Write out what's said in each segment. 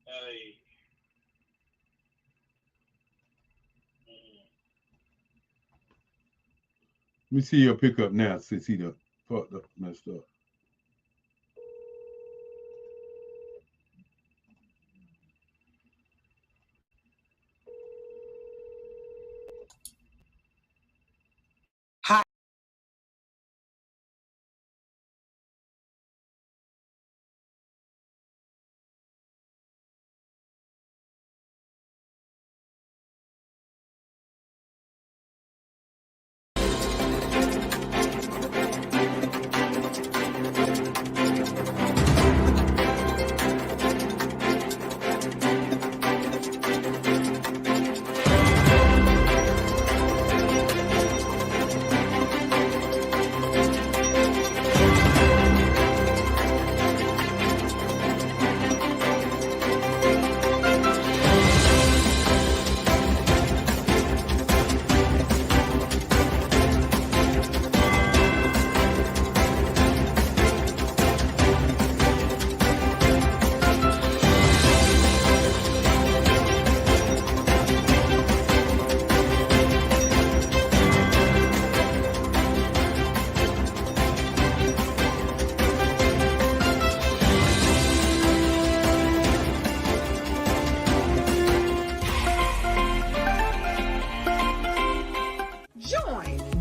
Hey. Let me see your pickup now since he done fucked up, messed up.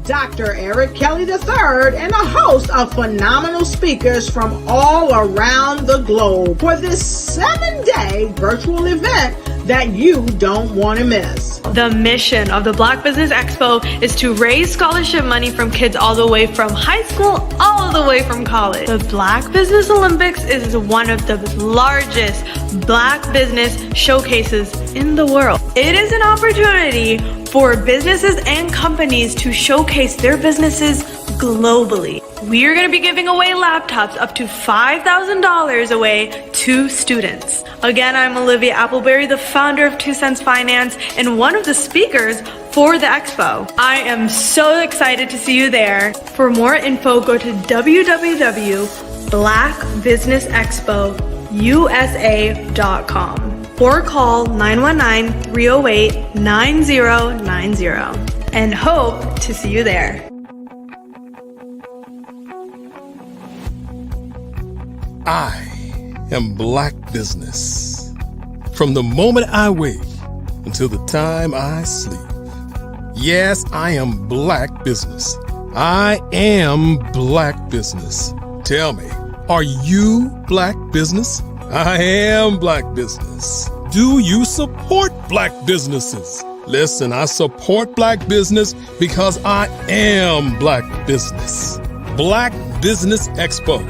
Dr. Eric Kelly III and a host of phenomenal speakers from all around the globe for this 7-day virtual event that you don't want to miss. The mission of the Black Business Expo is to raise scholarship money from kids all the way from high school all the way from college. The Black Business Olympics is one of the largest Black business showcases in the world. It is an opportunity for businesses and companies to showcase their businesses globally. We are going to be giving away laptops up to $5,000 away to students. Again, I'm Olivia Appleberry, the founder of 2 Cents Finance and one of the speakers for the expo. I am so excited to see you there. For more info, go to www.blackbusinessexpousa.com or call 919-308-9090 and hope to see you there. I am Black Business. From the moment I wake until the time I sleep. Yes, I am Black Business. I am Black Business. Tell me, are you Black Business? I am Black Business. Do you support Black businesses? Listen, I support Black business because I am Black Business. Black Business Expo,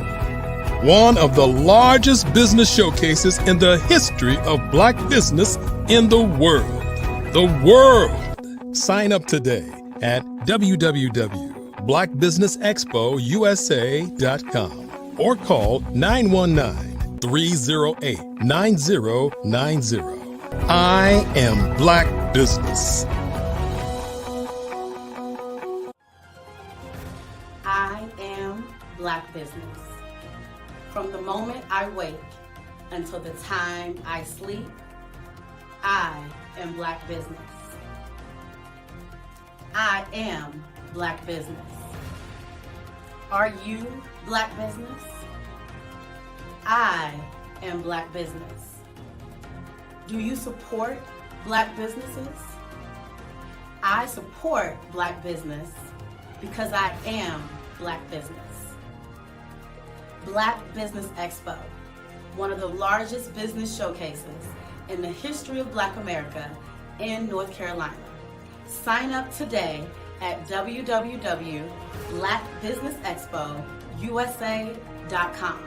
one of the largest business showcases in the history of Black business in the world. The world! Sign up today at www.blackbusinessexpousa.com or call 919-308-9090. I am Black Business. I am Black Business. From the moment I wake until the time I sleep, I am Black Business. I am Black Business. Are you Black Business? I am Black Business. Do you support Black businesses? I support Black business because I am Black business. Black Business Expo, one of the largest business showcases in the history of Black America in North Carolina. Sign up today at www.blackbusinessexpousa.com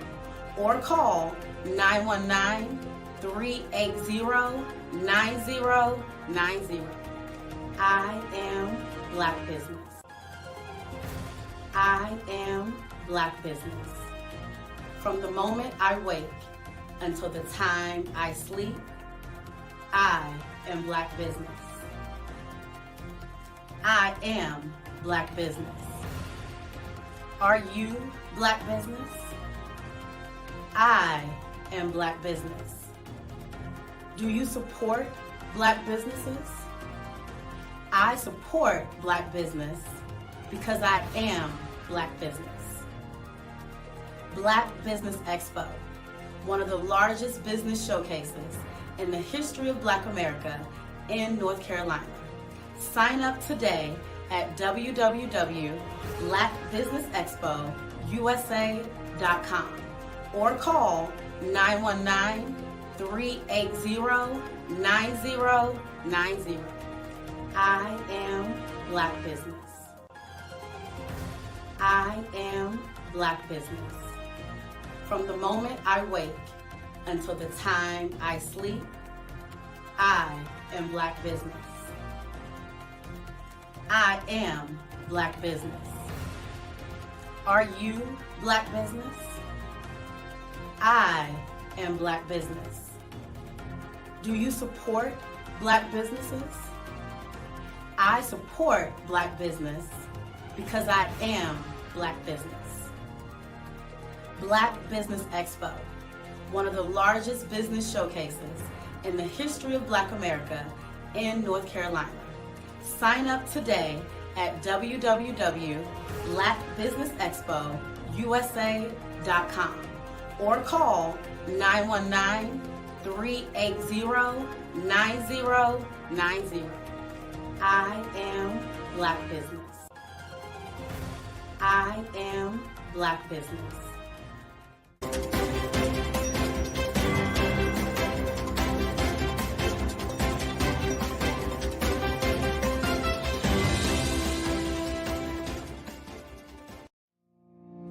or call 919-380-9090. I am Black Business. I am Black Business. From the moment I wake until the time I sleep, I am Black Business. I am Black Business. Are you Black Business? I am Black Business. Do you support Black businesses? I support Black business because I am Black business. Black Business Expo, one of the largest business showcases in the history of Black America in North Carolina. Sign up today at www.blackbusinessexpousa.com or call 919-380-9090. I am Black business. I am Black business. From the moment I wake until the time I sleep, I am Black business. I am Black business. Are you Black business? I am Black business. Do you support Black businesses? I support Black business because I am Black business. Black Business Expo, one of the largest business showcases in the history of Black America in North Carolina. Sign up today at www.blackbusinessexpousa.com or call 919-380-9090. I am Black business. I am Black business.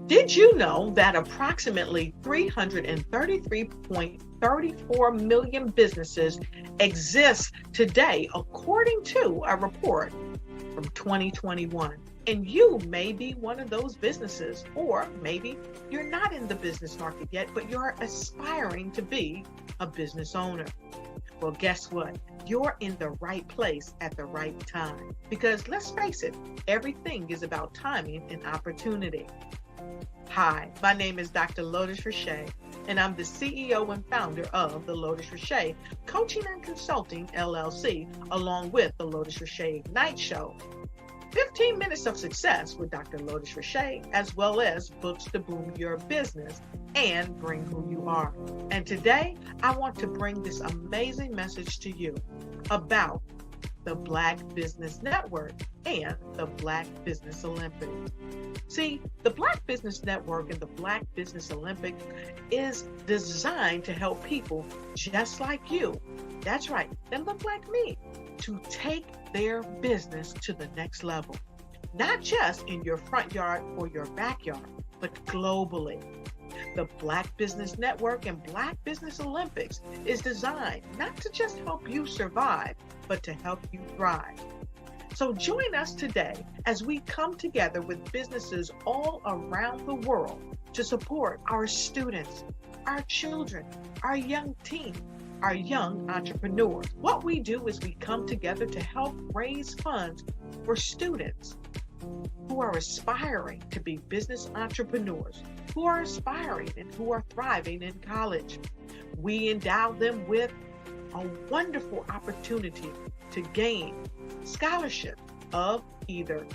Did you know that approximately 333.34 million businesses exist today, according to a report from 2021? And you may be one of those businesses, or maybe you're not in the business market yet, but you're aspiring to be a business owner. Well, guess what? You're in the right place at the right time. Because let's face it, everything is about timing and opportunity. Hi, my name is Dr. Lotus Richey, and I'm the CEO and founder of the Lotus Richey Coaching and Consulting LLC, along with the Lotus Richey Ignite Show. 15 minutes of success with Dr. Lotus Richey, as well as books to boom your business and bring who you are. And today, I want to bring this amazing message to you about the Black Business Network and the Black Business Olympics. See, the Black Business Network and the Black Business Olympics is designed to help people just like you, that's right, that look like me, to take their business to the next level. Not just in your front yard or your backyard, but globally. The Black Business Network and Black Business Olympics is designed not to just help you survive, but to help you thrive. So join us today as we come together with businesses all around the world to support our students, our children, our young teens, our young entrepreneurs. What we do is we come together to help raise funds for students who are aspiring to be business entrepreneurs, who are aspiring and who are thriving in college. We endow them with a wonderful opportunity to gain scholarship of either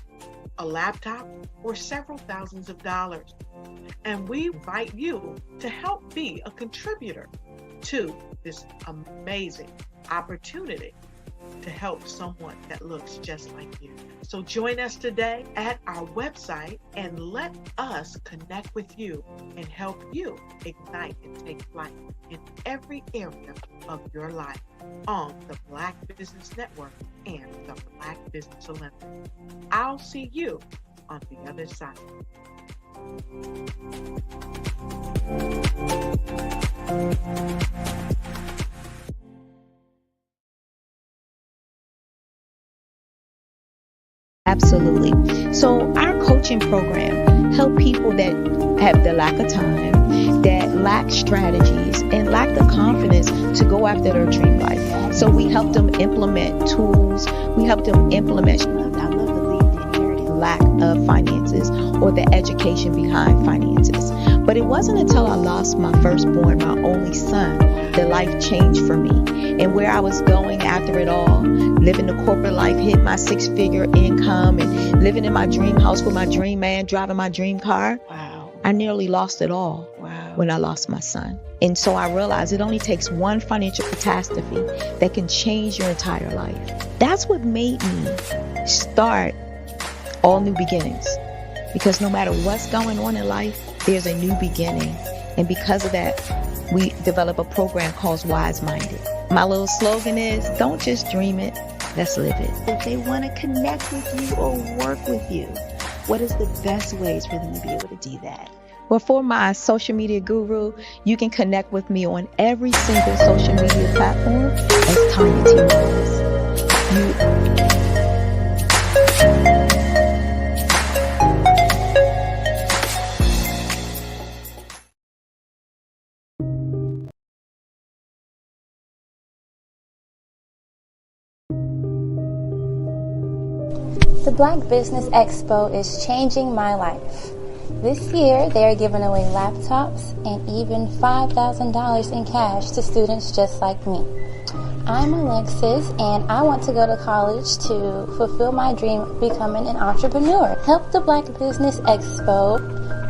a laptop or several thousands of dollars. And we invite you to help be a contributor to this amazing opportunity to help someone that looks just like you. So join us today at our website and let us connect with you and help you ignite and take flight in every area of your life on the Black Business Network and the Black Business Olympics. I'll see you on the other side. Absolutely. So our coaching program help people that have the lack of time, that lack strategies, and lack the confidence to go after their dream life. So we help them implement tools. We help them implement, I love to leave the inherited lack of finances or the education behind finances. But But it wasn't until I lost my firstborn, my only son, that life changed for me. And where I was going after it all, living the corporate life, hit my 6-figure income, and living in my dream house with my dream man, driving my dream car. Wow. I nearly lost it all when I lost my son. And so I realized it only takes one financial catastrophe that can change your entire life. That's what made me start All New Beginnings. Because no matter what's going on in life, there's a new beginning. And because of that, we develop a program called Wise Minded. My little slogan is, don't just dream it, let's live it. If they want to connect with you or work with you, what is the best ways for them to be able to do that? Well, for my social media guru, you can connect with me on every single social media platform as Tanya T. Morris. The Black Business Expo is changing my life. This year, they are giving away laptops and even $5,000 in cash to students just like me. I'm Alexis, and I want to go to college to fulfill my dream of becoming an entrepreneur. Help the Black Business Expo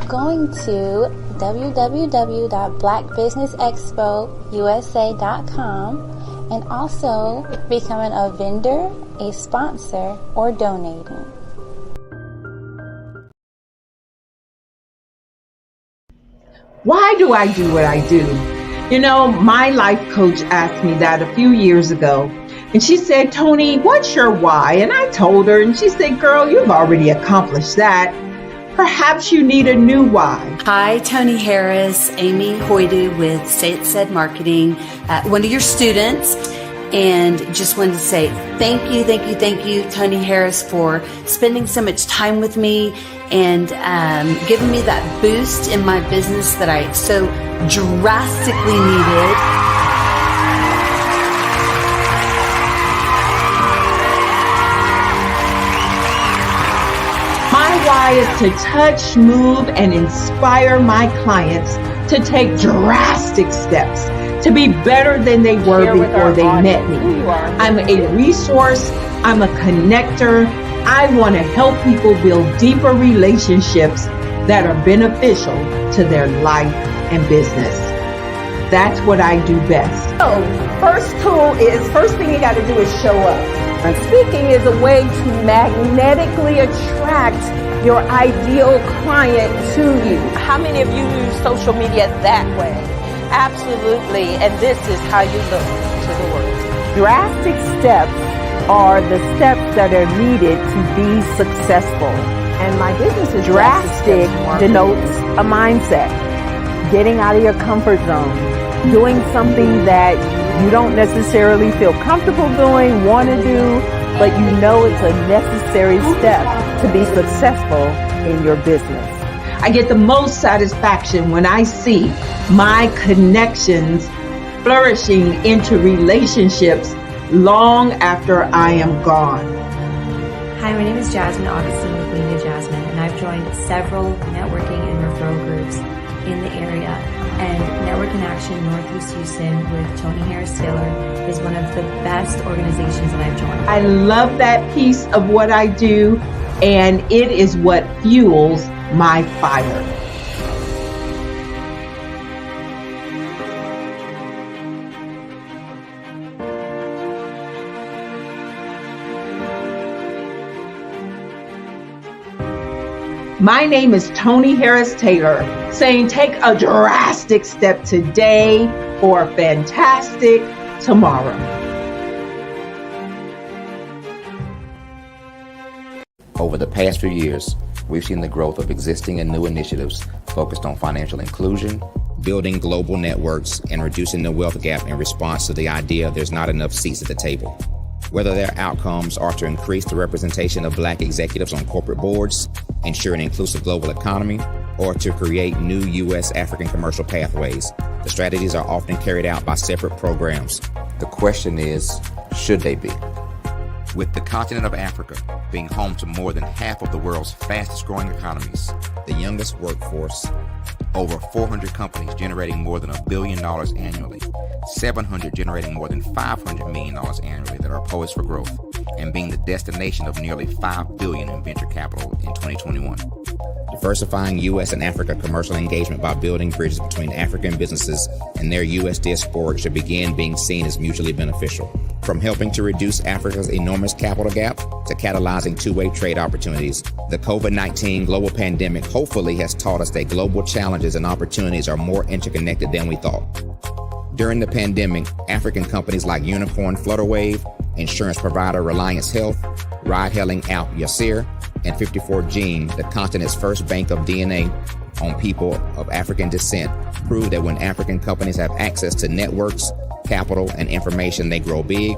going to www.blackbusinessexpousa.com and also becoming a vendor, a sponsor, or donating. Why do I do what I do? You know, my life coach asked me that a few years ago. And she said, Tony, what's your why? And I told her, and she said, girl, you've already accomplished that. Perhaps you need a new why. Hi, Tony Harris, Amy Hoydu with Say It Said Marketing, one of your students. And just wanted to say thank you, Tony Harris, for spending so much time with me and giving me that boost in my business that I so drastically needed. My why is to touch, move, and inspire my clients to take drastic steps to be better than they were before they met me. I'm a resource. I'm a connector. I want to help people build deeper relationships that are beneficial to their life and business. That's what I do best. So, first thing you got to do is show up. And speaking is a way to magnetically attract your ideal client to you. How many of you use social media that way? Absolutely, and this is how you look to the world. Drastic steps are the steps that are needed to be successful. And my business is drastic denotes a mindset. Getting out of your comfort zone. Doing something that you don't necessarily feel comfortable doing, want to do, but you know it's a necessary step to be successful in your business. I get the most satisfaction when I see my connections flourishing into relationships long after I am gone. Hi, my name is Jasmine Augustine with Media Jasmine, and I've joined several networking and referral groups in the area. And Network in Action Northeast Houston with Tony Harris Taylor is one of the best organizations that I've joined. I love that piece of what I do, and it is what fuels my fire. My name is Tony Harris Taylor, saying take a drastic step today for a fantastic tomorrow. Over the past few years, we've seen the growth of existing and new initiatives focused on financial inclusion, building global networks, and reducing the wealth gap in response to the idea there's not enough seats at the table. Whether their outcomes are to increase the representation of Black executives on corporate boards, ensure an inclusive global economy, or to create new U.S. African commercial pathways, the strategies are often carried out by separate programs. The question is, should they be? With the continent of Africa being home to more than half of the world's fastest growing economies, the youngest workforce, over 400 companies generating more than $1 billion annually, 700 generating more than $500 million annually that are poised for growth, and being the destination of nearly $5 billion in venture capital in 2021. Diversifying U.S. and Africa commercial engagement by building bridges between African businesses and their U.S. diaspora should begin being seen as mutually beneficial. From helping to reduce Africa's enormous capital gap to catalyzing two-way trade opportunities, the COVID-19 global pandemic hopefully has taught us that global challenges and opportunities are more interconnected than we thought. During the pandemic, African companies like Unicorn Flutterwave, insurance provider Reliance Health, ride-hailing app Yasir, and 54Gene, the continent's first bank of DNA on people of African descent, proved that when African companies have access to networks, capital, and information, they grow big,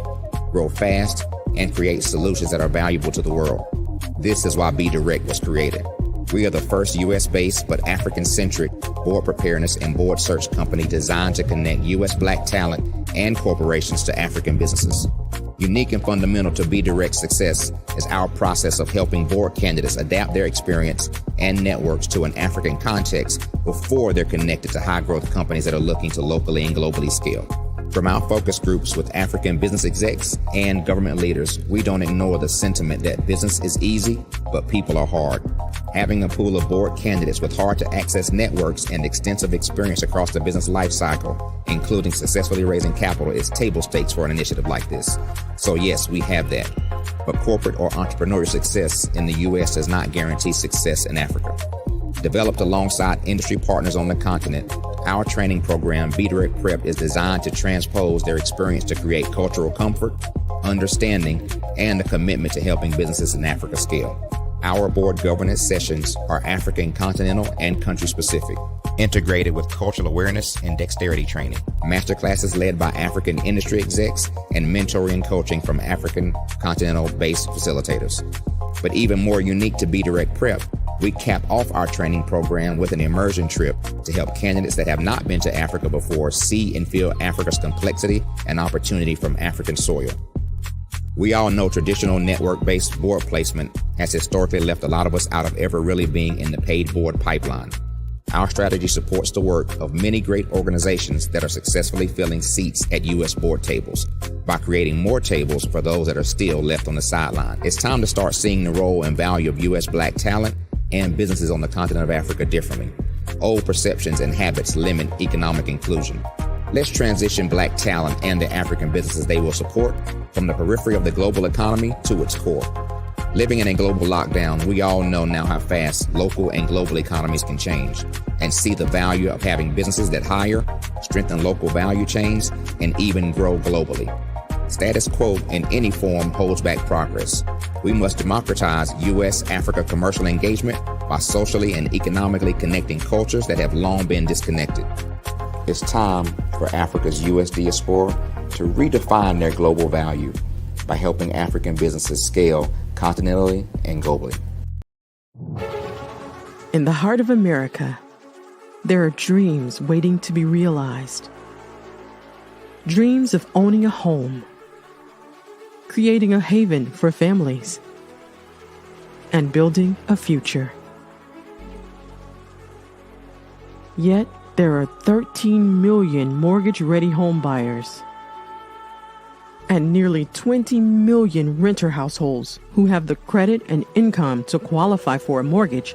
grow fast, and create solutions that are valuable to the world. This is why BeDirect was created. We are the first U.S.-based but African-centric board preparedness and board search company designed to connect U.S. Black talent and corporations to African businesses. Unique and fundamental to BeDirect's success is our process of helping board candidates adapt their experience and networks to an African context before they're connected to high-growth companies that are looking to locally and globally scale. From our focus groups with African business execs and government leaders, we don't ignore the sentiment that business is easy, but people are hard. Having a pool of board candidates with hard-to-access networks and extensive experience across the business life cycle, including successfully raising capital, is table stakes for an initiative like this. So yes, we have that. But corporate or entrepreneurial success in the U.S. does not guarantee success in Africa. Developed alongside industry partners on the continent, our training program, BeDirect Prep, is designed to transpose their experience to create cultural comfort, understanding, and a commitment to helping businesses in Africa scale. Our board governance sessions are African, continental, and country-specific, integrated with cultural awareness and dexterity training, masterclasses led by African industry execs, and mentoring and coaching from African continental-based facilitators. But even more unique to BeDirect Prep, we cap off our training program with an immersion trip to help candidates that have not been to Africa before see and feel Africa's complexity and opportunity from African soil. We all know traditional network-based board placement has historically left a lot of us out of ever really being in the paid board pipeline. Our strategy supports the work of many great organizations that are successfully filling seats at U.S. board tables by creating more tables for those that are still left on the sideline. It's time to start seeing the role and value of U.S. Black talent and businesses on the continent of Africa differently. Old perceptions and habits limit economic inclusion. Let's transition Black talent and the African businesses they will support from the periphery of the global economy to its core. Living in a global lockdown, we all know now how fast local and global economies can change, and see the value of having businesses that hire, strengthen local value chains, and even grow globally. Status quo in any form holds back progress. We must democratize U.S.-Africa commercial engagement by socially and economically connecting cultures that have long been disconnected. It's time for Africa's U.S. diaspora to redefine their global value by helping African businesses scale continentally and globally. In the heart of America, there are dreams waiting to be realized. Dreams of owning a home, creating a haven for families, and building a future. Yet, there are 13 million mortgage-ready home buyers and nearly 20 million renter households who have the credit and income to qualify for a mortgage,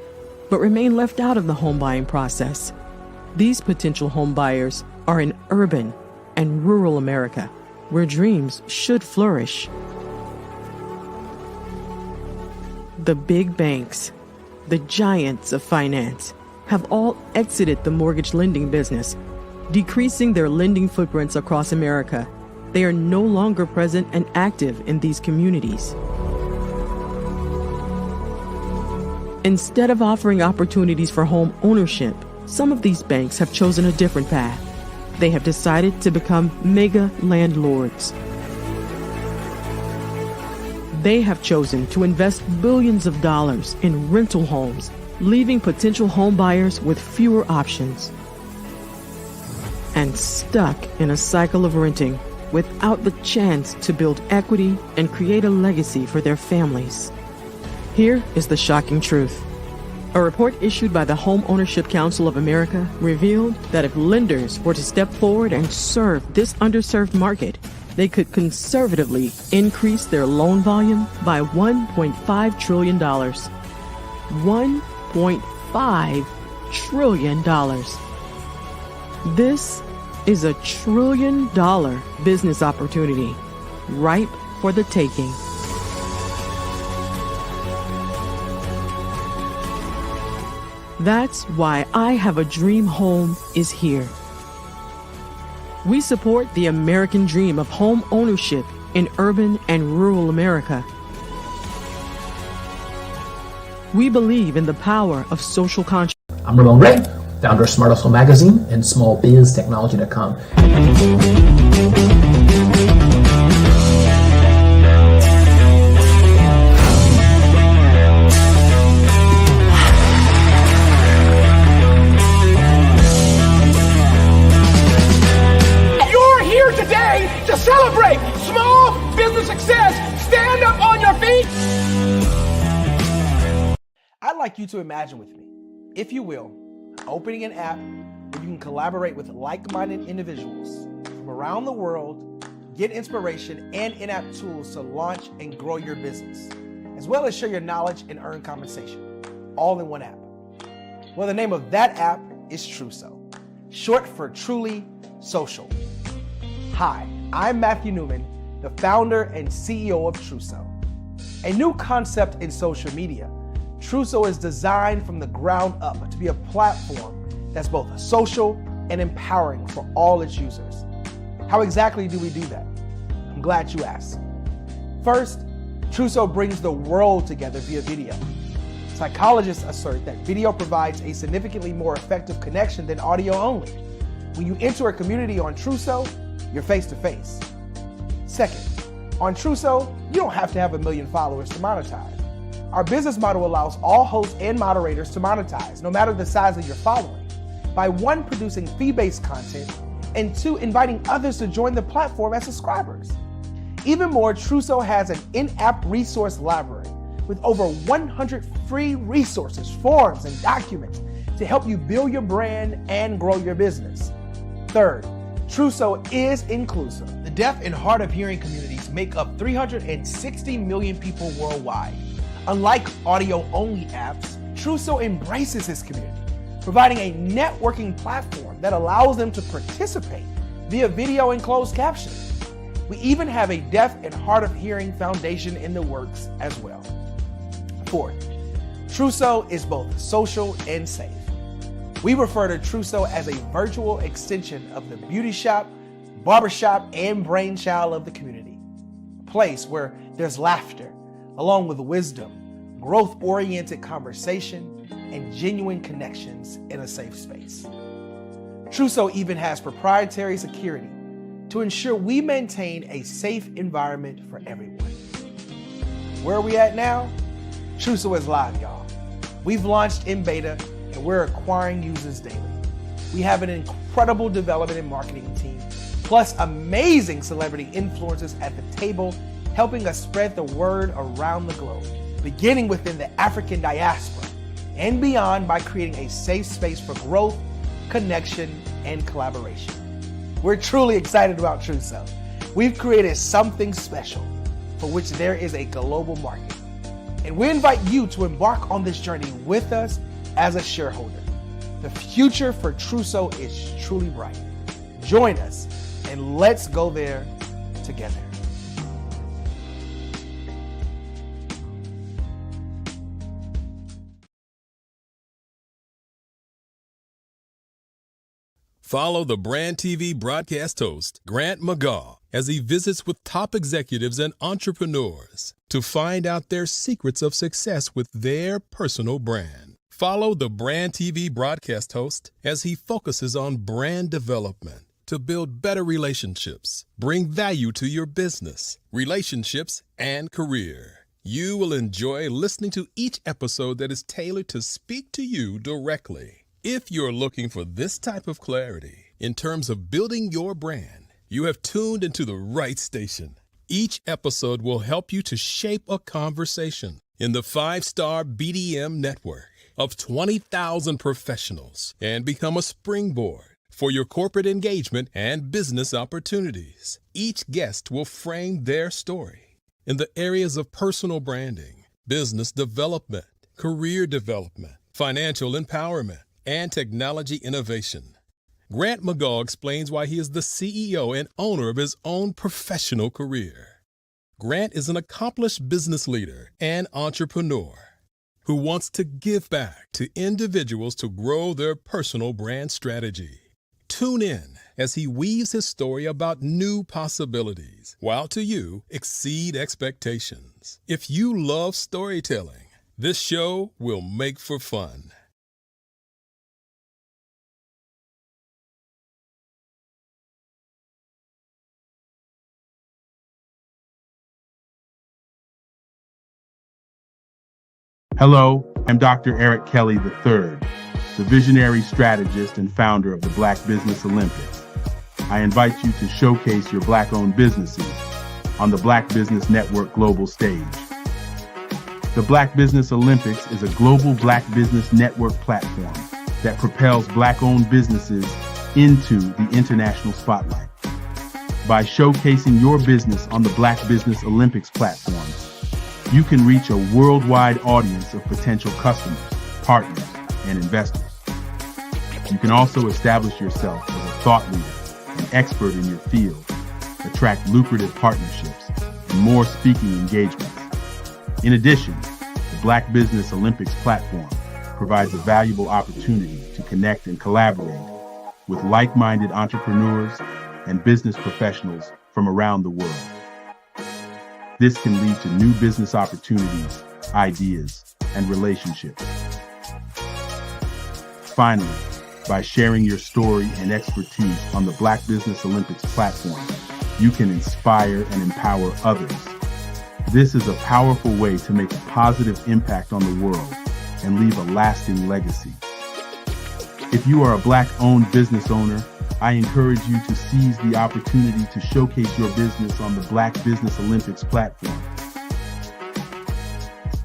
but remain left out of the home buying process. These potential home buyers are in urban and rural America, where dreams should flourish. The big banks, the giants of finance, have all exited the mortgage lending business, decreasing their lending footprints across America. They are no longer present and active in these communities. Instead of offering opportunities for home ownership, some of these banks have chosen a different path. They have decided to become mega landlords. They have chosen to invest billions of dollars in rental homes, leaving potential home buyers with fewer options and stuck in a cycle of renting without the chance to build equity and create a legacy for their families. Here is the shocking truth. A report issued by the Home Ownership Council of America revealed that if lenders were to step forward and serve this underserved market, they could conservatively increase their loan volume by $1.5 trillion. $1.5 trillion. This is $1 trillion business opportunity, ripe for the taking. That's why I Have a Dream Home is here. We support the American dream of home ownership in urban and rural America. We believe in the power of social conscience. I'm Ramon Ray, founder of Smart Hustle Magazine and smallbiztechnology.com. To celebrate small business success. Stand up on your feet. I'd like you to imagine with me, if you will, opening an app where you can collaborate with like-minded individuals from around the world, get inspiration and in-app tools to launch and grow your business, as well as share your knowledge and earn compensation, all in one app. Well, the name of that app is Truso, short for Truly Social. Hi, I'm Matthew Newman, the founder and CEO of Truso. A new concept in social media, Truso is designed from the ground up to be a platform that's both social and empowering for all its users. How exactly do we do that? I'm glad you asked. First, Truso brings the world together via video. Psychologists assert that video provides a significantly more effective connection than audio only. When you enter a community on Truso, you're face to face. Second, on Truso, you don't have to have 1 million followers to monetize. Our business model allows all hosts and moderators to monetize, no matter the size of your following, by 1, producing fee-based content, and 2, inviting others to join the platform as subscribers. Even more, Truso has an in-app resource library with over 100 free resources, forms, and documents to help you build your brand and grow your business. Third, Truso is inclusive. The deaf and hard of hearing communities make up 360 million people worldwide. Unlike audio-only apps, Truso embraces this community, providing a networking platform that allows them to participate via video and closed captioning. We even have a deaf and hard of hearing foundation in the works as well. Fourth, Truso is both social and safe. We refer to Truso as a virtual extension of the beauty shop, barbershop, and brainchild of the community. A place where there's laughter, along with wisdom, growth-oriented conversation, and genuine connections in a safe space. Truso even has proprietary security to ensure we maintain a safe environment for everyone. Where are we at now? Truso is live, y'all. We've launched in beta, and we're acquiring users daily. We have an incredible development and marketing team, plus amazing celebrity influencers at the table, helping us spread the word around the globe, beginning within the African diaspora and beyond by creating a safe space for growth, connection, and collaboration. We're truly excited about Truso. We've created something special for which there is a global market. And we invite you to embark on this journey with us as a shareholder. The future for Truso is truly bright. Join us and let's go there together. Follow the Brand TV broadcast host, Grant McGaw, as he visits with top executives and entrepreneurs to find out their secrets of success with their personal brand. Follow the Brand TV broadcast host as he focuses on brand development to build better relationships, bring value to your business, relationships, and career. You will enjoy listening to each episode that is tailored to speak to you directly. If you're looking for this type of clarity in terms of building your brand, You have tuned into the right station. Each episode will help you to shape a conversation in the 5-star BDM network of 20,000 professionals and become a springboard for your corporate engagement and business opportunities. Each guest will frame their story in the areas of personal branding, business development, career development, financial empowerment, and technology innovation. Grant McGaugh explains why he is the CEO and owner of his own professional career. Grant is an accomplished business leader and entrepreneur who wants to give back to individuals to grow their personal brand strategy. Tune in as he weaves his story about new possibilities, while to you exceed expectations. If you love storytelling, this show will make for fun. Hello, I'm Dr. Eric Kelly III, the visionary strategist and founder of the Black Business Olympics. I invite you to showcase your Black-owned businesses on the Black Business Network global stage. The Black Business Olympics is a global Black Business Network platform that propels Black-owned businesses into the international spotlight. By showcasing your business on the Black Business Olympics platforms, you can reach a worldwide audience of potential customers, partners, and investors. You can also establish yourself as a thought leader and expert in your field, attract lucrative partnerships, and more speaking engagements. In addition, the Black Business Olympics platform provides a valuable opportunity to connect and collaborate with like-minded entrepreneurs and business professionals from around the world. This can lead to new business opportunities, ideas, and relationships. Finally, by sharing your story and expertise on the Black Business Olympics platform, you can inspire and empower others. This is a powerful way to make a positive impact on the world and leave a lasting legacy. If you are a Black-owned business owner, I encourage you to seize the opportunity to showcase your business on the Black Business Olympics platform.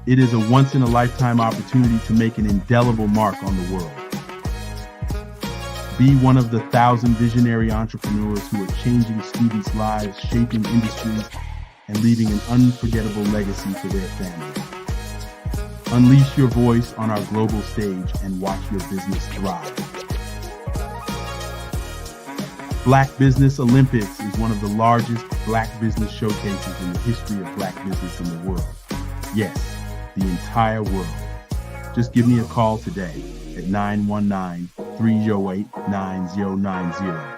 It is a once-in-a-lifetime opportunity to make an indelible mark on the world. Be one of the 1,000 visionary entrepreneurs who are changing students' lives, shaping industries, and leaving an unforgettable legacy for their families. Unleash your voice on our global stage and watch your business thrive. Black Business Olympics is one of the largest Black business showcases in the history of Black business in the world. Yes, the entire world. Just give me a call today at 919-308-9090.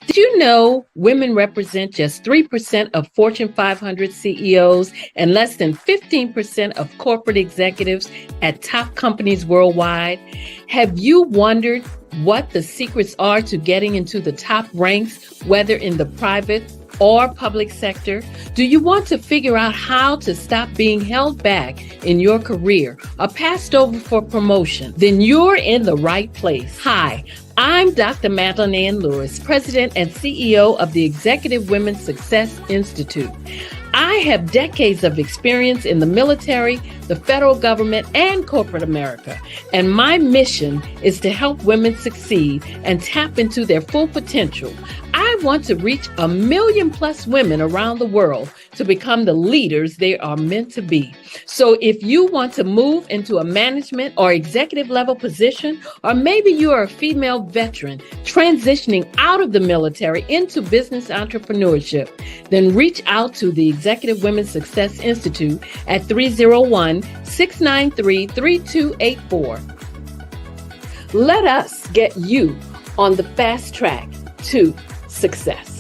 Did you know women represent just 3% of Fortune 500 CEOs and less than 15% of corporate executives at top companies worldwide? Have you wondered what the secrets are to getting into the top ranks, whether in the private or public sector? Do you want to figure out how to stop being held back in your career or passed over for promotion? Then you're in the right place. Hi, I'm Dr. Madeline Ann Lewis, President and CEO of the Executive Women's Success Institute. I have decades of experience in the military, the federal government, and corporate America, and my mission is to help women succeed and tap into their full potential. I want to reach 1 million+ women around the world to become the leaders they are meant to be. So if you want to move into a management or executive level position, or maybe you are a female veteran transitioning out of the military into business entrepreneurship, then reach out to the Executive Women's Success Institute at 301-693-3284. Let us get you on the fast track to success.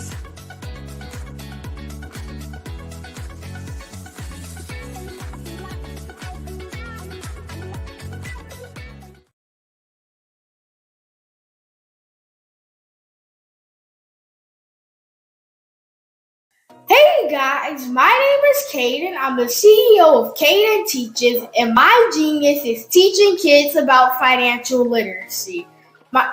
guys, my name is Caden. I'm the CEO of Caden Teaches, and my genius is teaching kids about financial literacy.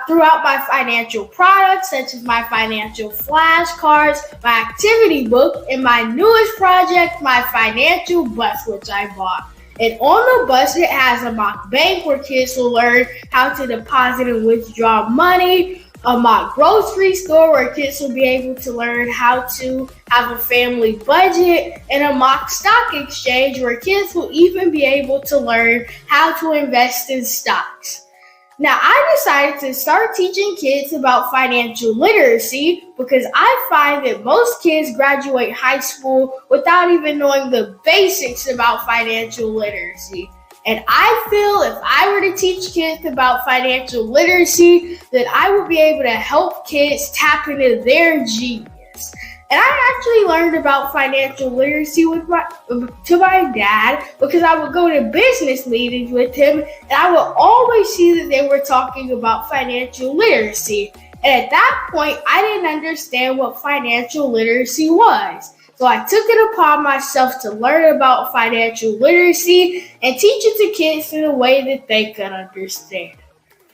Throughout my financial products, such as my financial flashcards, my activity book, and my newest project, my financial bus, which I bought. And on the bus, it has a mock bank where kids will learn how to deposit and withdraw money, a mock grocery store where kids will be able to learn how to have a family budget, and a mock stock exchange where kids will even be able to learn how to invest in stocks. Now, I decided to start teaching kids about financial literacy because I find that most kids graduate high school without even knowing the basics about financial literacy. And I feel if I were to teach kids about financial literacy, that I would be able to help kids tap into their genius. And I actually learned about financial literacy to my dad because I would go to business meetings with him and I would always see that they were talking about financial literacy. And at that point, I didn't understand what financial literacy was. So I took it upon myself to learn about financial literacy and teach it to kids in a way that they could understand.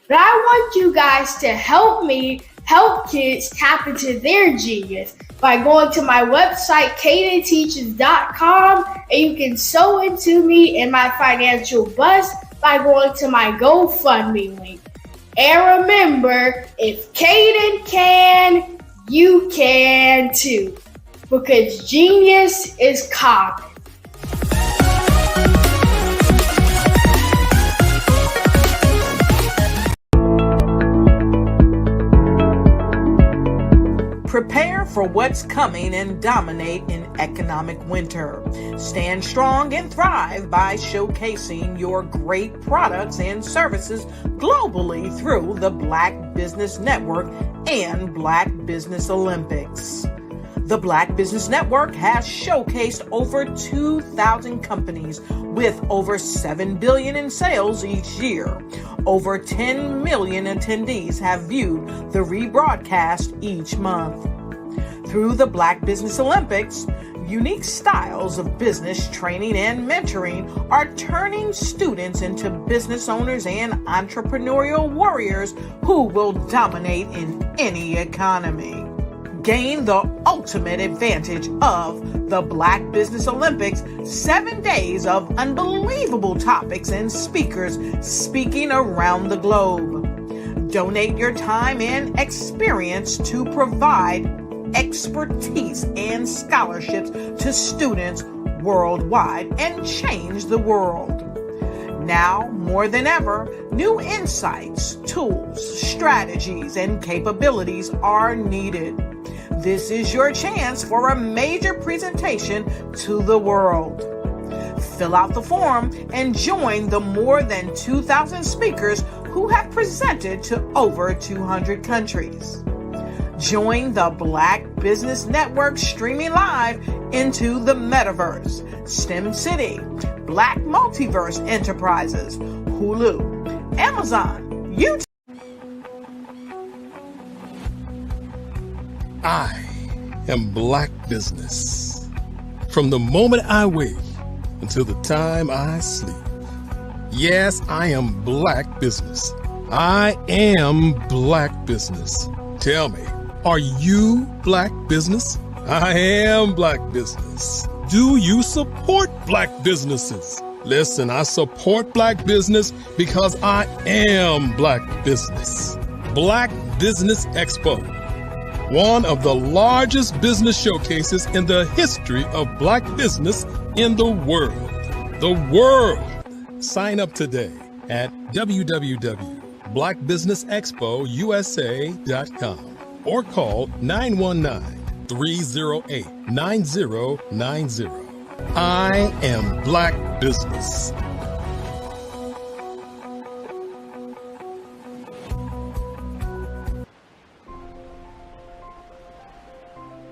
But I want you guys to help me help kids tap into their genius by going to my website, cadenteaches.com, and you can sew into me in my financial bus by going to my GoFundMe link. And remember, if Caden can, you can too, because genius is common. Prepare for what's coming and dominate in economic winter. Stand strong and thrive by showcasing your great products and services globally through the Black Business Network and Black Business Olympics. The Black Business Network has showcased over 2,000 companies with over $7 billion in sales each year. Over 10 million attendees have viewed the rebroadcast each month. Through the Black Business Olympics, unique styles of business training and mentoring are turning students into business owners and entrepreneurial warriors who will dominate in any economy. Gain the ultimate advantage of the Black Business Olympics, 7 days of unbelievable topics and speakers speaking around the globe. Donate your time and experience to provide expertise and scholarships to students worldwide and change the world. Now, more than ever, new insights, tools, strategies, and capabilities are needed. This is your chance for a major presentation to the world. Fill out the form and join the more than 2,000 speakers who have presented to over 200 countries. Join the Black Business Network streaming live into the Metaverse, STEM City, Black Multiverse Enterprises, Hulu, Amazon, YouTube. I am Black Business. From the moment I wake until the time I sleep. Yes, I am Black Business. I am Black Business. Tell me, are you Black Business? I am Black Business. Do you support Black businesses? Listen, I support Black business because I am Black Business. Black Business Expo, one of the largest business showcases in the history of Black business in the world. The world! Sign up today at www.blackbusinessexpousa.com or call 919-308-9090. I am Black Business.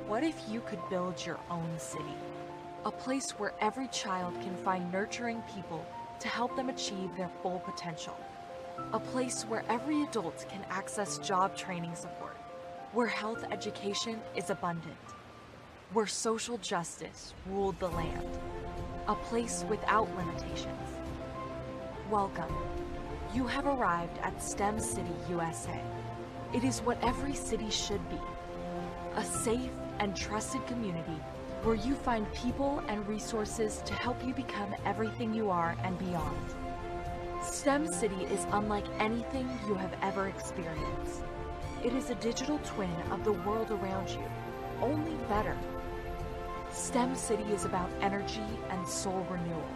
What if you could build your own city? A place where every child can find nurturing people to help them achieve their full potential. A place where every adult can access job training support, where health education is abundant. where social justice ruled the land. A place without limitations. Welcome. You have arrived at STEM City, USA. It is what every city should be. A safe and trusted community where you find people and resources to help you become everything you are and beyond. STEM City is unlike anything you have ever experienced. It is a digital twin of the world around you, only better. STEM City is about energy and soul renewal.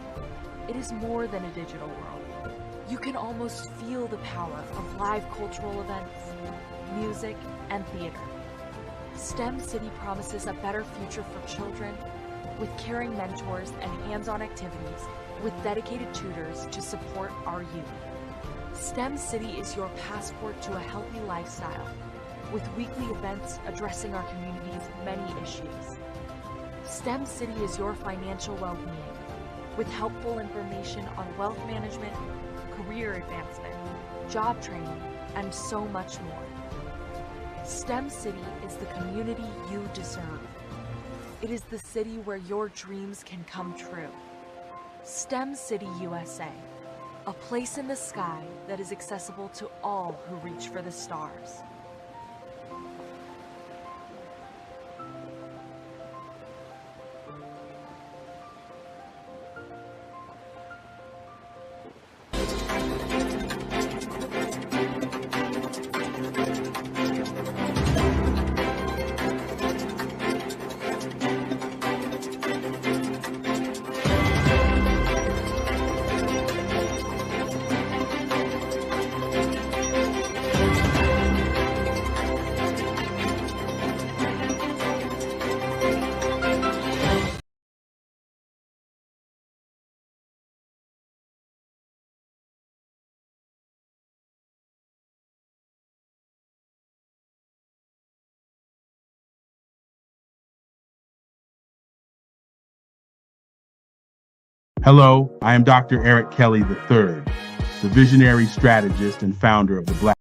It is more than a digital world. You can almost feel the power of live cultural events, music, and theater. STEM City promises a better future for children with caring mentors and hands-on activities with dedicated tutors to support our youth. STEM City is your passport to a healthy lifestyle with weekly events addressing our community's many issues. STEM City is your financial well-being with helpful information on wealth management, career advancement, job training, and so much more. STEM City is the community you deserve. It is the city where your dreams can come true. STEM City USA, a place in the sky that is accessible to all who reach for the stars. Hello, I am Dr. Eric Kelly III, the visionary strategist and founder of the Black.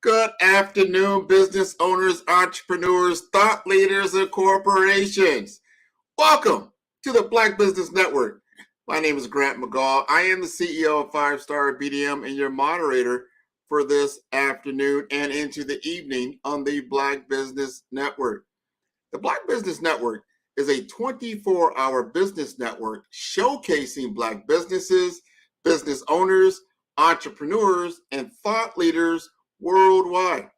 Good afternoon, business owners, entrepreneurs, thought leaders, and corporations. Welcome to the Black Business Network. My name is Grant McGaw. I am the CEO of 5-Star BDM and your moderator for this afternoon and into the evening on the Black Business Network. The Black Business Network is a 24-hour business network showcasing Black businesses, business owners, entrepreneurs, and thought leaders worldwide.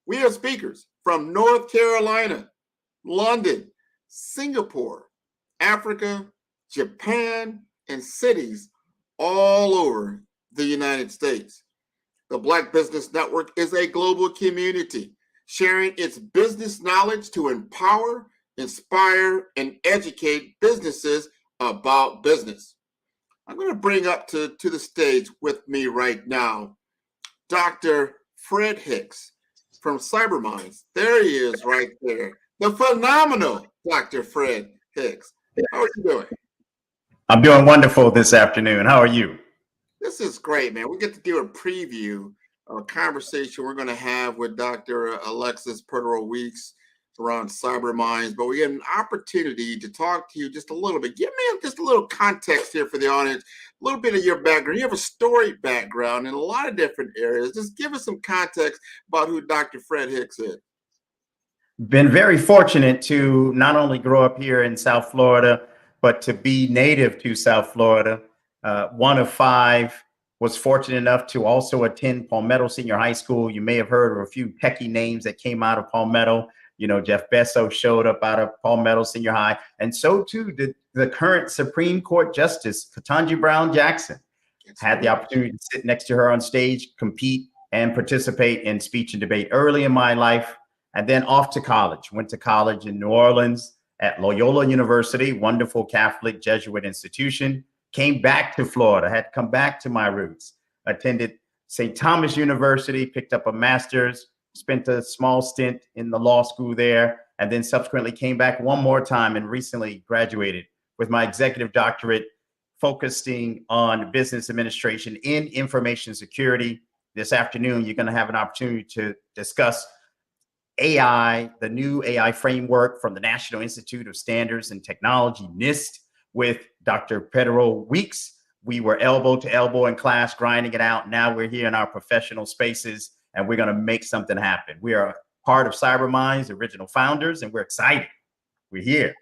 We have speakers from North Carolina, London, Singapore, Africa, Japan, and cities all over the United States. The Black Business Network is a global community sharing its business knowledge to empower, inspire, and educate businesses about business. I'm going to bring up to the stage with me right now Dr. Fred Hicks from Cyberminds. There he is right there. The phenomenal Dr. Fred Hicks. How are you doing? I'm doing wonderful this afternoon. How are you? This is great, man. We get to do a preview of a conversation we're going to have with Dr. Alexis Pertero Weeks around Cyberminds, but we get an opportunity to talk to you just a little bit. Give me just a little context here for the audience, a little bit of your background. You have a storied background in a lot of different areas. Just give us some context about who Dr. Fred Hicks is. Been very fortunate to not only grow up here in South Florida, but to be native to South Florida. One of five, was fortunate enough to also attend Palmetto Senior High School. You may have heard of a few techie names that came out of Palmetto. You know, Jeff Bezos showed up out of Palmetto Senior High, and so too did the current Supreme Court Justice, Ketanji Brown Jackson. Had the opportunity to sit next to her on stage, compete, and participate in speech and debate early in my life, and then off to college. Went to college in New Orleans, at Loyola University, wonderful Catholic Jesuit institution. Came back to Florida, had to come back to my roots. Attended St. Thomas University, picked up a master's, spent a small stint in the law school there, and then subsequently came back one more time and recently graduated with my executive doctorate, focusing on business administration in information security. This afternoon, you're going to have an opportunity to discuss AI, the new AI framework from the National Institute of Standards and Technology, NIST, with Dr. Pedro Weeks. We were elbow to elbow in class, grinding it out. Now we're here in our professional spaces, and we're going to make something happen. We are part of CyberMind's original founders, and we're excited. We're here.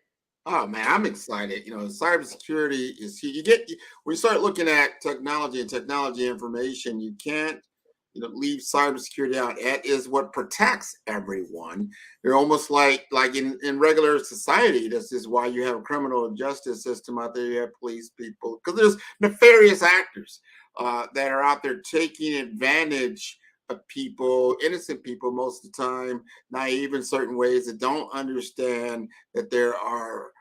Oh man, I'm excited. Cybersecurity is huge. When you start looking at technology and technology information, you can't leave cybersecurity out. That is what protects everyone. They're almost like in regular society. This is why you have a criminal justice system out there. You have police people, because there's nefarious actors that are out there taking advantage of people, innocent people most of the time, naive in certain ways, that don't understand that there are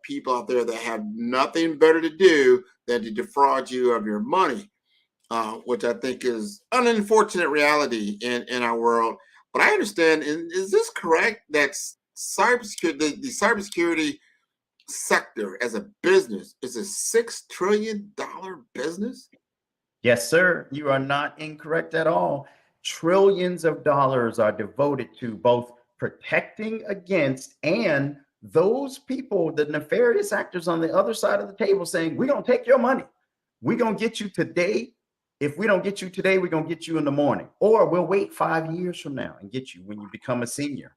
people out there that have nothing better to do than to defraud you of your money. Which I think is an unfortunate reality in our world. But I understand, is this correct, that cybersecurity, the cybersecurity sector as a business is a $6 trillion business? Yes, sir. You are not incorrect at all. Trillions of dollars are devoted to both protecting against and those people, the nefarious actors on the other side of the table saying, we're going to take your money. We're going to get you today. If we don't get you today, we're going to get you in the morning, or we'll wait 5 years from now and get you when you become a senior.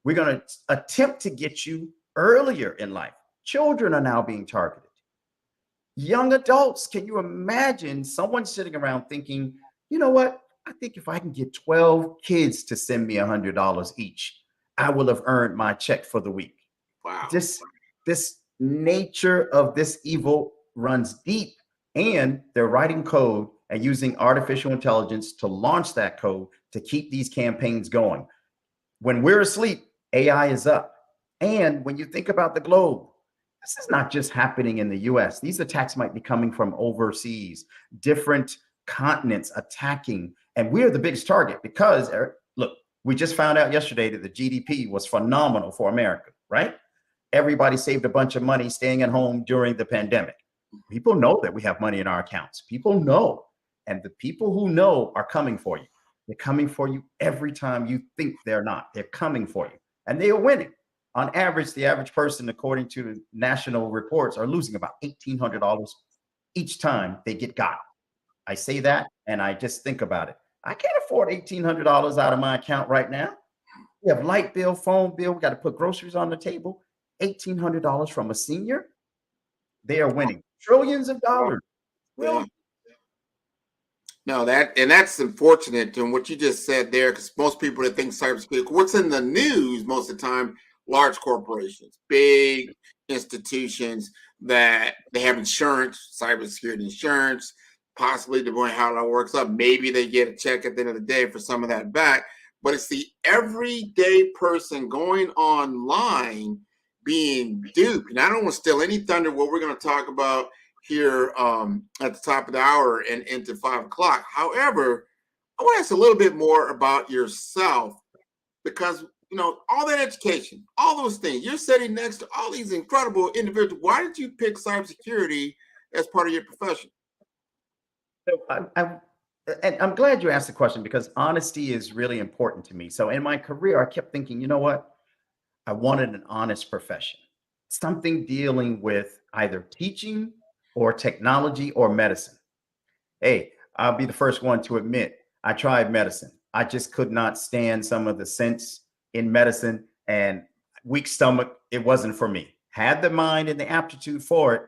We're going to attempt to get you earlier in life. Children are now being targeted. Young adults, can you imagine someone sitting around thinking, you know what? I think if I can get 12 kids to send me $100 each, I will have earned my check for the week. Wow. This nature of this evil runs deep, and they're writing code and using artificial intelligence to launch that code to keep these campaigns going. When we're asleep, AI is up. And when you think about the globe, this is not just happening in the US. These attacks might be coming from overseas, different continents attacking. And we're the biggest target because, look, we just found out yesterday that the GDP was phenomenal for America, right? Everybody saved a bunch of money staying at home during the pandemic. People know that we have money in our accounts. People know. And the people who know are coming for you. They're coming for you every time you think they're not. They're coming for you. And they are winning. On average, the average person, according to national reports, are losing about $1,800 each time they get got. I say that and I just think about it. I can't afford $1,800 out of my account right now. We have light bill, phone bill. We got to put groceries on the table. $1,800 from a senior. They are winning trillions of dollars. Yeah. No, that's unfortunate. And what you just said there, because most people that think cybersecurity, what's in the news most of the time, large corporations, big institutions that they have insurance, cybersecurity insurance, possibly depending on how that works up. Maybe they get a check at the end of the day for some of that back. But it's the everyday person going online being duped. And I don't want to steal any thunder what we're going to talk about here at the top of the hour and into 5 o'clock. However, I want to ask a little bit more about yourself, because all that education, all those things, you're sitting next to all these incredible individuals. Why did you pick cybersecurity as part of your profession? So and I'm glad you asked the question, because honesty is really important to me. So in my career, I kept thinking, you know what? I wanted an honest profession, something dealing with either teaching or technology or medicine. Hey, I'll be the first one to admit I tried medicine. I just could not stand some of the sense in medicine, and weak stomach. It wasn't for me. Had the mind and the aptitude for it.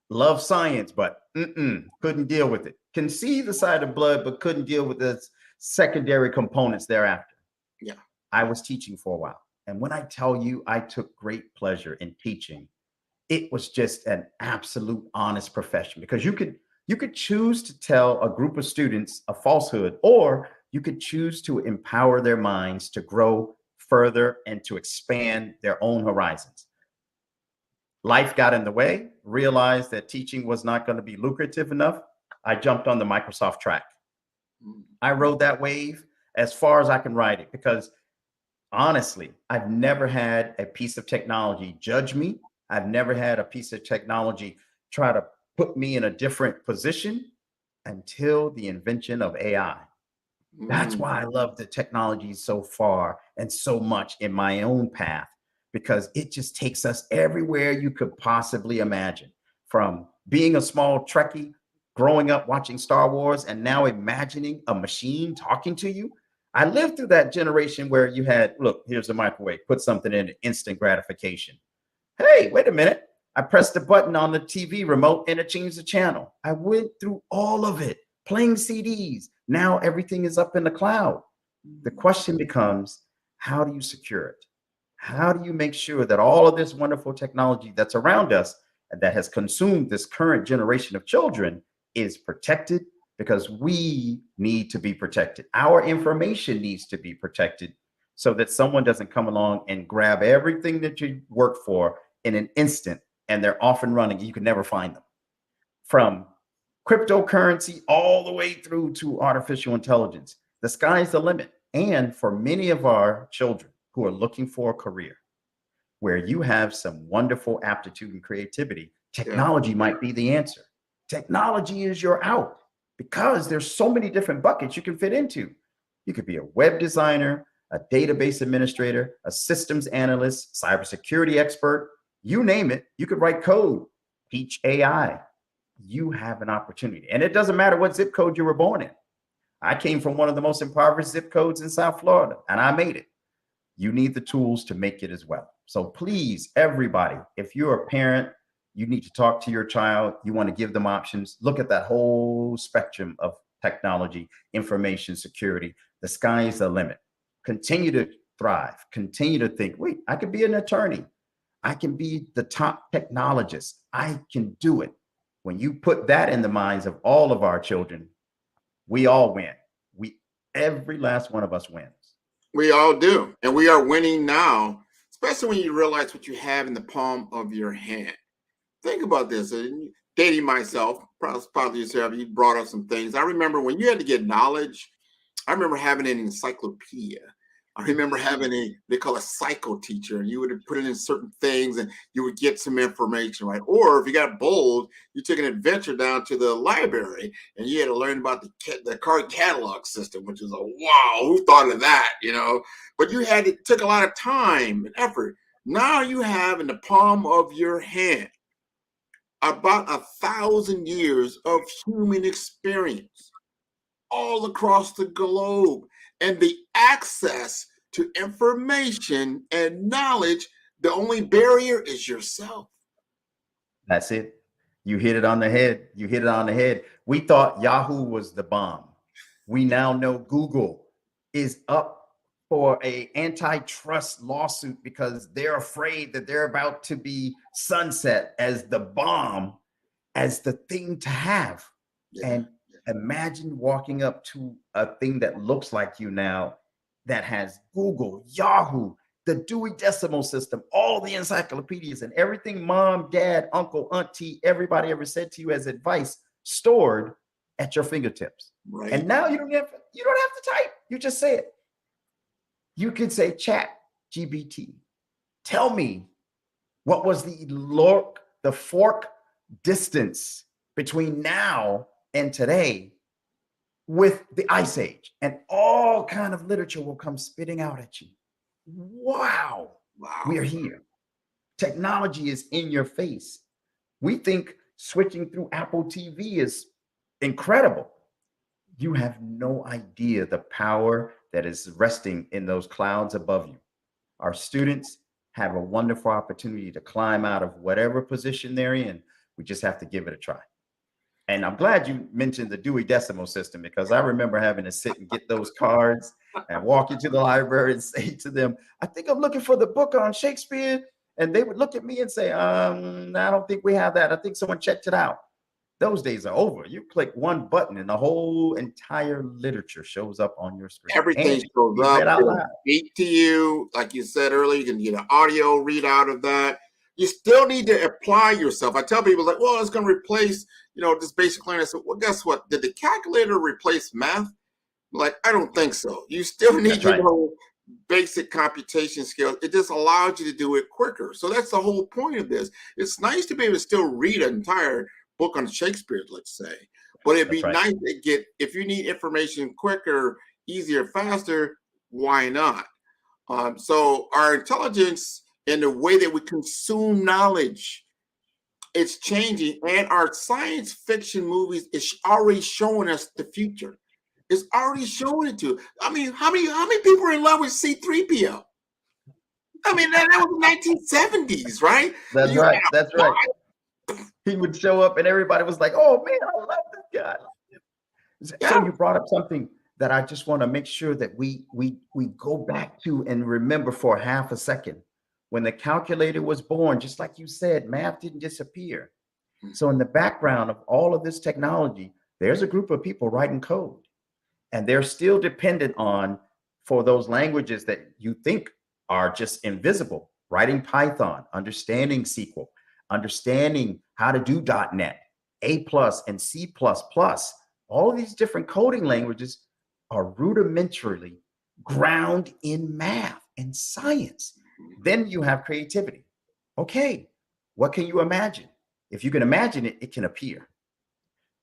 Love science, but couldn't deal with it. Can see the side of blood, but couldn't deal with the secondary components thereafter. Yeah. I was teaching for a while. And when I tell you I took great pleasure in teaching, it was just an absolute honest profession, because you could choose to tell a group of students a falsehood, or you could choose to empower their minds to grow further and to expand their own horizons. Life got in the way, realized that teaching was not going to be lucrative enough. I jumped on the Microsoft track. I rode that wave as far as I can ride it because honestly, I've never had a piece of technology judge me. I've never had a piece of technology try to put me in a different position until the invention of AI. That's why I love the technology so far and so much in my own path, because it just takes us everywhere you could possibly imagine. From being a small Trekkie, growing up watching Star Wars, and now imagining a machine talking to you. I lived through that generation where you had, look, here's the microwave, put something in, instant gratification. Hey, wait a minute. I pressed the button on the TV remote and it changed the channel. I went through all of it, playing CDs. Now everything is up in the cloud. The question becomes, how do you secure it? How do you make sure that all of this wonderful technology that's around us and that has consumed this current generation of children is protected? Because we need to be protected. Our information needs to be protected so that someone doesn't come along and grab everything that you work for in an instant and they're off and running. You can never find them. From cryptocurrency all the way through to artificial intelligence, the sky's the limit. And for many of our children who are looking for a career where you have some wonderful aptitude and creativity, technology might be the answer. Technology is your out because there's so many different buckets you can fit into. You could be a web designer, a database administrator, a systems analyst, cybersecurity expert, you name it. You could write code, teach AI. You have an opportunity. And it doesn't matter what zip code you were born in. I came from one of the most impoverished zip codes in South Florida, and I made it. You need the tools to make it as well. So please, everybody, if you're a parent, you need to talk to your child. You want to give them options. Look at that whole spectrum of technology, information security. The sky is the limit. Continue to thrive. Continue to think, wait, I could be an attorney. I can be the top technologist. I can do it. When you put that in the minds of all of our children, we all win. Every last one of us wins. We all do. And we are winning now, especially when you realize what you have in the palm of your hand. Think about this. Dating myself, probably yourself, you brought up some things. I remember when you had to get knowledge, I remember having an encyclopedia. I remember having they call a psycho teacher, and you would put it in certain things and you would get some information, right? Or if you got bold, you took an adventure down to the library and you had to learn about the card catalog system, which is wow, who thought of that, But it took a lot of time and effort. Now you have in the palm of your hand about 1,000 years of human experience all across the globe, and the access to information and knowledge, the only barrier is yourself. That's it. You hit it on the head. You hit it on the head. We thought Yahoo was the bomb. We now know Google is up for an antitrust lawsuit because they're afraid that they're about to be sunset as the bomb, as the thing to have. And imagine walking up to a thing that looks like you now that has Google, Yahoo, the Dewey Decimal System, all the encyclopedias and everything mom, dad, uncle, auntie, everybody ever said to you as advice stored at your fingertips. Right. And now you don't have to type. You just say it. You could say, chat GBT, tell me what was the fork distance between now and today with the Ice Age, and all kind of literature will come spitting out at you. Wow. We are here. Technology is in your face. We think switching through Apple TV is incredible. You have no idea the power that is resting in those clouds above you. Our students have a wonderful opportunity to climb out of whatever position they're in. We just have to give it a try. And I'm glad you mentioned the Dewey Decimal System, because I remember having to sit and get those cards and walk into the library and say to them, I think I'm looking for the book on Shakespeare. And they would look at me and say, I don't think we have that. I think someone checked it out. Those days are over. You click one button and the whole entire literature shows up on your screen. Everything shows up, speak to you. Like you said earlier, you can get an audio readout of that. You still need to apply yourself. I tell people like, well, it's going to replace, this basic learning. I said, well, guess what? Did the calculator replace math? Like, I don't think so. You still need your basic computation skills. It just allows you to do it quicker. So that's the whole point of this. It's nice to be able to still read an entire book on Shakespeare, let's say, but it'd be nice to get, if you need information quicker, easier, faster, why not? So our intelligence and the way that we consume knowledge, it's changing, and our science fiction movies is already showing us the future. It's already showing it to. I mean, how many people are in love with C-3PO? I mean, that was the 1970s, right? That's right. That's right. He would show up, and everybody was like, "Oh man, I love this guy." So you brought up something that I just want to make sure that we go back to and remember for half a second. When the calculator was born, just like you said, math didn't disappear. So in the background of all of this technology, there's a group of people writing code, and they're still dependent on, for those languages that you think are just invisible, writing Python, understanding SQL, understanding how to do .NET, A+ and C++. All of these different coding languages are rudimentarily ground in math and science. Then you have creativity. Okay, what can you imagine? If you can imagine it, it can appear.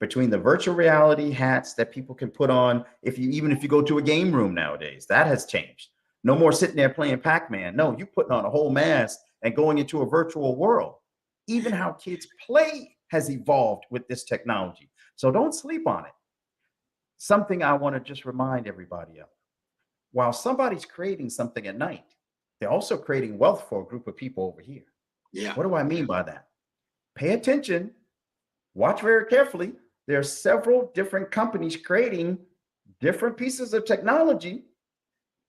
Between the virtual reality hats that people can put on, even if you go to a game room nowadays, that has changed. No more sitting there playing Pac-Man. No, you're putting on a whole mask and going into a virtual world. Even how kids play has evolved with this technology. So don't sleep on it. Something I want to just remind everybody of. While somebody's creating something at night, they're also creating wealth for a group of people over here. Yeah. What do I mean by that? Pay attention. Watch very carefully. There are several different companies creating different pieces of technology,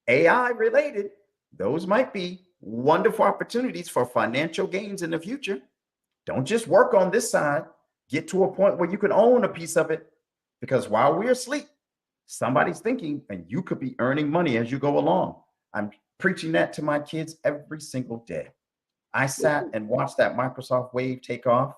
AI related. Those might be wonderful opportunities for financial gains in the future. Don't just work on this side. Get to a point where you can own a piece of it, because while we're asleep, somebody's thinking, and you could be earning money as you go along. I'm preaching that to my kids every single day. I sat and watched that Microsoft wave take off.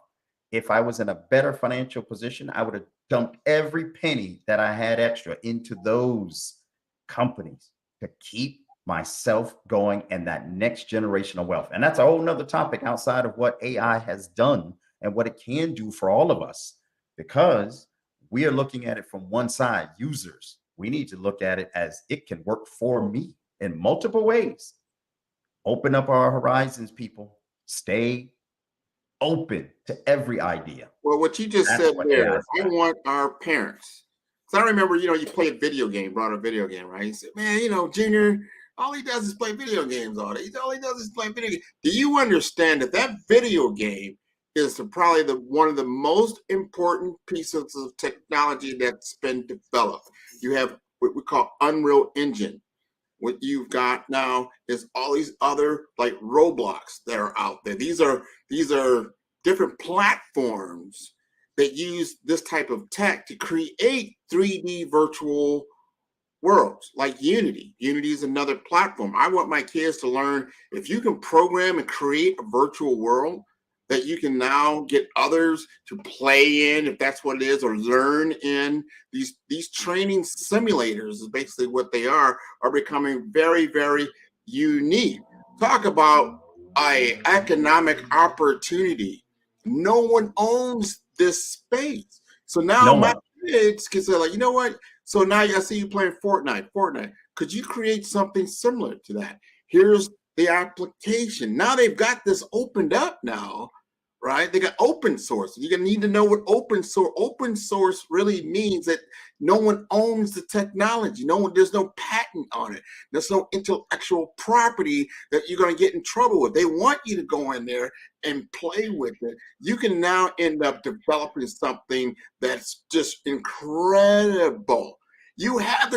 If I was in a better financial position, I would have dumped every penny that I had extra into those companies to keep myself going and that next generation of wealth. And that's a whole nother topic outside of what AI has done and what it can do for all of us, because we are looking at it from one side, users. We need to look at it as it can work for me in multiple ways. Open up our horizons, people. Stay open to every idea. Well, what you just said there, I want our parents. So I remember, you played video game, brought a video game, right? You said, man, Junior, all he does is play video games all day. All he does is play video games. Do you understand that video game is probably one of the most important pieces of technology that's been developed? You have what we call Unreal Engine. What you've got now is all these other like Roblox that are out there. These are different platforms that use this type of tech to create 3D virtual worlds, like Unity. Unity is another platform. I want my kids to learn, if you can program and create a virtual world that you can now get others to play in, if that's what it is, or learn in. These training simulators is basically what they are becoming very, very unique. Talk about an economic opportunity. No one owns this space. So now my kids can say, like, you know what? So now I see you playing Fortnite. Could you create something similar to that? Here's the application. Now they've got this opened up now, right? They got open source. You're gonna need to know what open source really means, that no one owns the technology. There's no patent on it. There's no intellectual property that you're gonna get in trouble with. They want you to go in there and play with it. You can now end up developing something that's just incredible. You have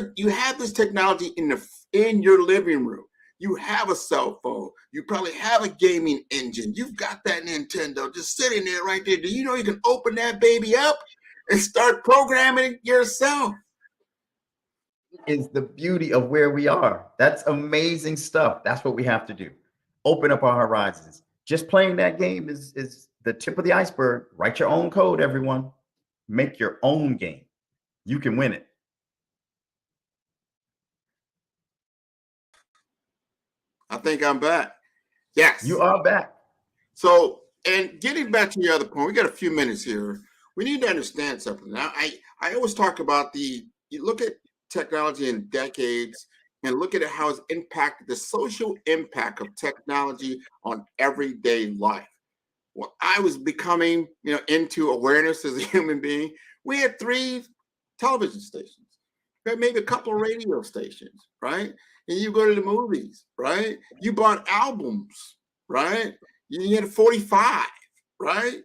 this technology in your living room. You have a cell phone. You probably have a gaming engine. You've got that Nintendo just sitting there right there. Do you know you can open that baby up and start programming it yourself? Is the beauty of where we are. That's amazing stuff. That's what we have to do. Open up our horizons. Just playing that game is the tip of the iceberg. Write your own code, everyone. Make your own game. You can win it. I think I'm back. Yes. You are back. So, and getting back to your other point, we got a few minutes here. We need to understand something. Now, I always talk about you look at technology in decades and look at how it's impacted the social impact of technology on everyday life. Well, I was becoming, into awareness as a human being. We had 3 television stations, maybe a couple of radio stations, right? And you go to the movies, right? You bought albums, right? You had a 45, right?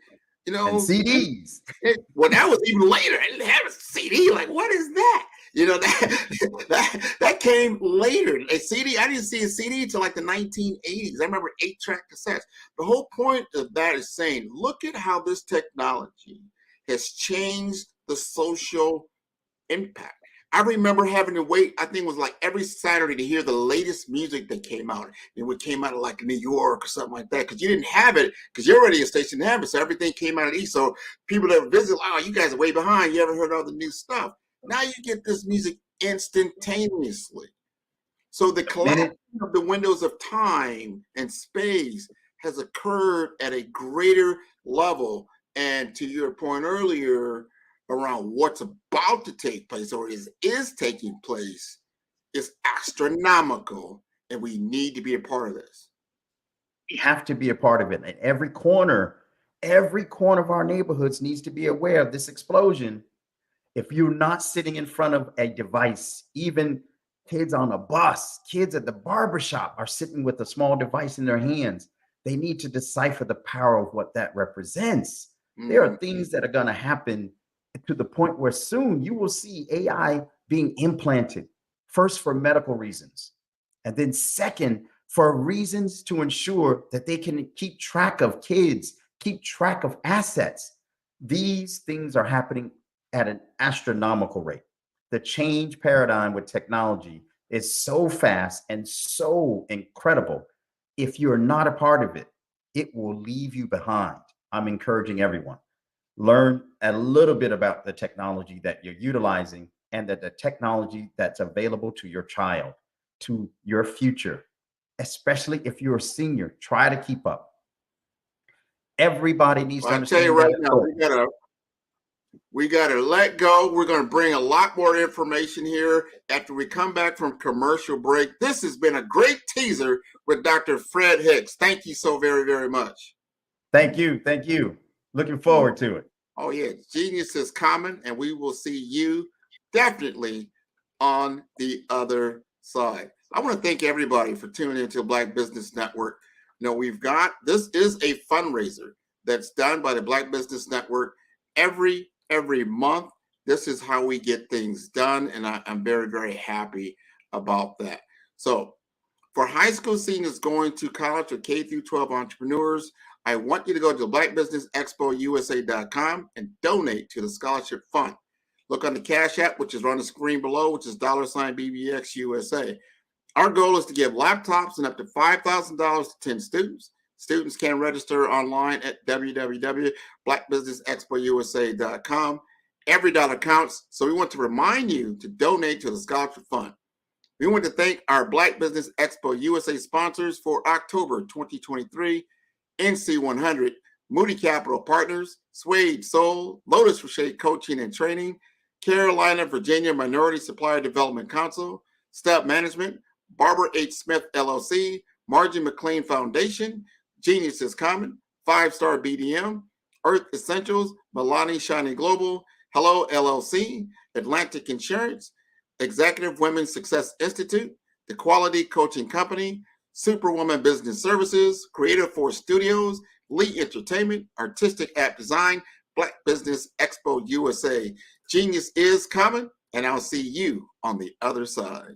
And CDs. Well, that was even later. I didn't have a CD. Like, what is that? That came later. A CD, I didn't see a CD until like the 1980s. I remember 8-track cassettes. The whole point of that is saying, look at how this technology has changed the social impact. I remember having to wait, I think it was like every Saturday, to hear the latest music that came out. And it came out of like New York or something like that, because you didn't have it, because your radio station didn't have it. So everything came out of the East. So people that visit, oh, you guys are way behind. You haven't heard all the new stuff. Now you get this music instantaneously. So the collapse of the windows of time and space has occurred at a greater level. And to your point earlier, around what's about to take place or is taking place is astronomical, and we need to be a part of this. We have to be a part of it. And every corner of our neighborhoods needs to be aware of this explosion. If you're not sitting in front of a device, even kids on a bus, kids at the barbershop are sitting with a small device in their hands. They need to decipher the power of what that represents. There are things that are going to happen to the point where soon you will see AI being implanted, first for medical reasons, and then second for reasons to ensure that they can keep track of kids, keep track of assets. These things are happening at an astronomical rate. The change paradigm with technology is so fast and so incredible. If you're not a part of it, it will leave you behind. I'm encouraging everyone. Learn a little bit about the technology that you're utilizing and the technology that's available to your child, to your future, especially if you're a senior. Try to keep up. Everybody needs to understand. I tell you right now, we gotta let go. We're gonna bring a lot more information here after we come back from commercial break. This has been a great teaser with Dr. Fred Hicks. Thank you so very, very much. Thank you. Thank you. Looking forward to it. Oh, yeah. Genius is common, and we will see you definitely on the other side. I want to thank everybody for tuning into Black Business Network. This is a fundraiser that's done by the Black Business Network every month. This is how we get things done, and I'm very, very happy about that. So for high school seniors going to college or K through 12 entrepreneurs, I want you to go to blackbusinessexpousa.com and donate to the scholarship fund. Look on the Cash App, which is on the screen below, which is $BBX USA. Our goal is to give laptops and up to $5,000 to 10 students. Students can register online at www.blackbusinessexpousa.com. Every dollar counts, so we want to remind you to donate to the scholarship fund. We want to thank our Black Business Expo USA sponsors for October 2023. NC100, Moody Capital Partners, Suede Soul, Lotus Rocher Coaching and Training, Carolina, Virginia Minority Supplier Development Council, Step Management, Barbara H. Smith LLC, Margin McLean Foundation, Genius is Common, 5-Star BDM, Earth Essentials, Milani Shiny Global, Hello LLC, Atlantic Insurance, Executive Women's Success Institute, The Quality Coaching Company, Superwoman Business Services, Creative Force Studios, Lee Entertainment, Artistic App Design, Black Business Expo USA. Genius is coming, and I'll see you on the other side.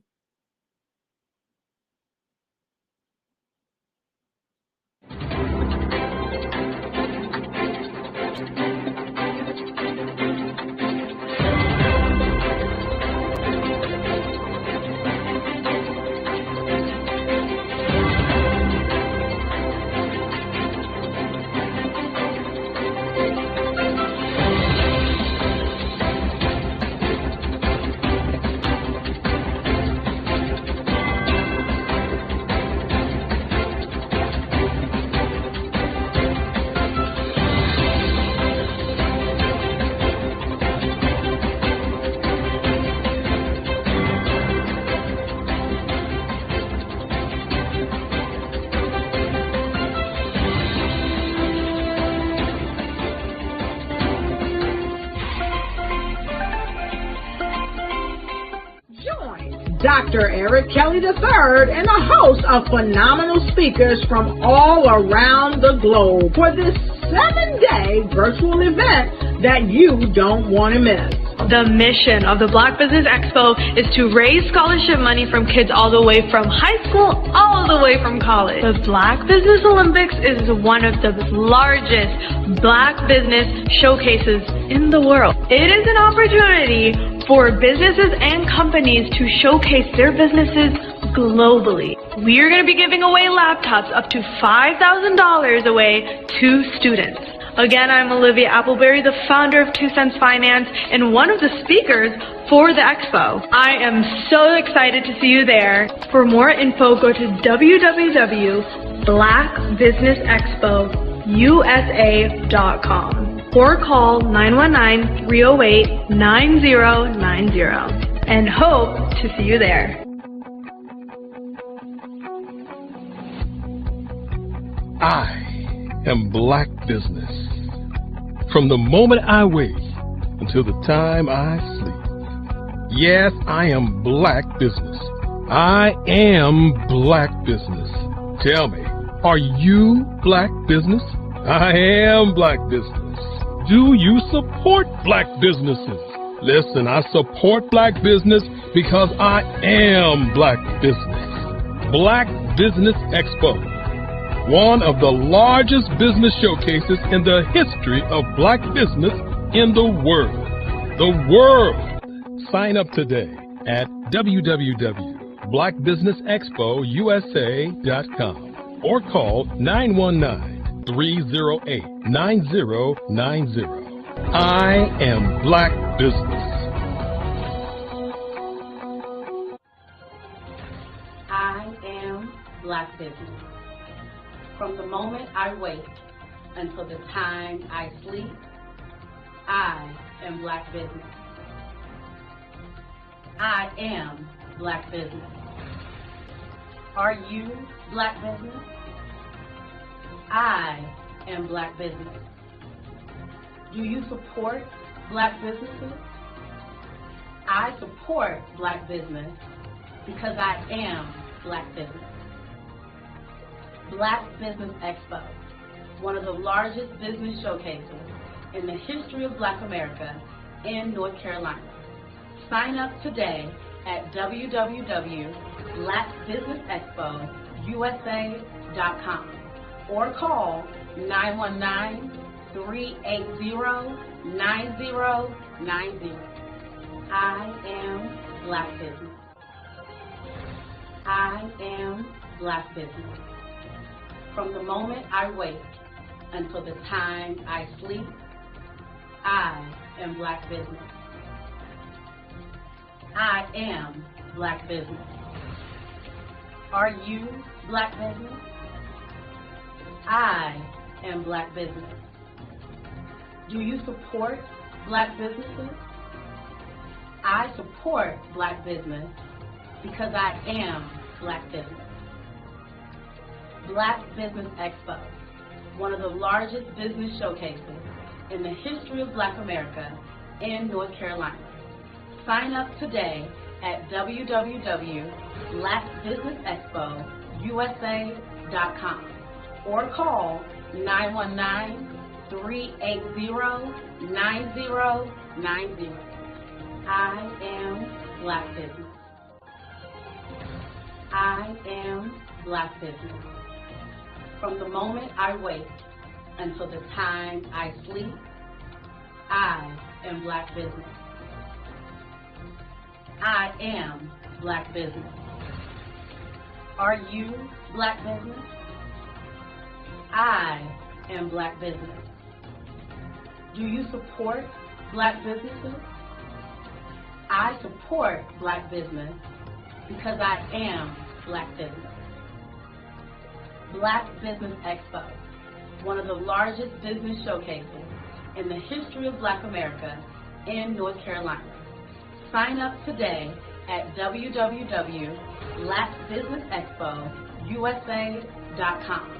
Dr. Eric Kelly III and a host of phenomenal speakers from all around the globe for this 7-day virtual event that you don't want to miss. The mission of the Black Business Expo is to raise scholarship money from kids all the way from high school all the way from college. The Black Business Olympics is one of the largest Black business showcases in the world. It is an opportunity for businesses and companies to showcase their businesses globally. We are going to be giving away laptops up to $5,000 away to students. Again, I'm Olivia Appleberry, the founder of 2 Cents Finance and one of the speakers for the expo. I am so excited to see you there. For more info, go to www.blackbusinessexpousa.com or call 919-308-9090 and hope to see you there. I am Black Business. From the moment I wake until the time I sleep. Yes, I am Black Business. I am Black Business. Tell me, are you Black Business? I am Black Business. Do you support Black businesses? Listen, I support Black business because I am Black Business. Black Business Expo, one of the largest business showcases in the history of Black business in the world. The world! Sign up today at www.blackbusinessexpousa.com or call 919-308-9090. I am Black Business. I am Black Business. From the moment I wake until the time I sleep, I am Black Business. I am Black Business. Are you Black Business? I am Black Business. Do you support Black businesses? I support Black business because I am Black Business. Black Business Expo, one of the largest business showcases in the history of Black America in North Carolina. Sign up today at www.blackbusinessexpousa.com or call 919-380-9090. I am Black Business. I am Black Business. From the moment I wake until the time I sleep, I am Black Business. I am Black Business. Are you Black Business? I am Black Business. Do you support Black businesses? I support Black business because I am Black Business. Black Business Expo, one of the largest business showcases in the history of Black America in North Carolina. Sign up today at www.blackbusinessexpousa.com or call 919-380-9090. I am Black Business. I am Black Business. From the moment I wake until the time I sleep, I am Black Business. I am Black Business. Are you Black Business? I am Black Business. Do you support Black businesses? I support Black business because I am Black Business. Black Business Expo, one of the largest business showcases in the history of Black America in North Carolina. Sign up today at www.blackbusinessexpousa.com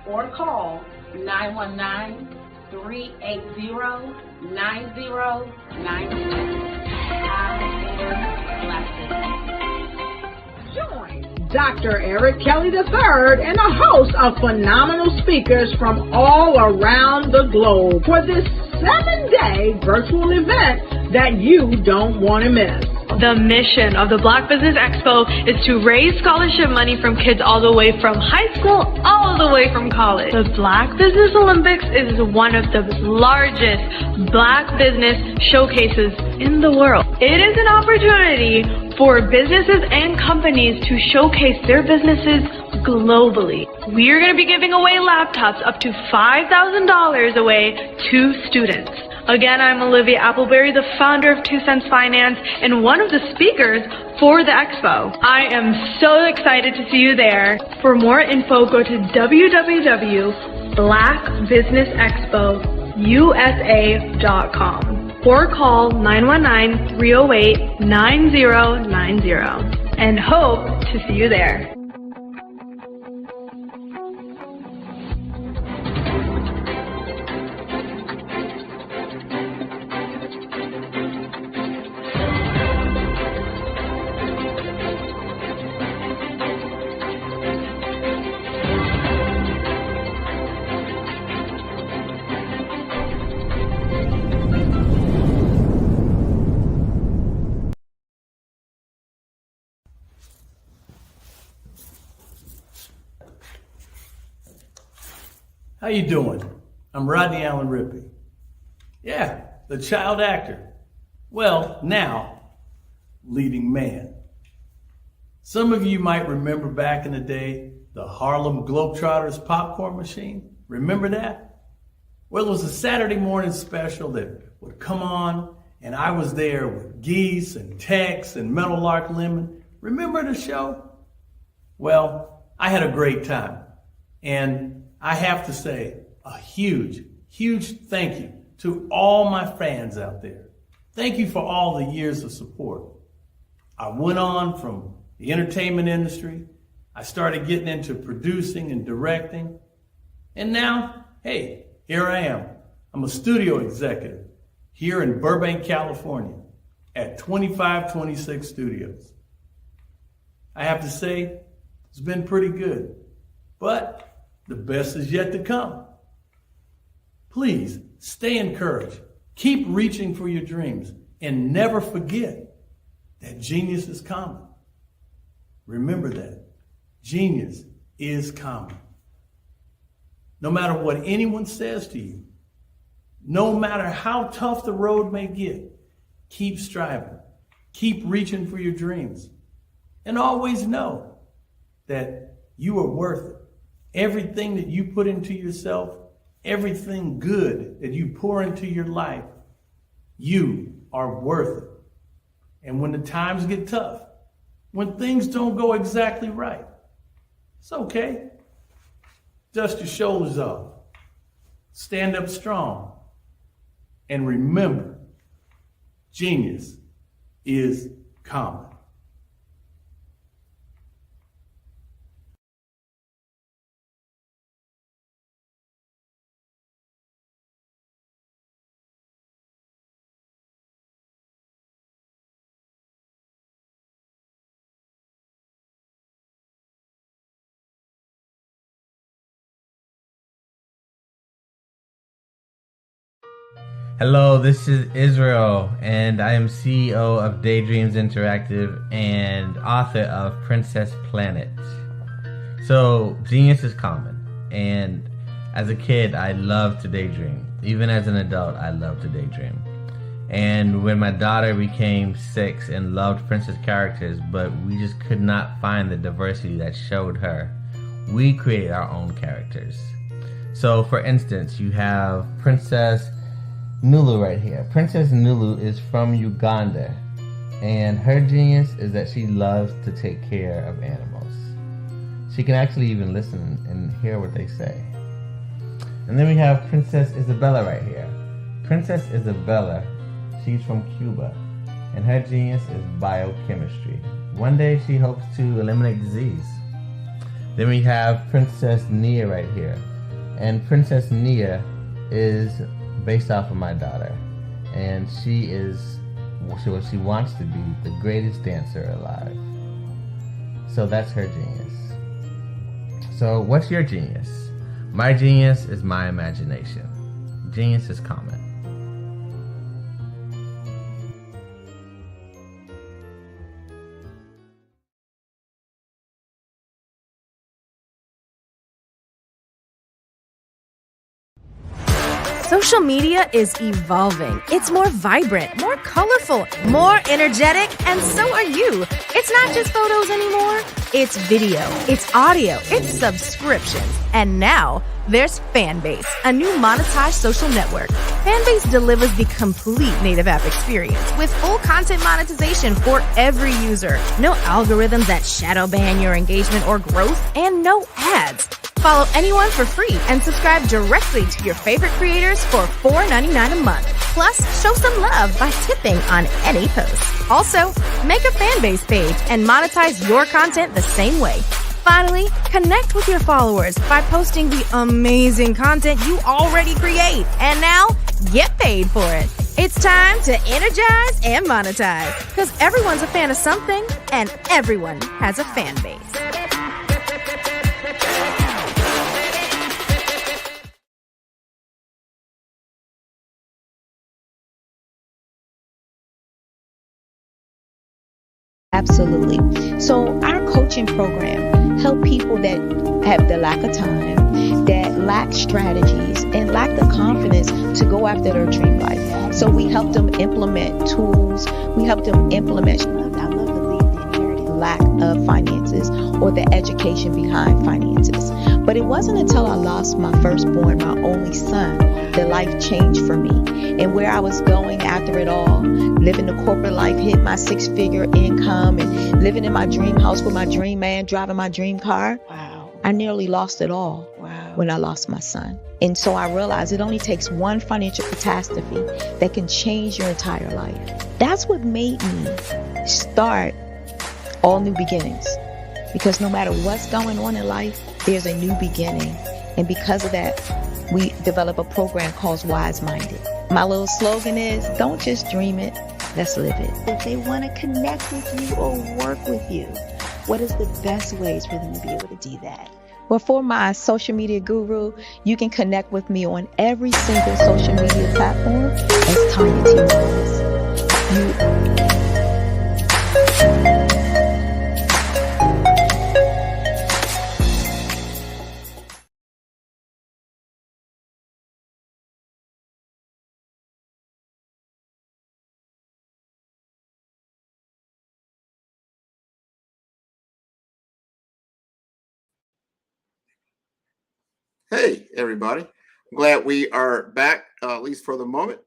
or call 919-380-9090. I am Black Business. Dr. Eric Kelly III and a host of phenomenal speakers from all around the globe for this 7-day virtual event that you don't want to miss. The mission of the Black Business Expo is to raise scholarship money from kids all the way from high school all the way from college. The Black Business Olympics is one of the largest Black business showcases in the world. It is an opportunity for businesses and companies to showcase their businesses globally. We are going to be giving away laptops up to $5,000 away to students. Again, I'm Olivia Appleberry, the founder of 2 Cents Finance and one of the speakers for the expo. I am so excited to see you there. For more info, go to www.blackbusinessexpousa.com or call 919-308-9090 and hope to see you there. How you doing? I'm Rodney Allen Rippey. Yeah, the child actor. Well, now, leading man. Some of you might remember back in the day, the Harlem Globetrotters popcorn machine. Remember that? Well, it was a Saturday morning special that would come on, and I was there with Geese and Tex and Meadowlark Lemon. Remember the show? Well, I had a great time. And I have to say a huge, huge thank you to all my fans out there. Thank you for all the years of support. I went on from the entertainment industry. I started getting into producing and directing. And now, hey, here I am. I'm a studio executive here in Burbank, California at 2526 Studios. I have to say, it's been pretty good. But the best is yet to come. Please stay encouraged. Keep reaching for your dreams and never forget that genius is common. Remember that. Genius is common. No matter what anyone says to you, no matter how tough the road may get, keep striving. Keep reaching for your dreams. And always know that you are worth it. Everything that you put into yourself, everything good that you pour into your life, you are worth it. And when the times get tough, when things don't go exactly right, it's okay. Dust your shoulders off. Stand up strong. And remember, genius is common. Hello, this is Israel, and I am CEO of Daydreams Interactive and author of Princess Planet. So, genius is common, and as a kid, I loved to daydream. Even as an adult, I love to daydream. And when my daughter became 6 and loved princess characters, but we just could not find the diversity that showed her, we created our own characters. So, for instance, you have Princess Nulu right here. Princess Nulu is from Uganda, and her genius is that she loves to take care of animals. She can actually even listen and hear what they say. And then we have Princess Isabella right here. Princess Isabella, she's from Cuba, and her genius is biochemistry. One day she hopes to eliminate disease. Then we have Princess Nia right here, and Princess Nia is based off of my daughter, and she is what she wants to be, the greatest dancer alive. So that's her genius. So what's your genius? My genius is my imagination. Genius is common. Social media is evolving. It's more vibrant, more colorful, more energetic, and so are you. It's not just photos anymore. It's video, it's audio, it's subscriptions. And now there's Fanbase, a new monetized social network. Fanbase delivers the complete native app experience with full content monetization for every user. No algorithms that shadow ban your engagement or growth, and no ads. Follow anyone for free and subscribe directly to your favorite creators for $4.99 a month. Plus, show some love by tipping on any post. Also, make a Fanbase page and monetize your content the same way. Finally, connect with your followers by posting the amazing content you already create. And now, get paid for it. It's time to energize and monetize, because everyone's a fan of something and everyone has a fan base. Absolutely. So our coaching program help people that have the lack of time, that lack strategies, and lack the confidence to go after their dream life. So we help them implement tools. We help them implement, I love to leave the inherited lack of finances or the education behind finances. But it wasn't until I lost my firstborn, my only son, that life changed for me. And where I was going after it all, living the corporate life, hit my 6-figure income, and living in my dream house with my dream man, driving my dream car. Wow. I nearly lost it all when I lost my son. And so I realized it only takes one financial catastrophe that can change your entire life. That's what made me start All New Beginnings. Because no matter what's going on in life, there's a new beginning. And because of that, we develop a program called Wise Minded. My little slogan is, don't just dream it, let's live it. If they want to connect with you or work with you, what is the best ways for them to be able to do that? Well, for my social media guru, you can connect with me on every single social media platform as Tanya T. Wallace. Hey, everybody. I'm glad we are back, at least for the moment.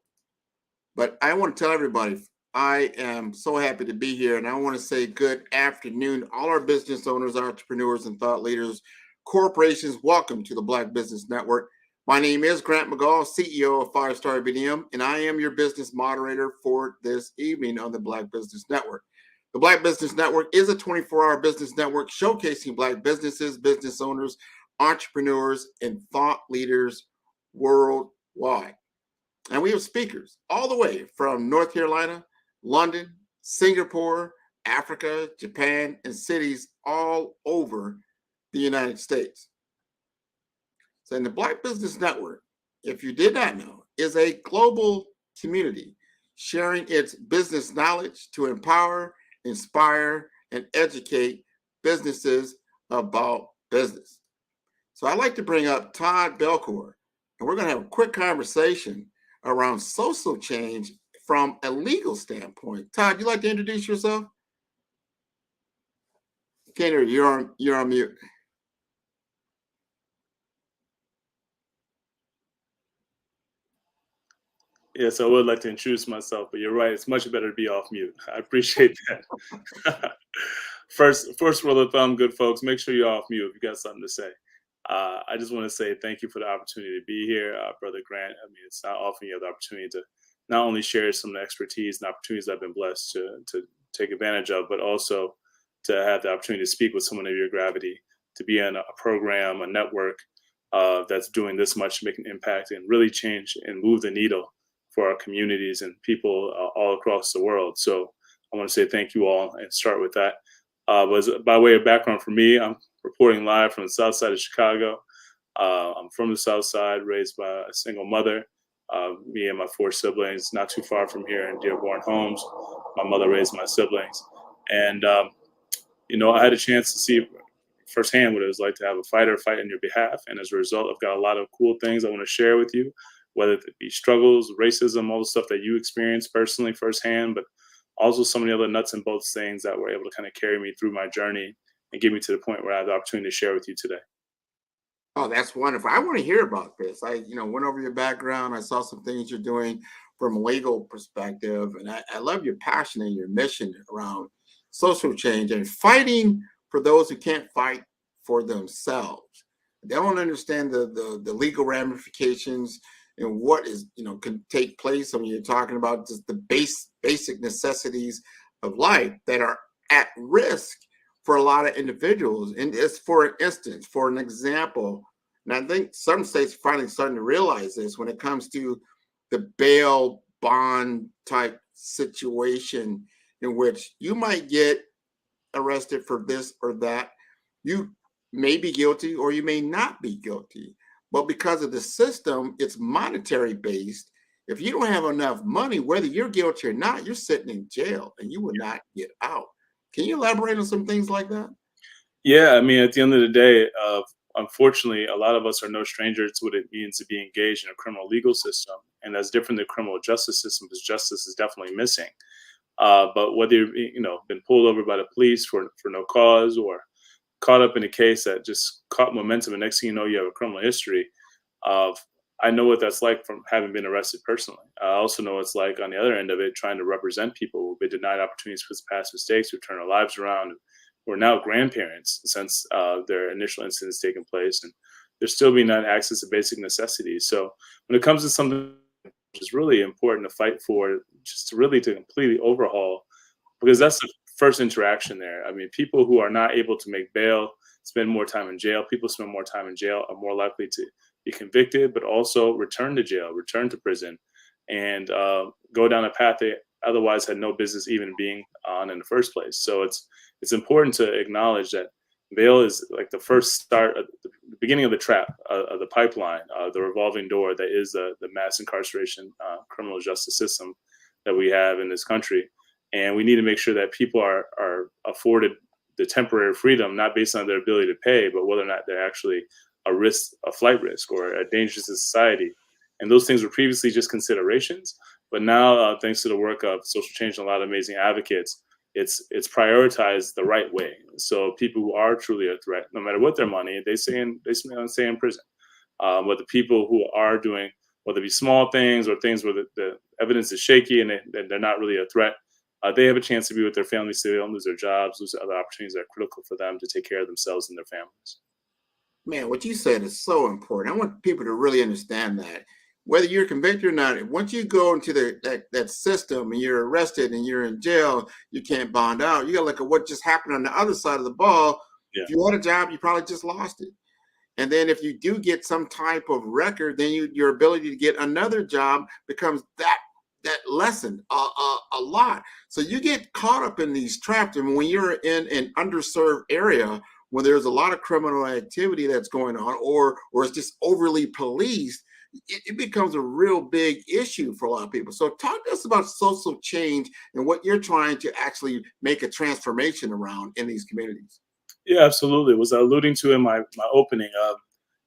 But I want to tell everybody, I am so happy to be here. And I want to say good afternoon, all our business owners, entrepreneurs, and thought leaders, corporations. Welcome to the Black Business Network. My name is Grant McGaugh, CEO of 5-Star BDM, and I am your business moderator for this evening on the Black Business Network. The Black Business Network is a 24-hour business network showcasing Black businesses, business owners, entrepreneurs, and thought leaders worldwide. And we have speakers all the way from North Carolina, London, Singapore, Africa, Japan, and cities all over the United States. So in the Black Business Network, if you did not know, is a global community sharing its business knowledge to empower, inspire, and educate businesses about business. So I'd like to bring up Todd Belcourt, and we're going to have a quick conversation around social change from a legal standpoint. Todd, you like to introduce yourself? Can't hear you. You're on mute. Yes, I would like to introduce myself, but you're right. It's much better to be off mute. I appreciate that. First rule of thumb, good folks, make sure you're off mute if you got something to say. I just want to say thank you for the opportunity to be here, Brother Grant. I mean, it's not often you have the opportunity to not only share some of the expertise and opportunities I've been blessed to take advantage of, but also to have the opportunity to speak with someone of your gravity, to be in a program, a network that's doing this much to make an impact and really change and move the needle for our communities and people all across the world. So I want to say thank you all and start with that. Was by way of background for me, I'm reporting live from the south side of Chicago. I'm from the south side, raised by a single mother. Me and my 4 siblings, not too far from here in Dearborn Homes. My mother raised my siblings. And, I had a chance to see firsthand what it was like to have a fighter fight on your behalf. And as a result, I've got a lot of cool things I want to share with you, whether it be struggles, racism, all the stuff that you experienced personally firsthand, but also some of the other nuts and bolts things that were able to kind of carry me through my journey and get me to the point where I have the opportunity to share with you today. Oh, that's wonderful. I want to hear about this. I, went over your background. I saw some things you're doing from a legal perspective. And I love your passion and your mission around social change and fighting for those who can't fight for themselves. They don't understand the legal ramifications and what is, can take place. I mean, you're talking about just the basic necessities of life that are at risk for a lot of individuals. And it's for an instance, for an example, and I think some states are finally starting to realize this when it comes to the bail bond type situation in which you might get arrested for this or that. You may be guilty or you may not be guilty. But because of the system, it's monetary based. If you don't have enough money, whether you're guilty or not, you're sitting in jail and you will not get out. Can you elaborate on some things like that? Yeah, I mean, at the end of the day, unfortunately, a lot of us are no stranger to what it means to be engaged in a criminal legal system. And that's different than the criminal justice system because justice is definitely missing. But whether you've been pulled over by the police for no cause or caught up in a case that just caught momentum and next thing you know, you have a criminal history of, I know what that's like from having been arrested personally. I also know it's like on the other end of it, trying to represent people who've been denied opportunities for past mistakes, who turn their lives around, who are now grandparents since their initial incidents taken place. And they're still being denied access to basic necessities. So when it comes to something which is really important to fight for, just to completely overhaul, because that's the first interaction there. I mean, people who are not able to make bail spend more time in jail. People spend more time in jail are more likely to be convicted, but also return to jail, return to prison, and go down a path they otherwise had no business even being on in the first place. So it's important to acknowledge that bail is like the first start, the beginning of the trap, of the pipeline, the revolving door that is the mass incarceration criminal justice system that we have in this country. And we need to make sure that people are afforded the temporary freedom, not based on their ability to pay, but whether or not they're actually a flight risk or a danger to society. And those things were previously just considerations, but now thanks to the work of social change and a lot of amazing advocates, it's prioritized the right way. So people who are truly a threat, no matter what their money, they stay in prison. But the people who are doing, whether it be small things or things where the evidence is shaky and they're not really a threat, they have a chance to be with their families so they don't lose their jobs, lose other opportunities that are critical for them to take care of themselves and their families. Man, what you said is so important. I want people to really understand that. Whether you're convicted or not, once you go into that system and you're arrested and you're in jail, you can't bond out. You got to look at what just happened on the other side of the ball. Yeah. If you had a job, you probably just lost it. And then if you do get some type of record, then your ability to get another job becomes that lessened a lot. So you get caught up in these traps. And when you're in an underserved area where there's a lot of criminal activity that's going on, or it's just overly policed, it becomes a real big issue for a lot of people. So talk to us about social change and what you're trying to actually make a transformation around in these communities. Yeah, absolutely. Was I alluding to in my opening of,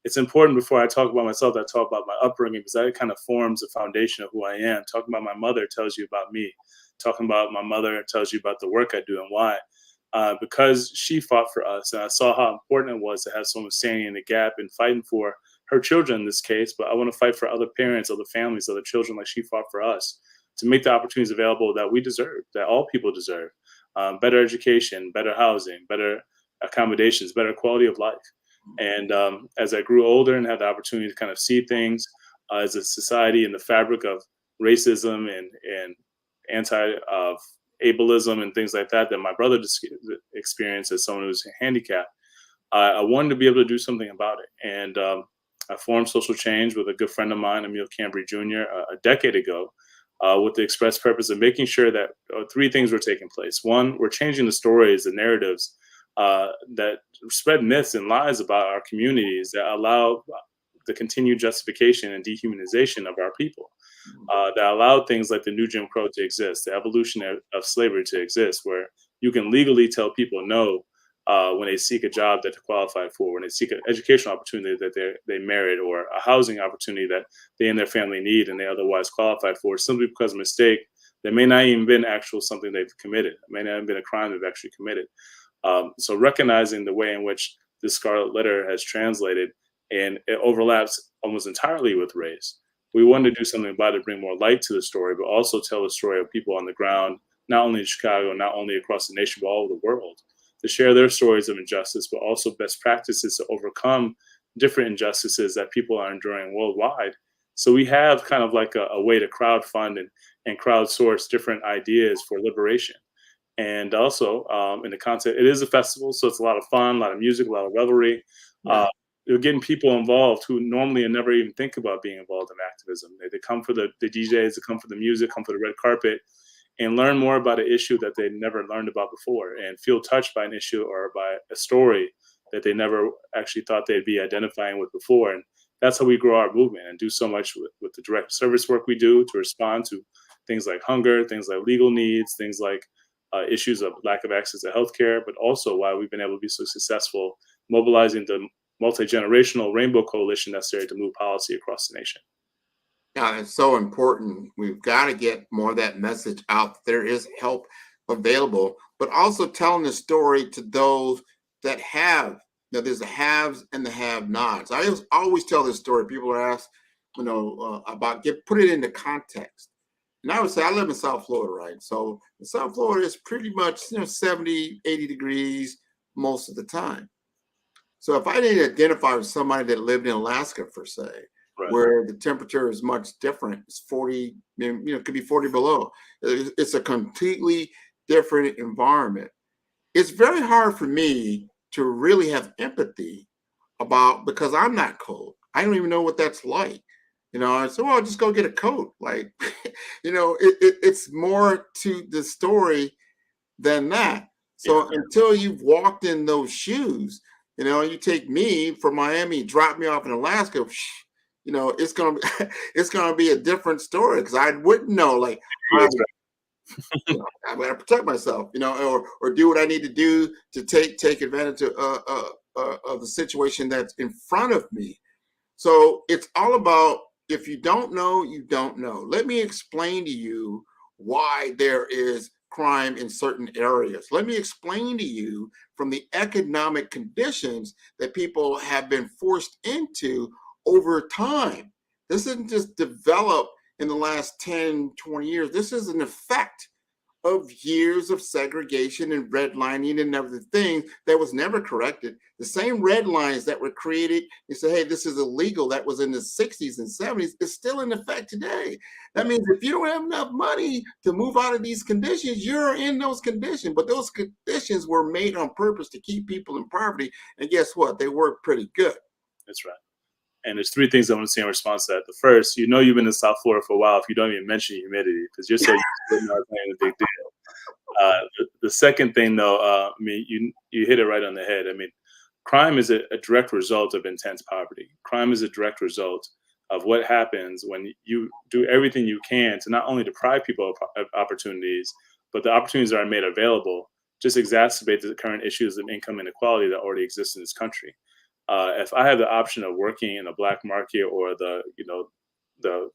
it's important before I talk about myself that I talk about my upbringing, because that kind of forms the foundation of who I am. Talking about my mother tells you about me. Talking about my mother tells you about the work I do and why. Because she fought for us, and I saw how important it was to have someone standing in the gap and fighting for her children in this case, but I want to fight for other parents, other families, other children like she fought for us, to make the opportunities available that we deserve, that all people deserve. Better education, better housing, better accommodations, better quality of life. And as I grew older and had the opportunity to kind of see things as a society in the fabric of racism and anti-ableism and things like that my brother experienced as someone who's handicapped, I wanted to be able to do something about it. And I formed Social Change with a good friend of mine, Emil Cambry Jr., a decade ago, with the express purpose of making sure that three things were taking place. One, we're changing the stories, the narratives that spread myths and lies about our communities that allow the continued justification and dehumanization of our people, that allowed things like the new Jim Crow to exist, the evolution of slavery to exist, where you can legally tell people no when they seek a job that they're qualified for, when they seek an educational opportunity that they merit, or a housing opportunity that they and their family need and they otherwise qualified for, simply because of a mistake that may not even been actual something they've committed. It may not have been a crime they've actually committed. So recognizing the way in which this scarlet letter has translated, and it overlaps almost entirely with race, we wanted to do something about it to bring more light to the story, but also tell the story of people on the ground, not only in Chicago, not only across the nation, but all over the world, to share their stories of injustice, but also best practices to overcome different injustices that people are enduring worldwide. So we have kind of like a way to crowdfund and crowdsource different ideas for liberation. And also in the content, it is a festival, so it's a lot of fun, a lot of music, a lot of revelry. You're getting people involved who normally never even think about being involved in activism. They come for the DJs, they come for the music, come for the red carpet, and learn more about an issue that they never learned about before, and feel touched by an issue or by a story that they never actually thought they'd be identifying with before. And that's how we grow our movement and do so much with the direct service work we do to respond to things like hunger, things like legal needs, things like issues of lack of access to healthcare, but also why we've been able to be so successful mobilizing the multi-generational rainbow coalition necessary to move policy across the nation. Yeah, it's so important. We've got to get more of that message out. There is help available, but also telling the story to those that have. There's the haves and the have-nots. I always tell this story. People are asked, about put it into context. And I would say I live in South Florida, right? So in South Florida, it's pretty much 70, 80 degrees most of the time. So if I didn't identify with somebody that lived in Alaska, per se, right, where the temperature is much different, it's 40, it could be 40 below. It's a completely different environment. It's very hard for me to really have empathy because I'm not cold. I don't even know what that's like. I said, well, just go get a coat. Like, it's more to the story than that. So until you've walked in those shoes, you take me from Miami, drop me off in Alaska, it's gonna be a different story, because I wouldn't know, like, I'm gonna protect myself, or do what I need to do to take advantage of the situation that's in front of me. So it's all about, if you don't know, you don't know. Let me explain to you why there is crime in certain areas. Let me explain to you from the economic conditions that people have been forced into over time. This isn't just developed in the last 10, 20 years. This is an effect of years of segregation and redlining and everything that was never corrected. The same red lines that were created and say, hey, this is illegal, that was in the 60s and 70s, is still in effect today. That means if you don't have enough money to move out of these conditions, you're in those conditions. But those conditions were made on purpose to keep people in poverty. And guess what? They work pretty good. That's right. And there's three things I want to say in response to that. The first, you've been in South Florida for a while if you don't even mention humidity, because you're so used to not playing a big deal. The second thing, though, you hit it right on the head. Crime is a direct result of intense poverty. Crime is a direct result of what happens when you do everything you can to not only deprive people of opportunities, but the opportunities that are made available just exacerbate the current issues of income inequality that already exist in this country. If I have the option of working in a black market or the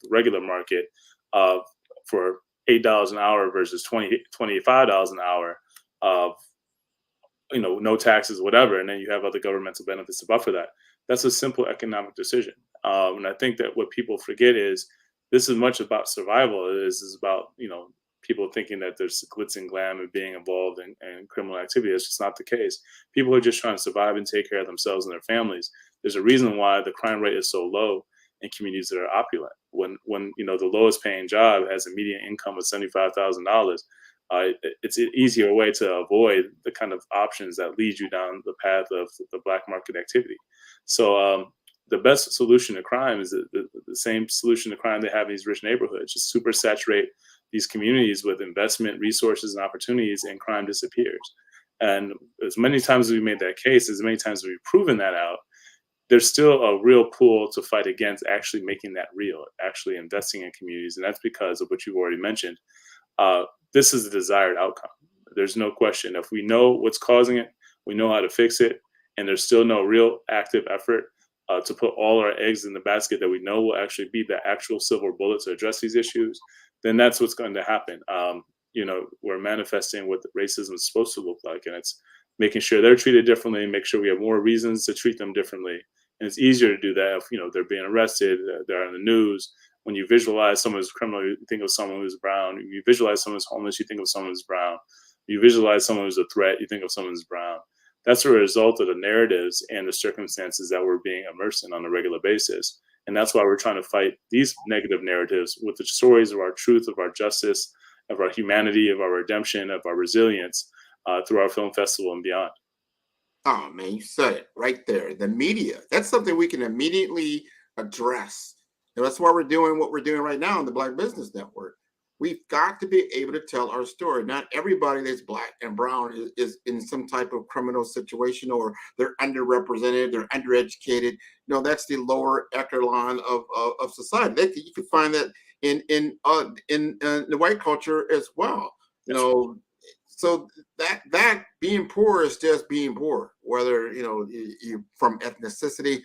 regular market for $8 an hour versus $25 an hour of no taxes, whatever, and then you have other governmental benefits to buffer that, that's a simple economic decision. And I think that what people forget is this is much about survival. This is about people thinking that there's glitz and glam and being involved in criminal activity. That's just not the case. People are just trying to survive and take care of themselves and their families. There's a reason why the crime rate is so low in communities that are opulent. When the lowest paying job has a median income of $75,000, it's an easier way to avoid the kind of options that lead you down the path of the black market activity. So the best solution to crime is the same solution to crime they have in these rich neighborhoods. Just super saturate these communities with investment, resources, and opportunities, and crime disappears. And as many times as we made that case, as many times as we've proven that out, there's still a real pull to fight against actually making that real, actually investing in communities. And that's because of what you've already mentioned. This is the desired outcome. There's no question. If we know what's causing it, we know how to fix it, and there's still no real active effort to put all our eggs in the basket that we know will actually be the actual silver bullet to address these issues, then that's what's going to happen. We're manifesting what racism is supposed to look like, and it's making sure they're treated differently, make sure we have more reasons to treat them differently. And it's easier to do that if, they're being arrested, they're on the news. When you visualize someone who's criminal, you think of someone who's brown. You visualize someone who's homeless, you think of someone who's brown. You visualize someone who's a threat, you think of someone who's brown. That's a result of the narratives and the circumstances that we're being immersed in on a regular basis. And that's why we're trying to fight these negative narratives with the stories of our truth, of our justice, of our humanity, of our redemption, of our resilience through our film festival and beyond. Oh, man, you said it right there. The media, that's something we can immediately address. And that's why we're doing what we're doing right now on the Black Business Network. We've got to be able to tell our story. Not everybody that's Black and brown is in some type of criminal situation, or they're underrepresented, they're undereducated. That's the lower echelon of society. You can find that in the white culture as well. So that being poor is just being poor, whether you're from ethnicity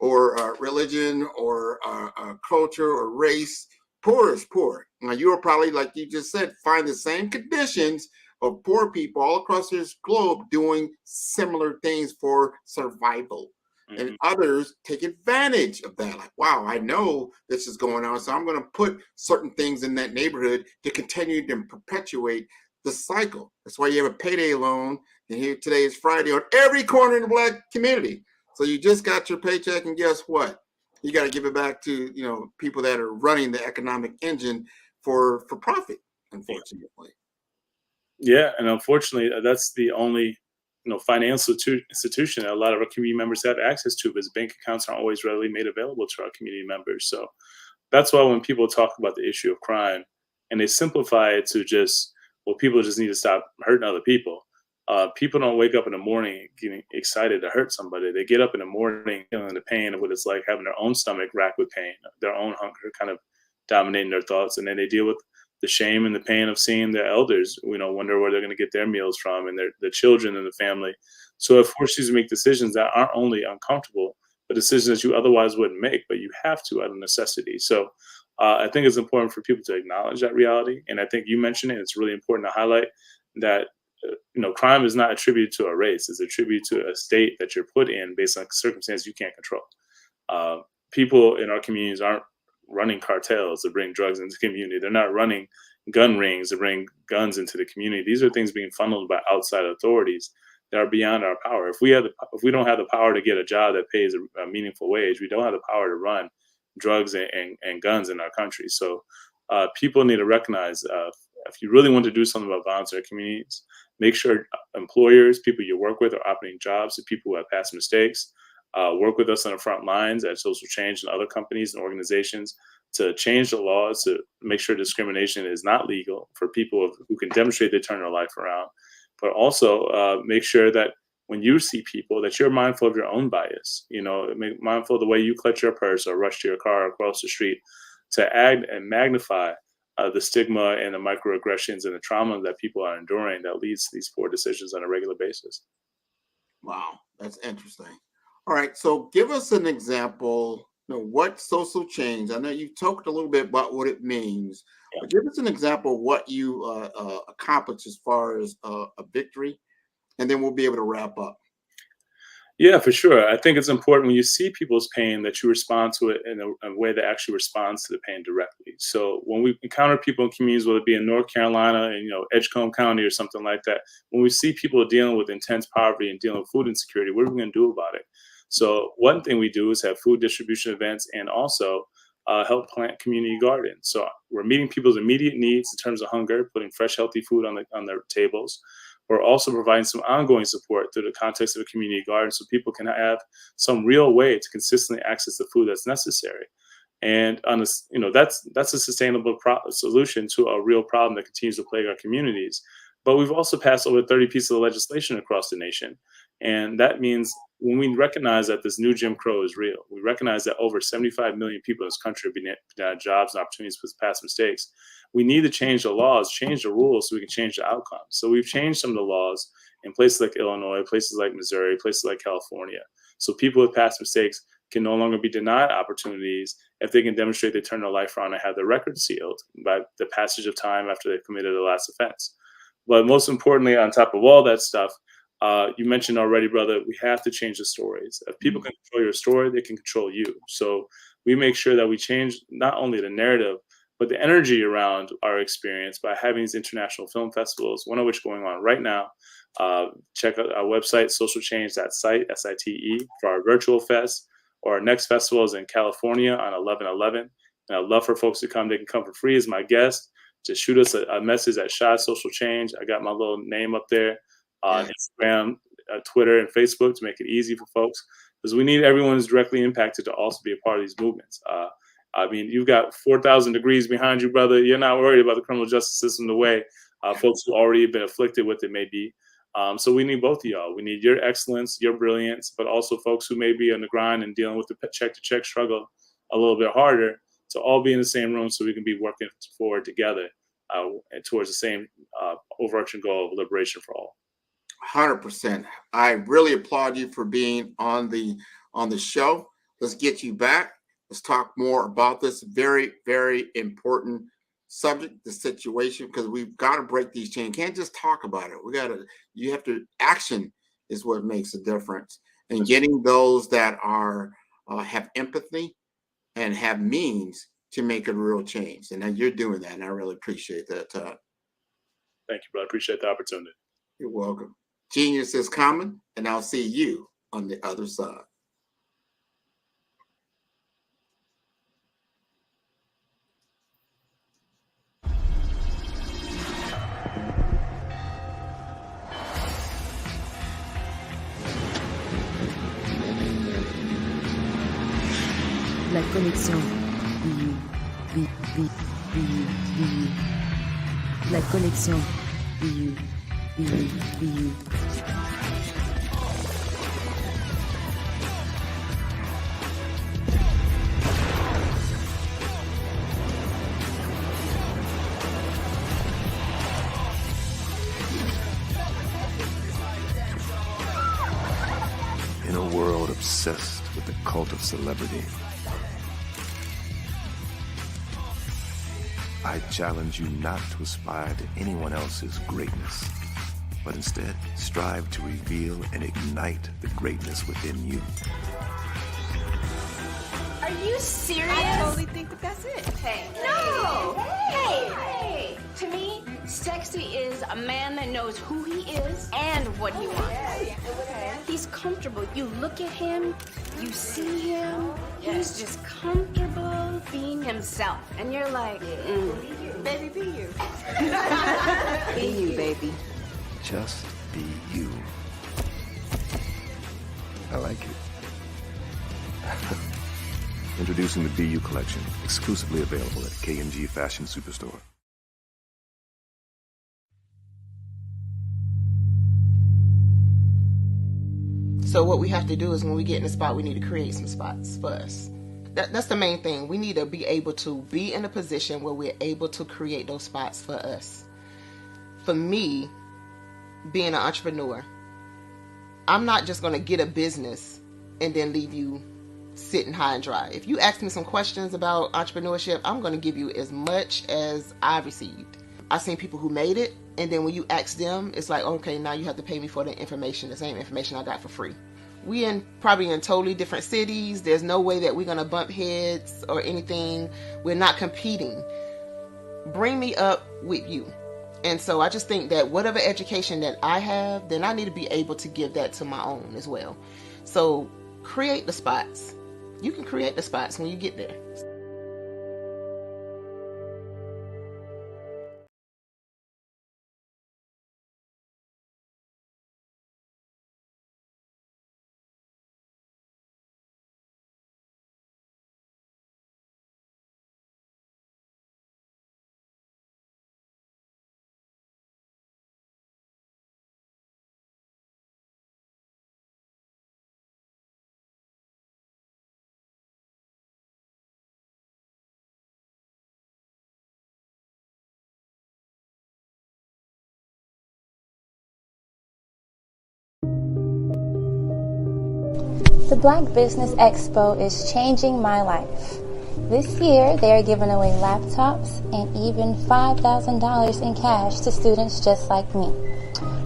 or religion or culture or race. Poor is poor. Now, you are probably, like you just said, find the same conditions of poor people all across this globe doing similar things for survival. Mm-hmm. And others take advantage of that. Like, wow, I know this is going on, so I'm going to put certain things in that neighborhood to continue to perpetuate the cycle. That's why you have a payday loan. And here today is Friday on every corner in the Black community. So you just got your paycheck, and guess what? You got to give it back to people that are running the economic engine for profit, unfortunately. Yeah, and unfortunately, that's the only financial institution that a lot of our community members have access to, because bank accounts aren't always readily made available to our community members. So that's why when people talk about the issue of crime and they simplify it to just, well, people just need to stop hurting other people. People don't wake up in the morning getting excited to hurt somebody. They get up in the morning feeling the pain of what it's like having their own stomach racked with pain, their own hunger kind of dominating their thoughts. And then they deal with the shame and the pain of seeing their elders, wonder where they're going to get their meals from, and their children and the family. So it forces you to make decisions that aren't only uncomfortable, but decisions that you otherwise wouldn't make, but you have to out of necessity. So I think it's important for people to acknowledge that reality. And I think you mentioned it. It's really important to highlight that crime is not attributed to a race. It's attributed to a state that you're put in based on circumstances you can't control. People in our communities aren't running cartels to bring drugs into the community. They're not running gun rings to bring guns into the community. These are things being funneled by outside authorities that are beyond our power. If we don't have the power to get a job that pays a meaningful wage, we don't have the power to run drugs and guns in our country. So people need to recognize if you really want to do something about violence in our communities, make sure employers, people you work with, are operating jobs to people who have past mistakes. Work with us on the front lines at Social Change and other companies and organizations to change the laws to make sure discrimination is not legal for people who can demonstrate they turn their life around. But also make sure that when you see people, that you're mindful of your own bias. Mindful of the way you clutch your purse or rush to your car across the street, to add and magnify the stigma and the microaggressions and the trauma that people are enduring that leads to these poor decisions on a regular basis. Wow, that's interesting. All right, so give us an example. What social change? I know you talked a little bit about what it means, but give us an example of what you accomplished as far as a victory, and then we'll be able to wrap up. Yeah, for sure. I think it's important when you see people's pain that you respond to it in a way that actually responds to the pain directly. So when we encounter people in communities, whether it be in North Carolina and Edgecombe County or something like that, when we see people dealing with intense poverty and dealing with food insecurity, what are we going to do about it? So one thing we do is have food distribution events and also help plant community gardens. So we're meeting people's immediate needs in terms of hunger, putting fresh, healthy food on their tables. we're also providing some ongoing support through the context of a community garden so people can have some real way to consistently access the food that's necessary. And on this, that's a sustainable solution to a real problem that continues to plague our communities. But we've also passed over 30 pieces of legislation across the nation. And that means when we recognize that this new Jim Crow is real, we recognize that over 75 million people in this country have been denied jobs and opportunities for past mistakes. We need to change the laws, change the rules so we can change the outcomes. So we've changed some of the laws in places like Illinois, places like Missouri, places like California. So people with past mistakes can no longer be denied opportunities if they can demonstrate they turn their life around and have their record sealed by the passage of time after they've committed a last offense. But most importantly, on top of all that stuff, you mentioned already, brother, we have to change the stories. If people can control your story, they can control you. So we make sure that we change not only the narrative, but the energy around our experience by having these international film festivals, one of which going on right now. Check out our website, socialchange.site, SITE, for our virtual fest, or our next festival is in California on 11/11. And I'd love for folks to come. They can come for free as my guest. Just shoot us a message at Shy Social Change. I got my little name up there on Instagram, Twitter, and Facebook to make it easy for folks, because we need everyone who's directly impacted to also be a part of these movements. I mean, you've got 4,000 degrees behind you, brother. You're not worried about the criminal justice system the way folks who already have been afflicted with it may be. So we need both of y'all. We need your excellence, your brilliance, but also folks who may be on the grind and dealing with the check-to-check struggle a little bit harder, to all be in the same room so we can be working forward together and towards the same overarching goal of liberation for all. 100%. I really applaud you for being on the show. Let's get you back. Let's talk more about this very, very important subject, the situation, because we've got to break these chains. Can't just talk about it. You have to, action is what makes a difference. And getting those that are have empathy and have means to make a real change. And you're doing that, and I really appreciate that, Todd. Thank you, bro. I appreciate the opportunity. You're welcome. Genius is coming, and I'll see you on the other side. La connexion. La connexion. In a world obsessed with the cult of celebrity, I challenge you not to aspire to anyone else's greatness, but instead strive to reveal and ignite the greatness within you. Are you serious? I totally think that's it. Hey. No! Hey! To me, sexy is a man that knows who he is and what he wants. Okay. He's comfortable. You look at him, you see him, he's just comfortable being himself. And you're like, Baby, be you. Be you, baby. Just be you. I like it. Introducing the Be You collection, exclusively available at K&G Fashion Superstore. So what we have to do is when we get in a spot, we need to create some spots for us. That's the main thing. We need to be able to be in a position where we're able to create those spots for us. For me, being an entrepreneur, I'm not just going to get a business and then leave you sitting high and dry. If you ask me some questions about entrepreneurship, I'm going to give you as much as I've received. I've seen people who made it, and then when you ask them, it's like, okay, now you have to pay me for the information, the same information I got for free. We probably in totally different cities. There's no way that we're going to bump heads or anything. We're not competing. Bring me up with you. And so I just think that whatever education that I have, then I need to be able to give that to my own as well. So create the spots. You can create the spots when you get there. The Black Business Expo is changing my life. This year, they are giving away laptops and even $5,000 in cash to students just like me.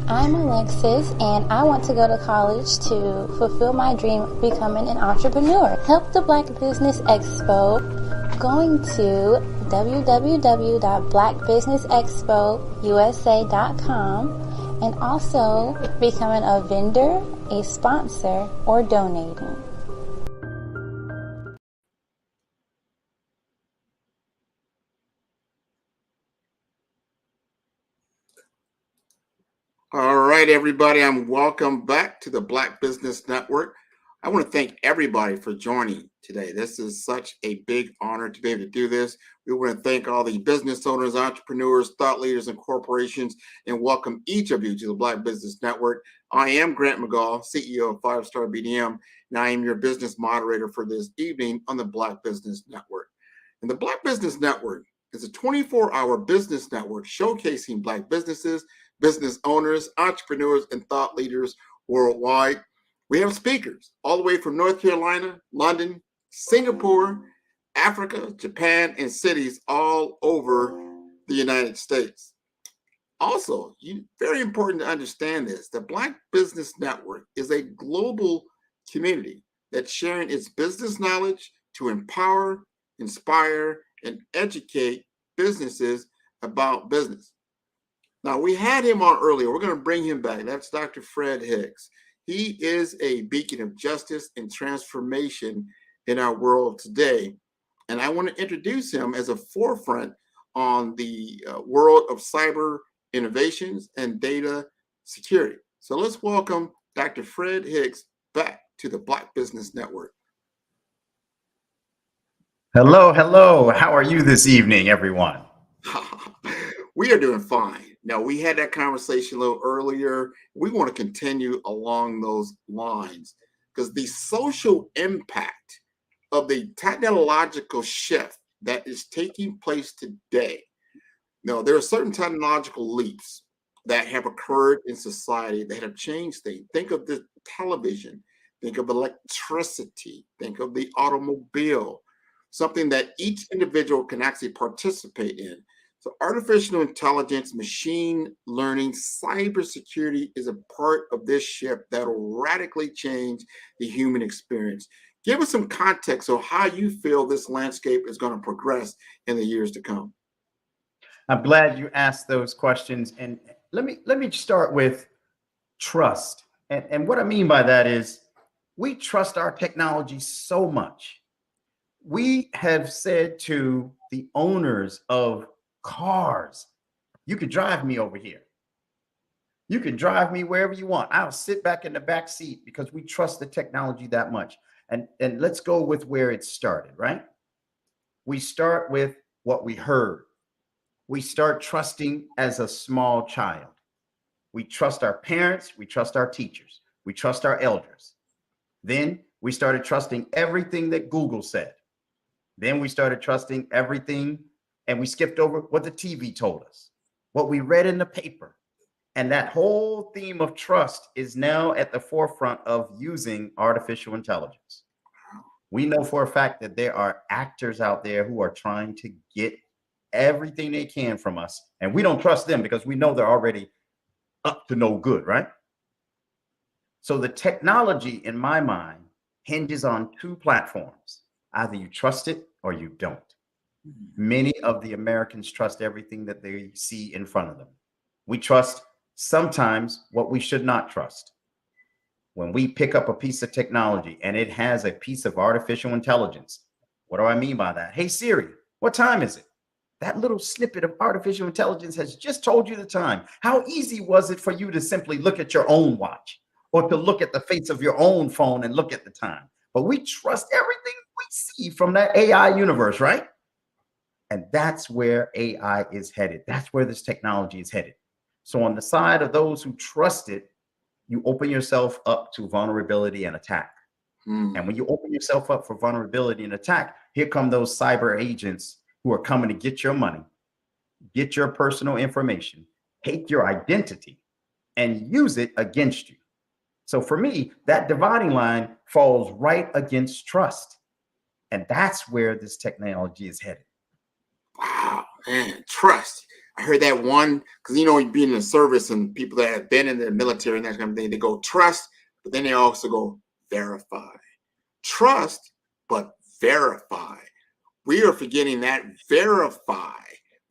I'm Alexis, and I want to go to college to fulfill my dream of becoming an entrepreneur. Help the Black Business Expo going to www.blackbusinessexpousa.com and also becoming a vendor, a sponsor, or donating. All right, everybody, I'm welcome back to the Black Business Network. I want to thank everybody for joining today. This is such a big honor to be able to do this. We want to thank all the business owners, entrepreneurs, thought leaders, and corporations, and welcome each of you to the Black Business Network. I am Grant McGaugh, CEO of 5-Star BDM, and I am your business moderator for this evening on the Black Business Network. And the Black Business Network is a 24-hour business network showcasing Black businesses, business owners, entrepreneurs, and thought leaders worldwide. We have speakers all the way from North Carolina, London, Singapore, Africa, Japan, and cities all over the United States. Also, very important to understand this, the Black Business Network is a global community that's sharing its business knowledge to empower, inspire, and educate businesses about business. Now, we had him on earlier. We're going to bring him back. That's Dr. Fred Hicks. He is a beacon of justice and transformation in our world today. And I want to introduce him as a forefront on the world of cyber innovations and data security. So let's welcome Dr. Fred Hicks back to the Black Business Network. Hello, hello. How are you this evening, everyone? We are doing fine. Now, we had that conversation a little earlier. We want to continue along those lines because the social impact of the technological shift that is taking place today. Now, there are certain technological leaps that have occurred in society that have changed things. Think of the television, think of electricity, think of the automobile, something that each individual can actually participate in. So artificial intelligence, machine learning, cybersecurity is a part of this shift that will radically change the human experience. Give us some context on how you feel this landscape is going to progress in the years to come. I'm glad you asked those questions. And let me start with trust. And what I mean by that is we trust our technology so much. We have said to the owners of cars, you could drive me over here. You can drive me wherever you want. I'll sit back in the back seat because we trust the technology that much. And let's go with where it started, right? We start with what we heard. We start trusting as a small child. We trust our parents. We trust our teachers. We trust our elders. Then we started trusting everything that Google said. Then we started trusting everything, and we skipped over what the TV told us, what we read in the paper. And that whole theme of trust is now at the forefront of using artificial intelligence. We know for a fact that there are actors out there who are trying to get everything they can from us, and we don't trust them because we know they're already up to no good, right? So the technology, in my mind, hinges on two platforms. Either you trust it or you don't. Many of the Americans trust everything that they see in front of them. We trust sometimes what we should not trust. When we pick up a piece of technology and it has a piece of artificial intelligence, what do I mean by that? Hey, Siri, what time is it? That little snippet of artificial intelligence has just told you the time. How easy was it for you to simply look at your own watch or to look at the face of your own phone and look at the time? But we trust everything we see from that AI universe, right? And that's where AI is headed. That's where this technology is headed. So on the side of those who trust it, you open yourself up to vulnerability and attack. And when you open yourself up for vulnerability and attack, here come those cyber agents who are coming to get your money, get your personal information, take your identity, and use it against you. So for me, that dividing line falls right against trust. And that's where this technology is headed. Wow, man, trust. I heard that one, because being in the service and people that have been in the military and that kind of thing, they go trust, but then they also go verify. Trust, but verify. We are forgetting that verify.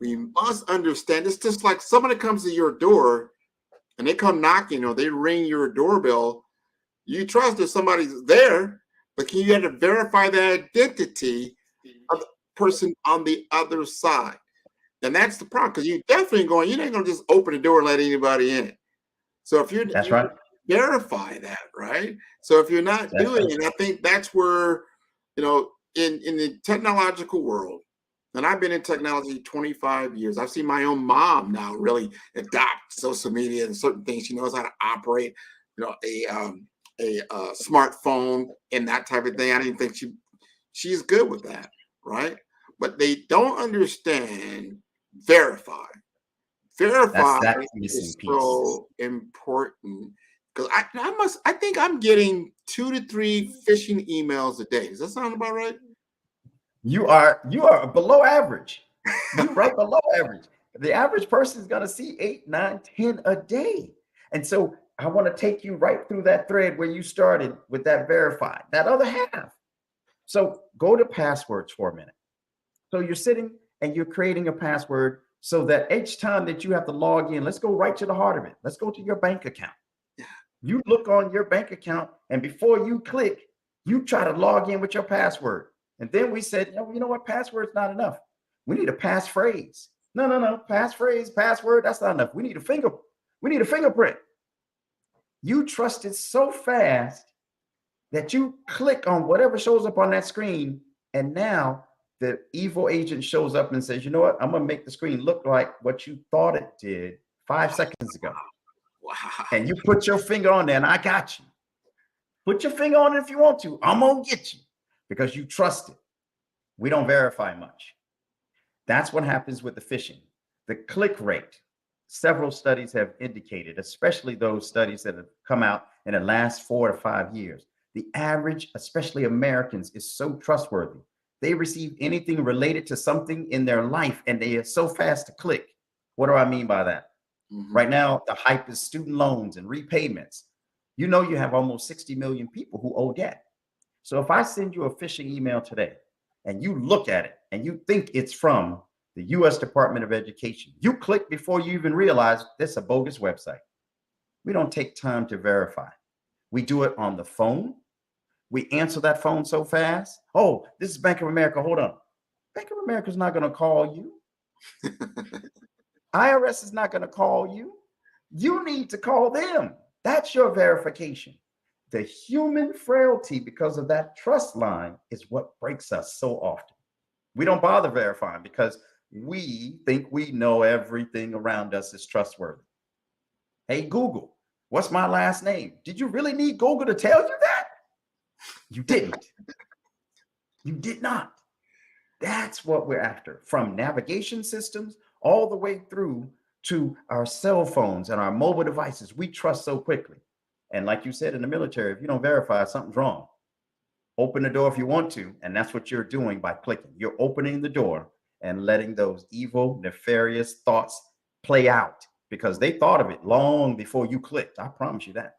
We must understand it's just like somebody comes to your door and they come knocking or they ring your doorbell. You trust that somebody's there, but you have to verify the identity of the person on the other side. And that's the problem, because you ain't gonna just open the door and let anybody in. So if you verify that, right? So if you're not doing it, I think that's where, in the technological world, and I've been in technology 25 years. I've seen my own mom now really adopt social media and certain things. She knows how to operate, a smartphone and that type of thing. I didn't think she's good with that, right? But they don't understand verify. Verify is so important, because I think I'm getting 2 to 3 phishing emails a day. Does that sound about right? You are below average. You're right below average. The average person is going to see 8, 9, 10 a day. And so I want to take you right through that thread where you started with that verify, that other half. So go to passwords for a minute. So you're sitting and you're creating a password so that each time that you have to log in, let's go right to the heart of it. Let's go to your bank account. You look on your bank account, and before you click, you try to log in with your password. And then we said, you know what? Password's not enough. We need a passphrase. No. Passphrase, password, that's not enough. We need a fingerprint. You trusted so fast that you click on whatever shows up on that screen, and now the evil agent shows up and says, you know what? I'm going to make the screen look like what you thought it did 5 seconds ago. Wow. And you put your finger on there, and I got you. Put your finger on it if you want to. I'm going to get you because you trust it. We don't verify much. That's what happens with the phishing. The click rate, several studies have indicated, especially those studies that have come out in the last 4 to 5 years. The average, especially Americans, is so trustworthy. They receive anything related to something in their life, and they are so fast to click. What do I mean by that? Right now, the hype is student loans and repayments. You have almost 60 million people who owe debt. So if I send you a phishing email today and you look at it and you think it's from the U.S. Department of Education, you click before you even realize this is a bogus website. We don't take time to verify. We do it on the phone. We answer that phone so fast. Oh, this is Bank of America. Hold on. Bank of America is not going to call you. IRS is not going to call you. You need to call them. That's your verification. The human frailty because of that trust line is what breaks us so often. We don't bother verifying because we think we know everything around us is trustworthy. Hey, Google, what's my last name? Did you really need Google to tell you that? You didn't. You did not. That's what we're after, from navigation systems all the way through to our cell phones and our mobile devices. We trust so quickly. And like you said in the military, if you don't verify, something's wrong. Open the door if you want to, and that's what you're doing by clicking. You're opening the door and letting those evil, nefarious thoughts play out because they thought of it long before you clicked. I promise you that.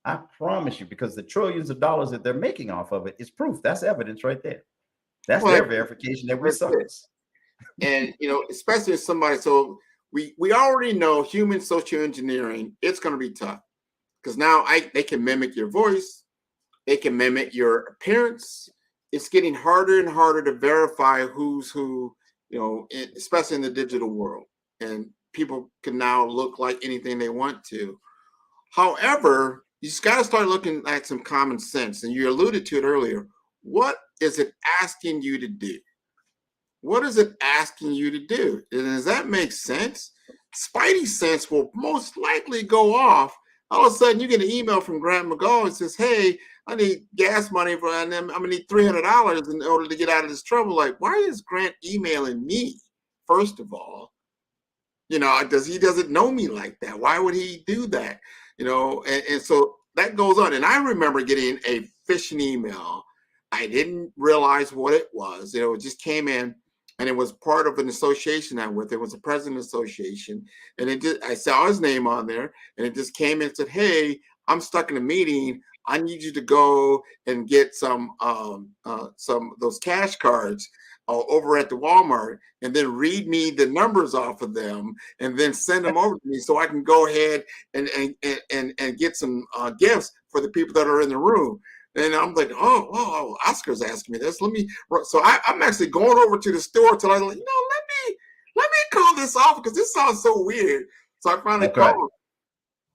I promise you, because the trillions of dollars that they're making off of it is proof. That's evidence right there. That's their verification that we suck. And especially if somebody, so we already know human social engineering, it's going to be tough because now they can mimic your voice, they can mimic your appearance. It's getting harder and harder to verify who's who, especially in the digital world. And people can now look like anything they want to. However, you just got to start looking at some common sense. And you alluded to it earlier. What is it asking you to do? What is it asking you to do? And does that make sense? Spidey sense will most likely go off. All of a sudden, you get an email from Grant McGaw and says, hey, I need gas money and I'm going to need $300 in order to get out of this trouble. Like, why is Grant emailing me? First of all, he doesn't know me like that. Why would he do that? And so that goes on. And I remember getting a phishing email. I didn't realize what it was. You know, it just came in, and it was part of an association I'm with. It was a president association, and I saw his name on there, and it just came in and said, "Hey, I'm stuck in a meeting. I need you to go and get some those cash cards over at the Walmart, and then read me the numbers off of them, and then send them over to me so I can go ahead and get some gifts for the people that are in the room." And I'm like, oh, Oscar's asking me this. So I'm actually going over to the store till I'm like, let me call this off because this sounds so weird. So I finally called.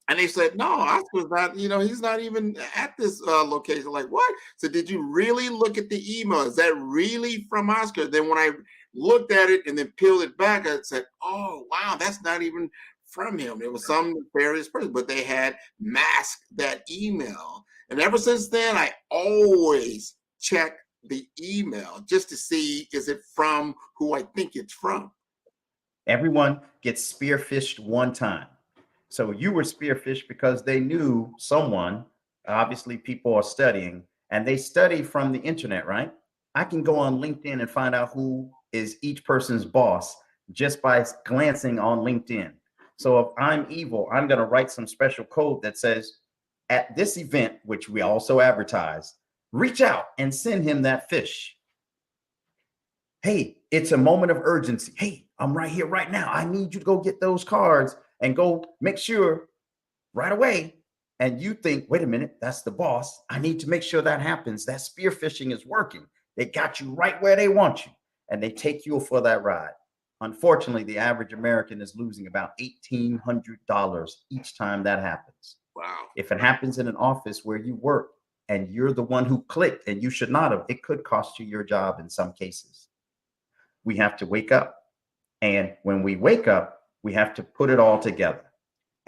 And they said, no, Oscar's not, he's not even at this location. Like, what? So did you really look at the email? Is that really from Oscar? Then when I looked at it and then peeled it back, I said, oh, wow, that's not even from him. It was some nefarious person, but they had masked that email. And ever since then, I always check the email just to see, is it from who I think it's from? Everyone gets spearfished one time. So you were spearfished because they knew someone. Obviously, people are studying, and they study from the internet, right? I can go on LinkedIn and find out who is each person's boss just by glancing on LinkedIn. So if I'm evil, I'm going to write some special code that says, at this event, which we also advertise, reach out and send him that fish. Hey, it's a moment of urgency. Hey, I'm right here right now. I need you to go get those cards and go make sure right away. And you think, wait a minute, that's the boss. I need to make sure that happens. That spear phishing is working. They got you right where they want you, and they take you for that ride. Unfortunately, the average American is losing about $1,800 each time that happens. Wow. If it happens in an office where you work and you're the one who clicked and you should not have, it could cost you your job in some cases. We have to wake up. And when we wake up, we have to put it all together.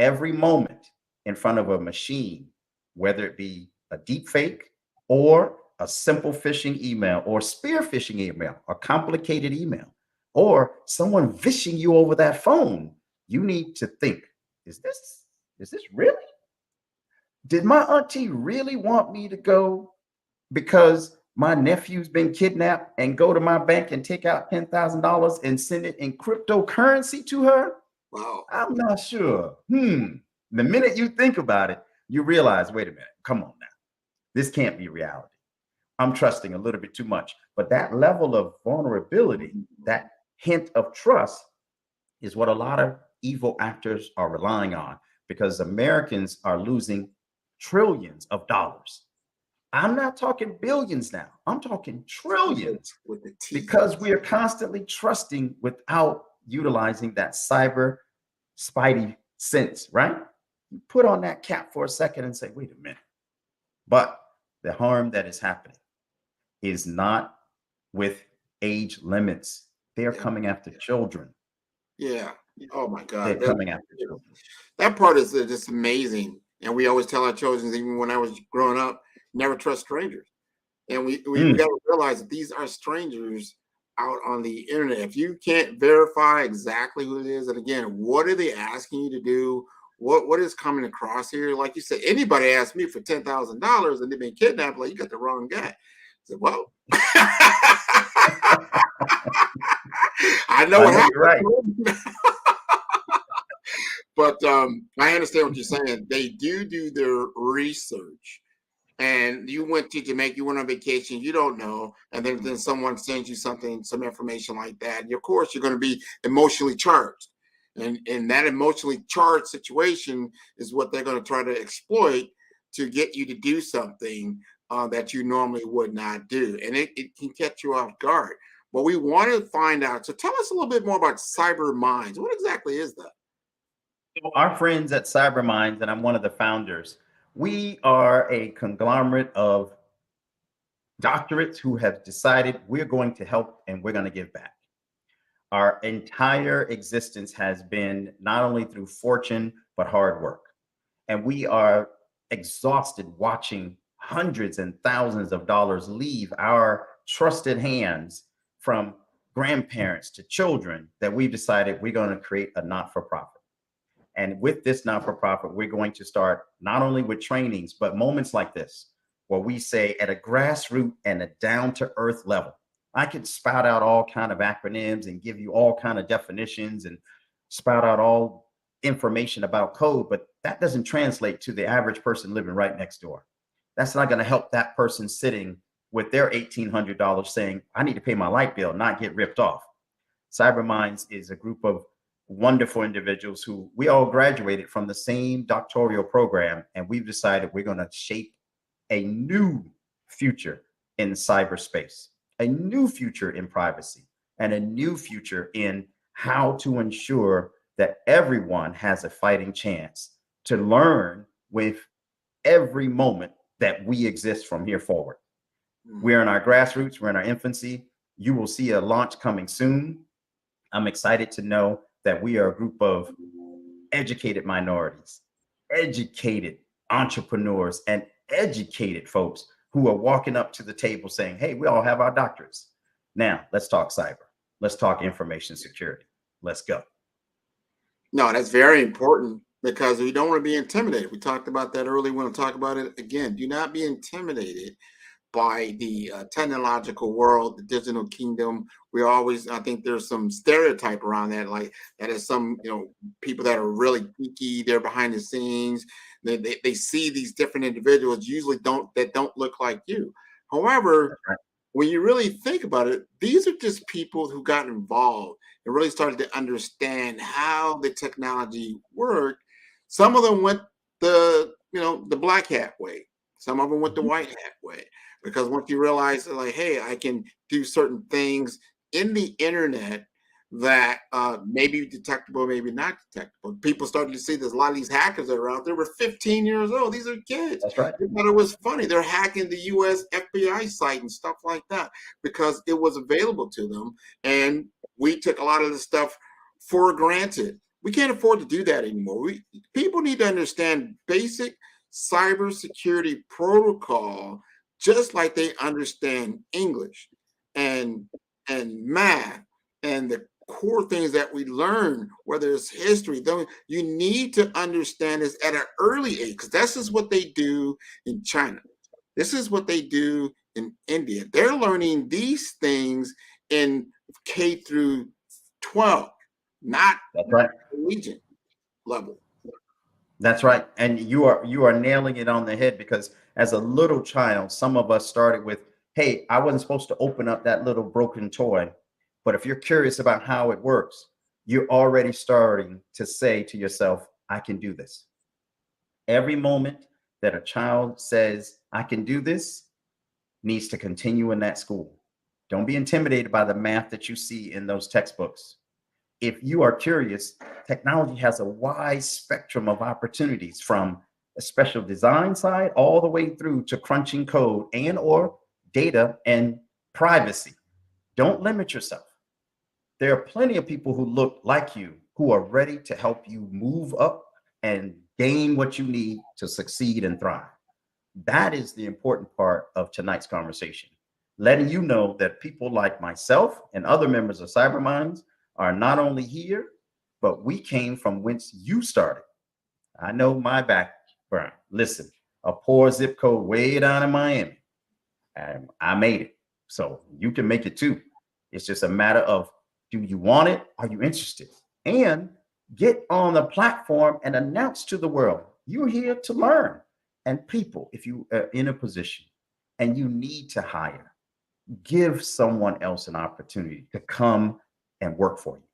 Every moment in front of a machine, whether it be a deep fake or a simple phishing email or spear phishing email, a complicated email, or someone vishing you over that phone, you need to think, is this really? Did my auntie really want me to go because my nephew's been kidnapped and go to my bank and take out $10,000 and send it in cryptocurrency to her? Wow. I'm not sure. The minute you think about it, you realize, wait a minute, come on now. This can't be reality. I'm trusting a little bit too much. But that level of vulnerability, that hint of trust is what a lot of evil actors are relying on, because Americans are losing trillions of dollars. I'm not talking billions now. I'm talking trillions, because we are constantly trusting without utilizing that cyber spidey sense, right? You put on that cap for a second and say, wait a minute. But the harm that is happening is not with age limits. They are coming after children. Yeah. Oh my God. They're coming after children. That part is just amazing. And we always tell our children, even when I was growing up, never trust strangers. And we got to realize that these are strangers out on the internet. If you can't verify exactly who it is, and again, what are they asking you to do? What is coming across here? Like you said, anybody asked me for $10,000 and they've been kidnapped, like, you got the wrong guy. I said, well, I know what happened. Right. But I understand what you're saying. They do their research. And you went to Jamaica, you went on vacation, you don't know, and then someone sends you something, some information like that. And of course, you're going to be emotionally charged. And that emotionally charged situation is what they're going to try to exploit to get you to do something that you normally would not do. And it can catch you off guard. But we want to find out. So tell us a little bit more about Cyber Minds. What exactly is that? So our friends at Cyber Minds, and I'm one of the founders, we are a conglomerate of doctorates who have decided we're going to help and we're going to give back. Our entire existence has been not only through fortune, but hard work. And we are exhausted watching hundreds and thousands of dollars leave our trusted hands, from grandparents to children, that we've decided we're going to create a not-for-profit. And with this not-for-profit, we're going to start not only with trainings, but moments like this, where we say at a grassroots and a down-to-earth level. I could spout out all kind of acronyms and give you all kind of definitions and spout out all information about code, but that doesn't translate to the average person living right next door. That's not going to help that person sitting with their $1,800 saying, I need to pay my light bill, not get ripped off. CyberMinds is a group of wonderful individuals who we all graduated from the same doctoral program, and we've decided we're going to shape a new future in cyberspace, a new future in privacy, and a new future in how to ensure that everyone has a fighting chance to learn with every moment that we exist from here forward. We're in our grassroots, we're in our infancy. You will see a launch coming soon. I'm excited to know that we are a group of educated minorities, educated entrepreneurs, and educated folks who are walking up to the table saying, hey, we all have our doctorates. Now, let's talk cyber. Let's talk information security. Let's go. No, that's very important because we don't want to be intimidated. We talked about that earlier. We want to talk about it again. Do not be intimidated by the technological world, the digital kingdom. We always, I think there's some stereotype around that, like that is some, people that are really geeky, they're behind the scenes. They see these different individuals usually don't look like you. However, when you really think about it, these are just people who got involved and really started to understand how the technology worked. Some of them went the black hat way. Some of them went the white hat way. Because once you realize, like, hey, I can do certain things in the internet that may be detectable, maybe not detectable. People started to see there's a lot of these hackers that are out there were 15 years old. These are kids. That's right. They thought it was funny. They're hacking the US FBI site and stuff like that because it was available to them. And we took a lot of the stuff for granted. We can't afford to do that anymore. People need to understand basic cybersecurity protocol, just like they understand English and math and the core things that we learn, whether it's history. You need to understand this at an early age, because this is what they do in China. This is what they do in India. They're learning these things in K through 12, not collegiate level. That's right. And you are nailing it on the head, because as a little child, some of us started with, hey, I wasn't supposed to open up that little broken toy. But if you're curious about how it works, you're already starting to say to yourself, I can do this. Every moment that a child says, I can do this, needs to continue in that school. Don't be intimidated by the math that you see in those textbooks. If you are curious, technology has a wide spectrum of opportunities, from a special design side all the way through to crunching code and or data and privacy. Don't limit yourself. There are plenty of people who look like you who are ready to help you move up and gain what you need to succeed and thrive. That is the important part of tonight's conversation, letting you know that people like myself and other members of CyberMinds are not only here, but we came from whence you started. I know my background. Listen, a poor zip code way down in Miami, and I made it. So you can make it too. It's just a matter of, do you want it? Are you interested? And get on the platform and announce to the world, you're here to learn. And people, if you are in a position and you need to hire, give someone else an opportunity to come and work for you.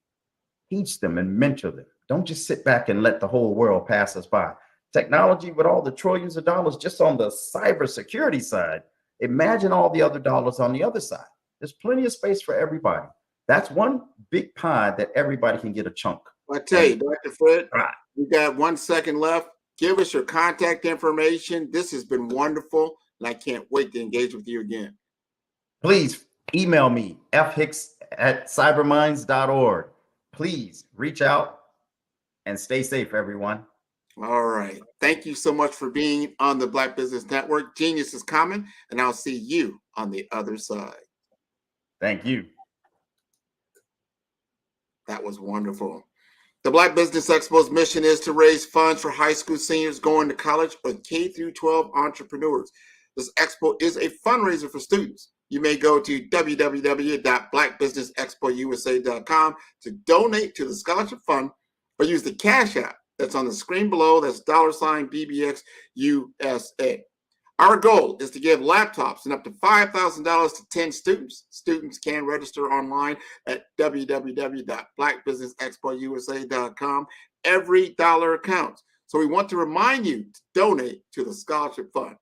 Teach them and mentor them. Don't just sit back and let the whole world pass us by. Technology, with all the trillions of dollars just on the cybersecurity side, imagine all the other dollars on the other side. There's plenty of space for everybody. That's one big pie that everybody can get a chunk. I tell you, Dr. Fred, we got 1 second left. Give us your contact information. This has been wonderful, and I can't wait to engage with you again. Please email me, fhicks@cyberminds.org. Please reach out and stay safe, everyone. All right. Thank you so much for being on the Black Business Network. Genius is coming, and I'll see you on the other side. Thank you. That was wonderful. The Black Business Expo's mission is to raise funds for high school seniors going to college or K through 12 entrepreneurs. This expo is a fundraiser for students. You may go to www.blackbusinessexpousa.com to donate to the scholarship fund or use the Cash App that's on the screen below. That's $BBXUSA. Our goal is to give laptops and up to $5,000 to 10 students. Students can register online at www.blackbusinessexpousa.com. Every dollar counts. So we want to remind you to donate to the scholarship fund.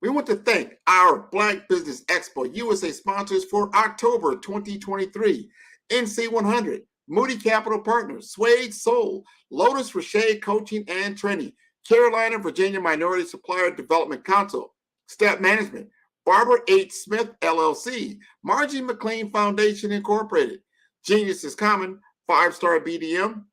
We want to thank our Black Business Expo USA sponsors for October 2023. NC100, Moody Capital Partners, Suede Soul, Lotus Rocher Coaching and Training, Carolina, Virginia Minority Supplier Development Council, Step Management, Barbara H. Smith, LLC, Margie McLean Foundation, Incorporated, Genius is Common, 5-Star BDM,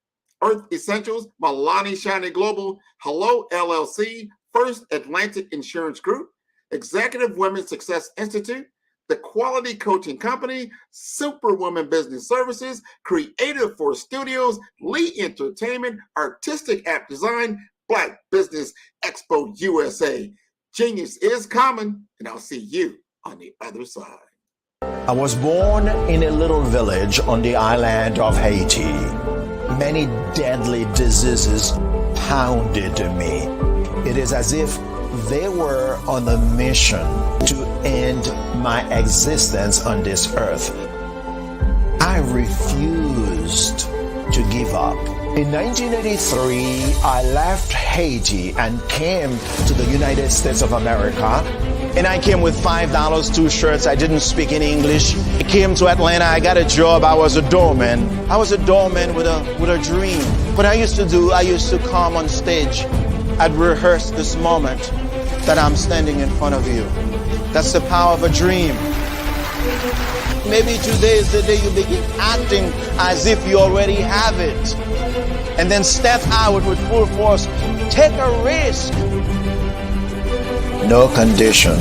Earth Essentials, Milani Shiny Global, Hello, LLC, First Atlantic Insurance Group, Executive Women's Success Institute, The Quality Coaching Company, Superwoman Business Services, Creative Force Studios, Lee Entertainment, Artistic App Design, Black Business Expo USA. Genius is common, and I'll see you on the other side. I was born in a little village on the island of Haiti. Many deadly diseases pounded me. It is as if they were on a mission to end my existence on this earth. I refused to give up. In 1983, I left Haiti and came to the United States of America. And I came with $5, 2 shirts. I didn't speak any English. I came to Atlanta. I got a job. I was a doorman. I was a doorman with a dream. What I used to come on stage. I'd rehearse this moment that I'm standing in front of you. That's the power of a dream. Maybe today is the day you begin acting as if you already have it. And then step out with full force. Take a risk. No condition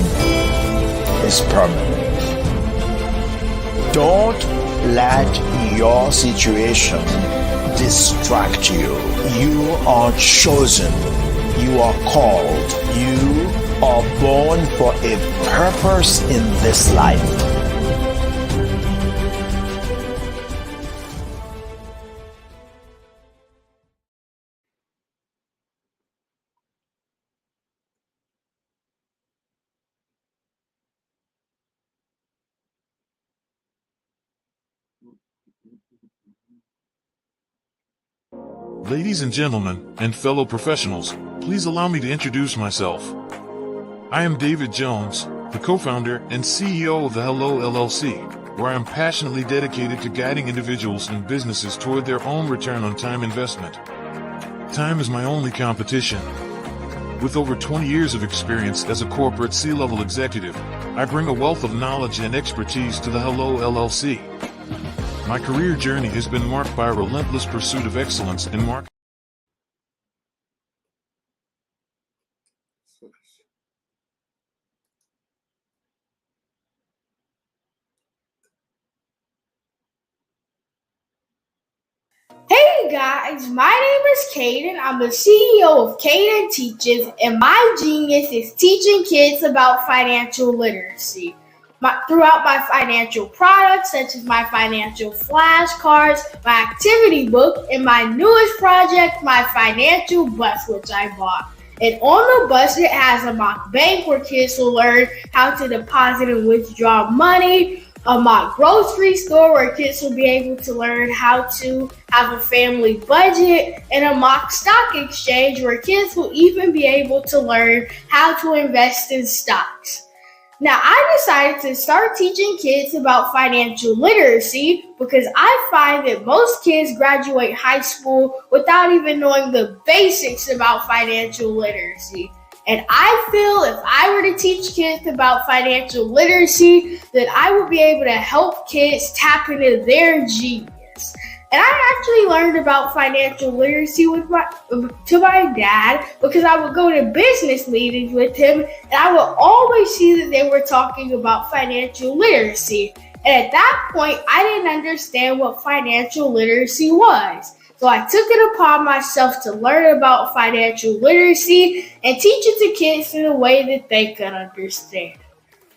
is permanent. Don't let your situation distract you. You are chosen. You are called. You are born for a purpose in this life. Ladies and gentlemen, and fellow professionals, please allow me to introduce myself. I am David Jones, the co-founder and CEO of the Hello LLC, where I am passionately dedicated to guiding individuals and businesses toward their own return on time investment. Time is my only competition. With over 20 years of experience as a corporate C-level executive, I bring a wealth of knowledge and expertise to the Hello LLC. My career journey has been marked by a relentless pursuit of excellence in marketing. Hey guys, my name is Caden. I'm the CEO of Caden Teaches, and my genius is teaching kids about financial literacy. Throughout my financial products, such as my financial flashcards, my activity book, and my newest project, my financial bus, which I bought. And on the bus, it has a mock bank where kids will learn how to deposit and withdraw money, a mock grocery store where kids will be able to learn how to have a family budget, and a mock stock exchange where kids will even be able to learn how to invest in stocks. Now, I decided to start teaching kids about financial literacy because I find that most kids graduate high school without even knowing the basics about financial literacy. And I feel if I were to teach kids about financial literacy, that I would be able to help kids tap into their genius. And I actually learned about financial literacy to my dad because I would go to business meetings with him and I would always see that they were talking about financial literacy. And at that point, I didn't understand what financial literacy was. So I took it upon myself to learn about financial literacy and teach it to kids in a way that they could understand.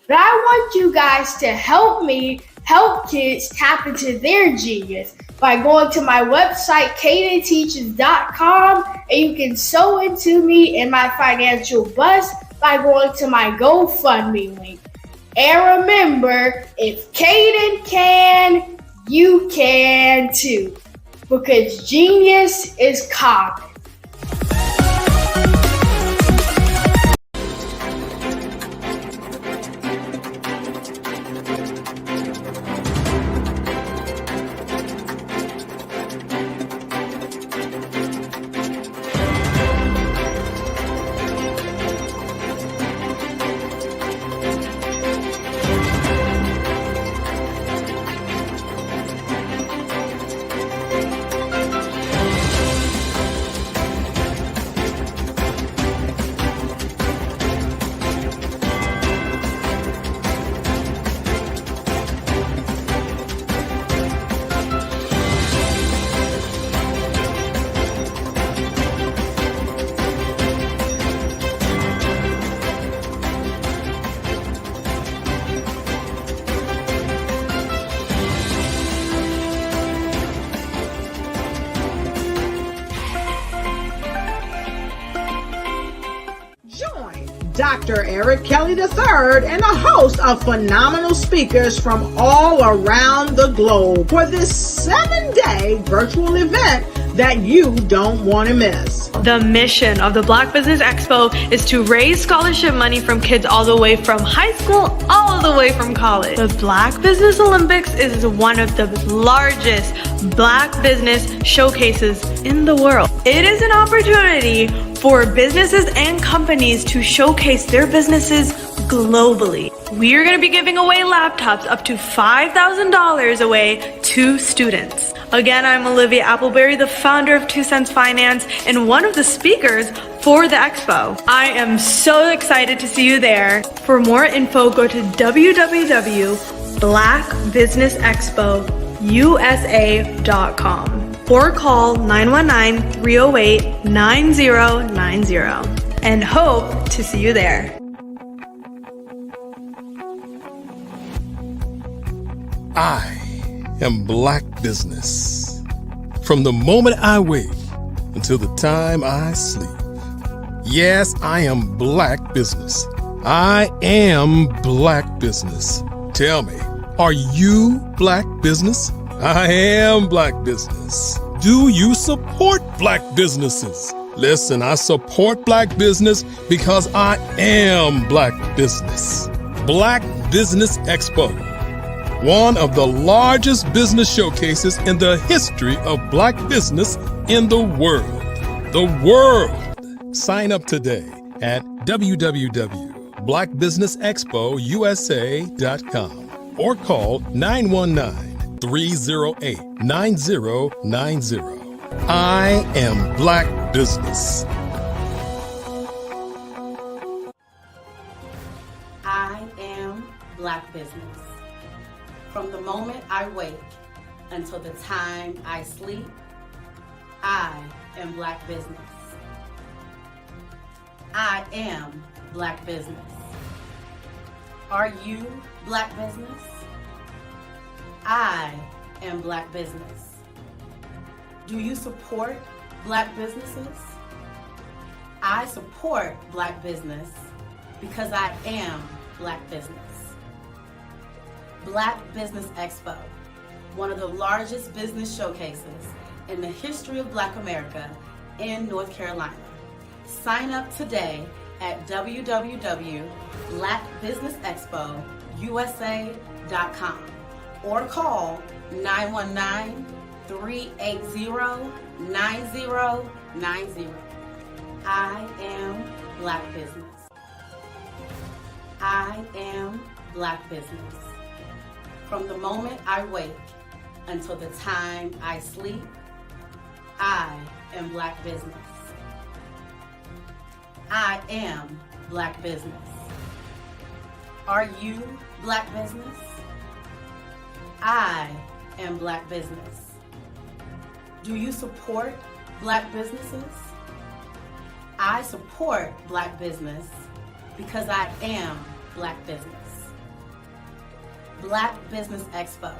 But I want you guys to help me help kids tap into their genius by going to my website, cadenteaches.com, and you can sew into me in my financial bust by going to my GoFundMe link. And remember, if Caden can, you can too. Because genius is common. Dr. Eric Kelly III and a host of phenomenal speakers from all around the globe for this 7-day virtual event that you don't want to miss. The mission of the Black Business Expo is to raise scholarship money from kids all the way from high school, all the way from college. The Black Business Olympics is one of the largest Black business showcases in the world. It is an opportunity for businesses and companies to showcase their businesses globally. We are going to be giving away laptops up to $5,000 away to students. Again, I'm Olivia Appleberry, the founder of 2 Cents Finance and one of the speakers for the expo. I am so excited to see you there. For more info, go to www.blackbusinessexpousa.com or call 919-308-9090 and hope to see you there. I am Black Business. From the moment I wake until the time I sleep. Yes, I am Black Business. I am Black Business. Tell me, are you Black Business? I am Black Business. Do you support Black businesses? Listen, I support Black business because I am Black Business. Black Business Expo, one of the largest business showcases in the history of Black business in the world. The world! Sign up today at www.blackbusinessexpousa.com or call 919-308-9090. I am Black Business. I am Black Business. From the moment I wake until the time I sleep, I am Black Business. I am Black Business. Are you Black Business? I am Black Business. Do you support Black businesses? I support Black business because I am Black business. Black Business Expo, one of the largest business showcases in the history of Black America in North Carolina. Sign up today at www.blackbusinessexpousa.com or call 919-380-9090. I am Black Business. I am Black Business. From the moment I wake until the time I sleep, I am Black Business. I am Black Business. Are you Black Business? I am Black Business. Do you support Black businesses? I support Black business because I am Black business. Black Business Expo,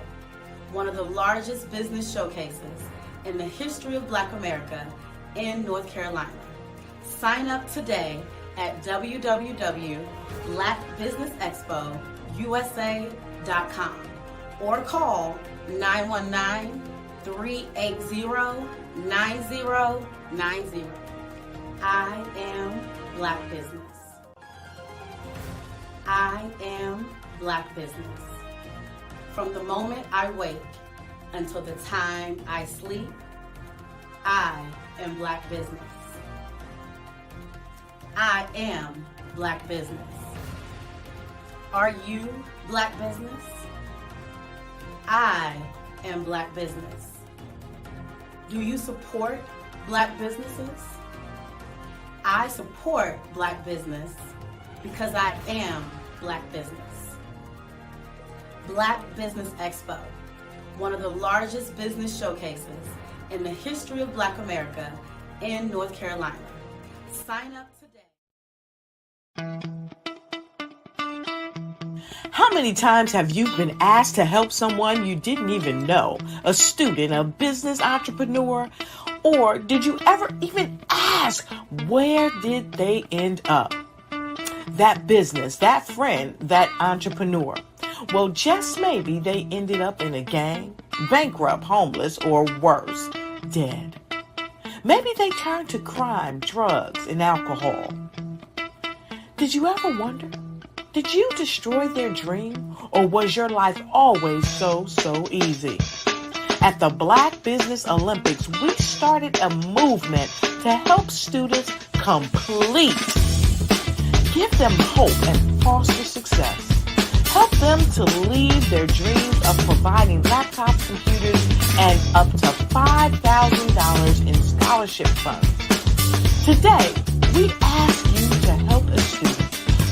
one of the largest business showcases in the history of Black America in North Carolina. Sign up today at www.blackbusinessexpousa.com or call 919-380-9090. I am Black business. I am Black business. From the moment I wake until the time I sleep, I am Black business. I am Black business. Are you Black business? I am Black business. Do you support Black businesses? I support Black business because I am Black business. Black Business Expo, one of the largest business showcases in the history of Black America in North Carolina. Sign up today. How many times have you been asked to help someone you didn't even know, a student, a business entrepreneur, or did you ever even ask, where did they end up? That business, that friend, that entrepreneur. Well, just maybe they ended up in a gang, bankrupt, homeless, or worse, dead. Maybe they turned to crime, drugs, and alcohol. Did you ever wonder? Did you destroy their dream, or was your life always so easy? At the Black Business Olympics, we started a movement to help students complete. Give them hope and foster success. Help them to leave their dreams of providing laptops, computers, and up to $5,000 in scholarship funds. Today, we ask you to help a student,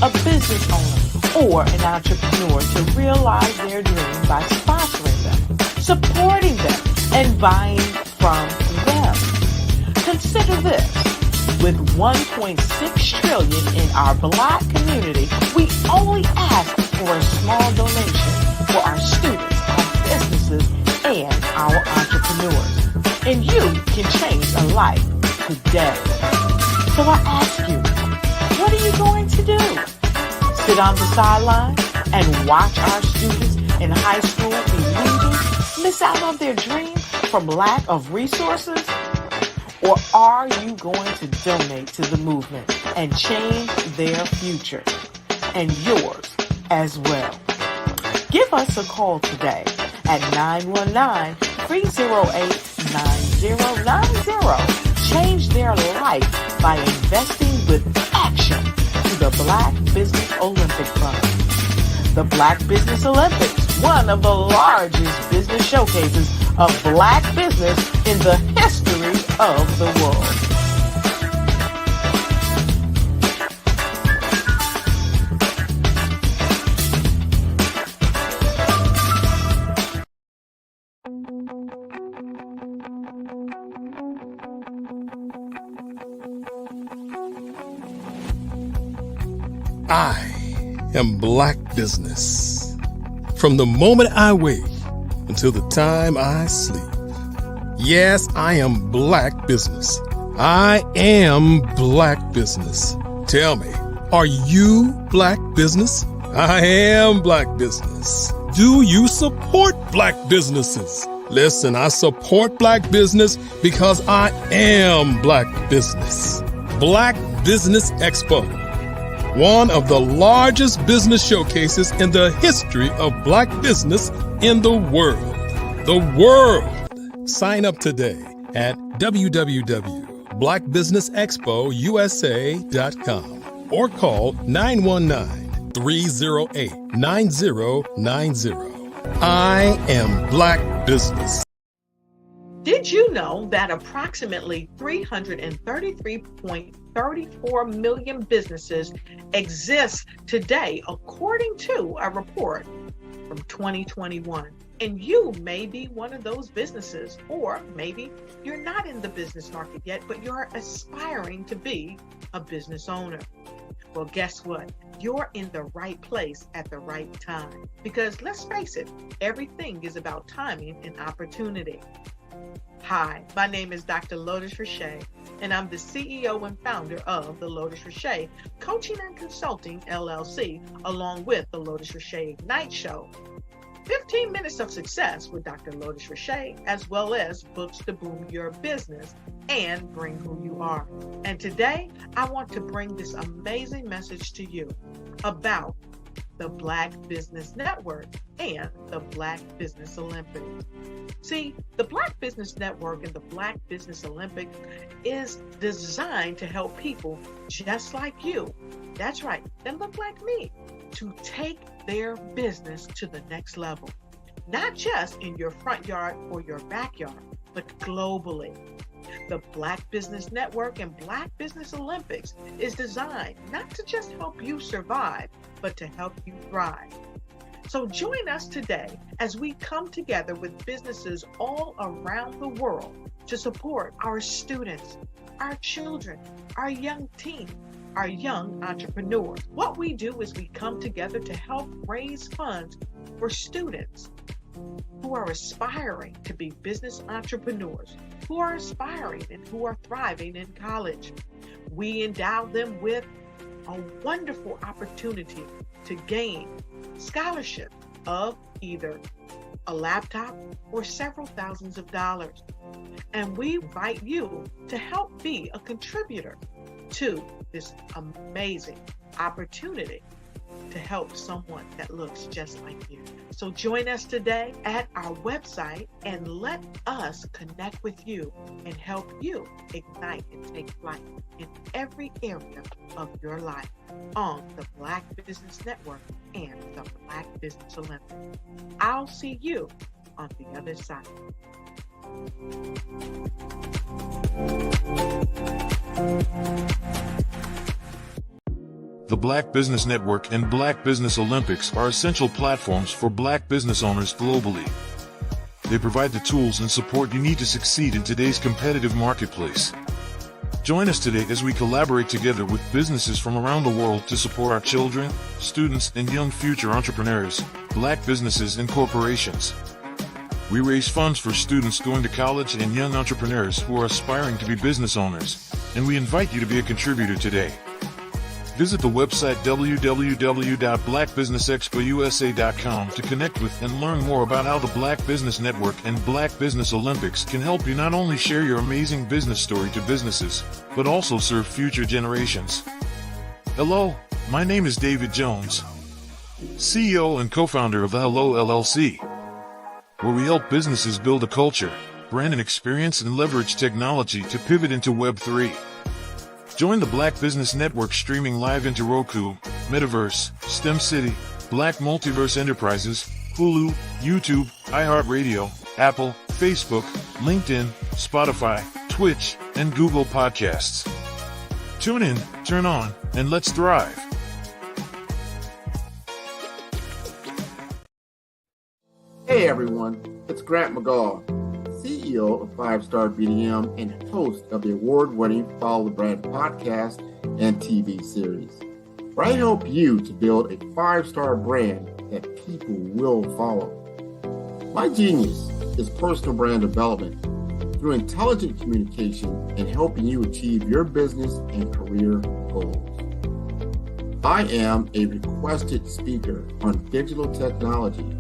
a business owner, or an entrepreneur to realize their dream by sponsoring them, supporting them, and buying from them. Consider this. With $1.6 trillion in our Black community, we only ask for a small donation for our students, our businesses, and our entrepreneurs. And you can change a life today. So I ask you, what are you going to do? Sit on the sideline and watch our students in high school be leaders, miss out on their dream from lack of resources? Or are you going to donate to the movement and change their future and yours as well? Give us a call today at 919-308-9090. Change their life by investing with action to the Black Business Olympic Fund. The Black Business Olympics, one of the largest business showcases of Black business in the history of the world. I am Black business. From the moment I wake until the time I sleep. Yes, I am Black business. I am Black business. Tell me, are you Black business? I am Black business. Do you support Black businesses? Listen, I support Black business because I am Black business. Black Business Expo, one of the largest business showcases in the history of Black business in the world. The world! Sign up today at www.blackbusinessexpousa.com or call 919-308-9090. I am Black business. Did you know that approximately 333.34 million businesses exist today, according to a report from 2021. And you may be one of those businesses, or maybe you're not in the business market yet, but you're aspiring to be a business owner. Well, guess what? You're in the right place at the right time. Because let's face it, everything is about timing and opportunity. Hi, my name is Dr. Lotus Richey, and I'm the CEO and founder of the Lotus Richey Coaching and Consulting LLC, along with the Lotus Richey Ignite Show. 15 minutes of success with Dr. Lotus Richey, as well as books to boom your business and bring who you are. And today, I want to bring this amazing message to you about the Black Business Network and the Black Business Olympics. See, the Black Business Network and the Black Business Olympics is designed to help people just like you, that's right, that look like me, to take their business to the next level. Not just in your front yard or your backyard, but globally. The Black Business Network and Black Business Olympics is designed not to just help you survive, but to help you thrive. So join us today as we come together with businesses all around the world to support our students, our children, our young teens, our young entrepreneurs. What we do is we come together to help raise funds for students who are aspiring to be business entrepreneurs, who are aspiring and who are thriving in college. We endow them with a wonderful opportunity to gain scholarship of either a laptop or several thousands of dollars. And we invite you to help be a contributor to this amazing opportunity to help someone that looks just like you. So join us today at our website and let us connect with you and help you ignite and take flight in every area of your life on the Black Business Network and the Black Business Olympics. I'll see you on the other side. The Black Business Network and Black Business Olympics are essential platforms for Black business owners globally. They provide the tools and support you need to succeed in today's competitive marketplace. Join us today as we collaborate together with businesses from around the world to support our children, students, and young future entrepreneurs, Black businesses and corporations. We raise funds for students going to college and young entrepreneurs who are aspiring to be business owners, and we invite you to be a contributor today. Visit the website www.blackbusinessexpousa.com to connect with and learn more about how the Black Business Network and Black Business Olympics can help you not only share your amazing business story to businesses, but also serve future generations. Hello, my name is David Jones, CEO and co-founder of the Hello LLC, where we help businesses build a culture, brand an experience, and leverage technology to pivot into Web3. Join the Black Business Network streaming live into Roku, Metaverse, STEM City, Black Multiverse Enterprises, Hulu, YouTube, iHeartRadio, Apple, Facebook, LinkedIn, Spotify, Twitch, and Google Podcasts. Tune in, turn on, and let's thrive. Hey everyone, it's Grant McGaw, CEO of 5-Star BDM and host of the award-winning Follow the Brand podcast and TV series, where I help you to build a 5-star brand that people will follow. My genius is personal brand development through intelligent communication and helping you achieve your business and career goals. I am a requested speaker on digital technology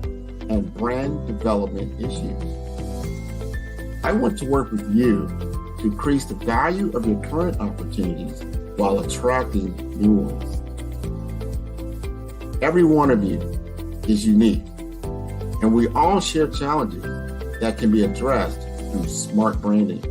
and brand development issues. I want to work with you to increase the value of your current opportunities while attracting new ones. Every one of you is unique, and we all share challenges that can be addressed through smart branding.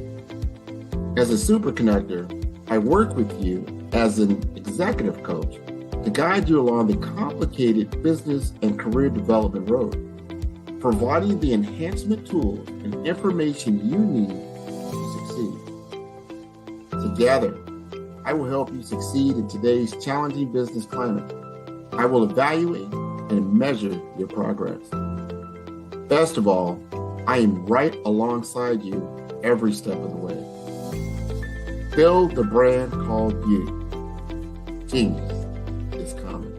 As a super connector, I work with you as an executive coach to guide you along the complicated business and career development road, providing the enhancement tools and information you need to succeed. Together, I will help you succeed in today's challenging business climate. I will evaluate, and measure your progress. Best of all, I am right alongside you every step of the way. Build the brand called you. Genius is coming.